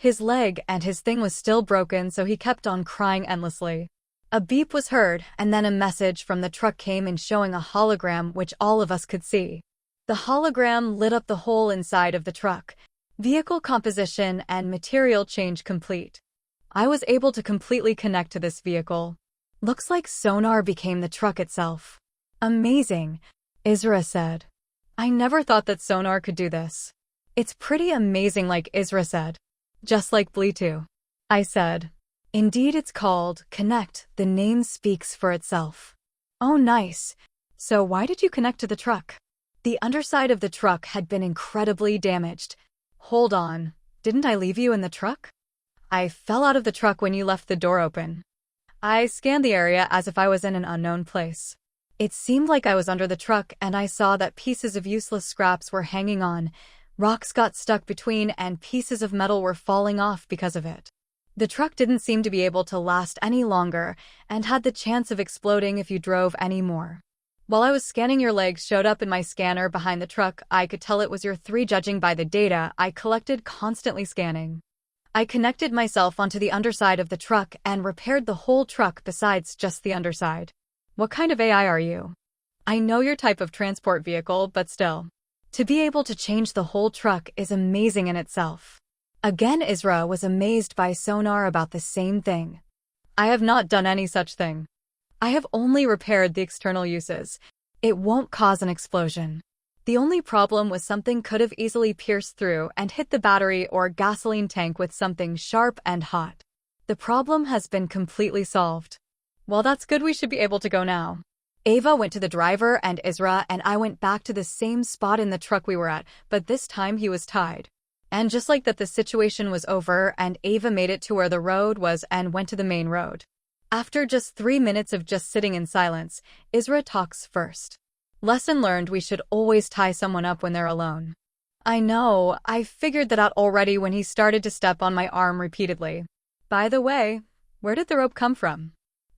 His leg and his thing was still broken, so he kept on crying endlessly. A beep was heard, and then a message from the truck came in showing a hologram which all of us could see. The hologram lit up the hole inside of the truck. Vehicle composition and material change complete. I was able to completely connect to this vehicle. Looks like sonar became the truck itself. Amazing, Isra said. I never thought that sonar could do this. It's pretty amazing, like Isra said. Just like Bleetu. I said. Indeed, it's called Connect. The name speaks for itself. Oh, nice. So why did you connect to the truck? The underside of the truck had been incredibly damaged. Hold on, didn't I leave you in the truck? I fell out of the truck when you left the door open. I scanned the area as if I was in an unknown place. It seemed like I was under the truck, and I saw that pieces of useless scraps were hanging on. Rocks got stuck between, and pieces of metal were falling off because of it. The truck didn't seem to be able to last any longer, and had the chance of exploding if you drove any more. While I was scanning, your legs showed up in my scanner behind the truck. I could tell it was your 3 judging by the data I collected constantly scanning. I connected myself onto the underside of the truck and repaired the whole truck besides just the underside. What kind of AI are you? I know your type of transport vehicle, but still. To be able to change the whole truck is amazing in itself. Again, Isra was amazed by sonar about the same thing. I have not done any such thing. I have only repaired the external uses. It won't cause an explosion. The only problem was something could have easily pierced through and hit the battery or gasoline tank with something sharp and hot. The problem has been completely solved. Well, that's good. We should be able to go now. Ava went to the driver and Isra and I went back to the same spot in the truck we were at, but this time he was tied. And just like that, the situation was over and Ava made it to where the road was and went to the main road. After just 3 minutes of just sitting in silence, Isra talks first. Lesson learned: we should always tie someone up when they're alone. I know, I figured that out already when he started to step on my arm repeatedly. By the way, where did the rope come from?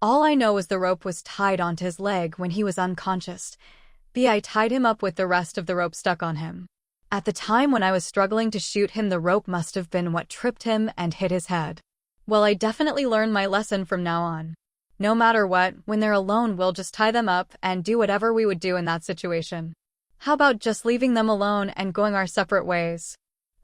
All I know is the rope was tied onto his leg when he was unconscious. I tied him up with the rest of the rope stuck on him. At the time when I was struggling to shoot him, the rope must have been what tripped him and hit his head. Well, I definitely learned my lesson from now on. No matter what, when they're alone, we'll just tie them up and do whatever we would do in that situation. How about just leaving them alone and going our separate ways?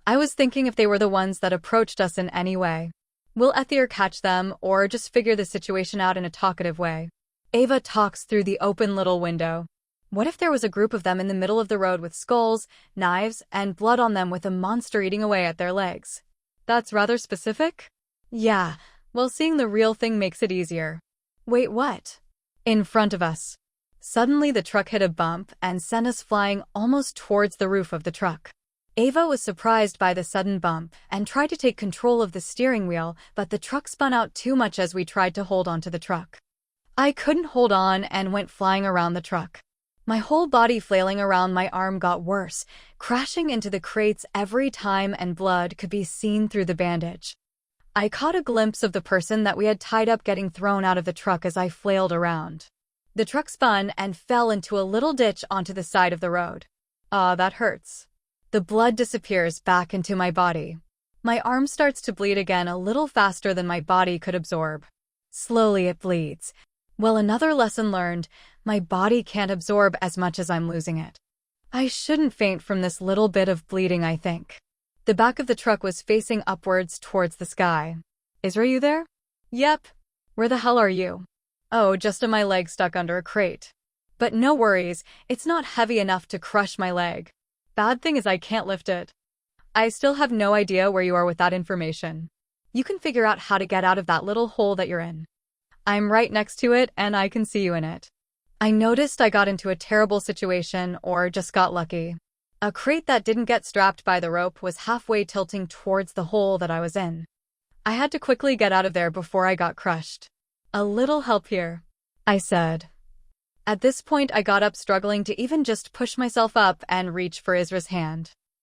I was thinking if they were the ones that approached us in any way. We'll either catch them or just figure the situation out in a talkative way. Ava talks through the open little window. What if there was a group of them in the middle of the road with skulls, knives, and blood on them with a monster eating away at their legs? That's rather specific? Yeah, well, seeing the real thing makes it easier. Wait, what? In front of us. Suddenly the truck hit a bump and sent us flying almost towards the roof of the truck. Ava was surprised by the sudden bump and tried to take control of the steering wheel, but the truck spun out too much as we tried to hold onto the truck. I couldn't hold on and went flying around the truck. My whole body flailing around, my arm got worse, crashing into the crates every time, and blood could be seen through the bandage. I caught a glimpse of the person that we had tied up getting thrown out of the truck as I flailed around. The truck spun and fell into a little ditch onto the side of the road. Ah, that hurts. The blood disappears back into my body. My arm starts to bleed again, a little faster than my body could absorb. Slowly it bleeds. Well, another lesson learned: my body can't absorb as much as I'm losing it. I shouldn't faint from this little bit of bleeding, I think. The back of the truck was facing upwards towards the sky. Isra, you there? Yep. Where the hell are you? Oh, just my leg stuck under a crate. But no worries, it's not heavy enough to crush my leg. Bad thing is I can't lift it. I still have no idea where you are with that information. You can figure out how to get out of that little hole that you're in. I'm right next to it and I can see you in it. I noticed I got into a terrible situation, or just got lucky. A crate that didn't get strapped by the rope was halfway tilting towards the hole that I was in. I had to quickly get out of there before I got crushed. A little help here, I said. At this point I got up, struggling to even just push myself up and reach for Isra's hand.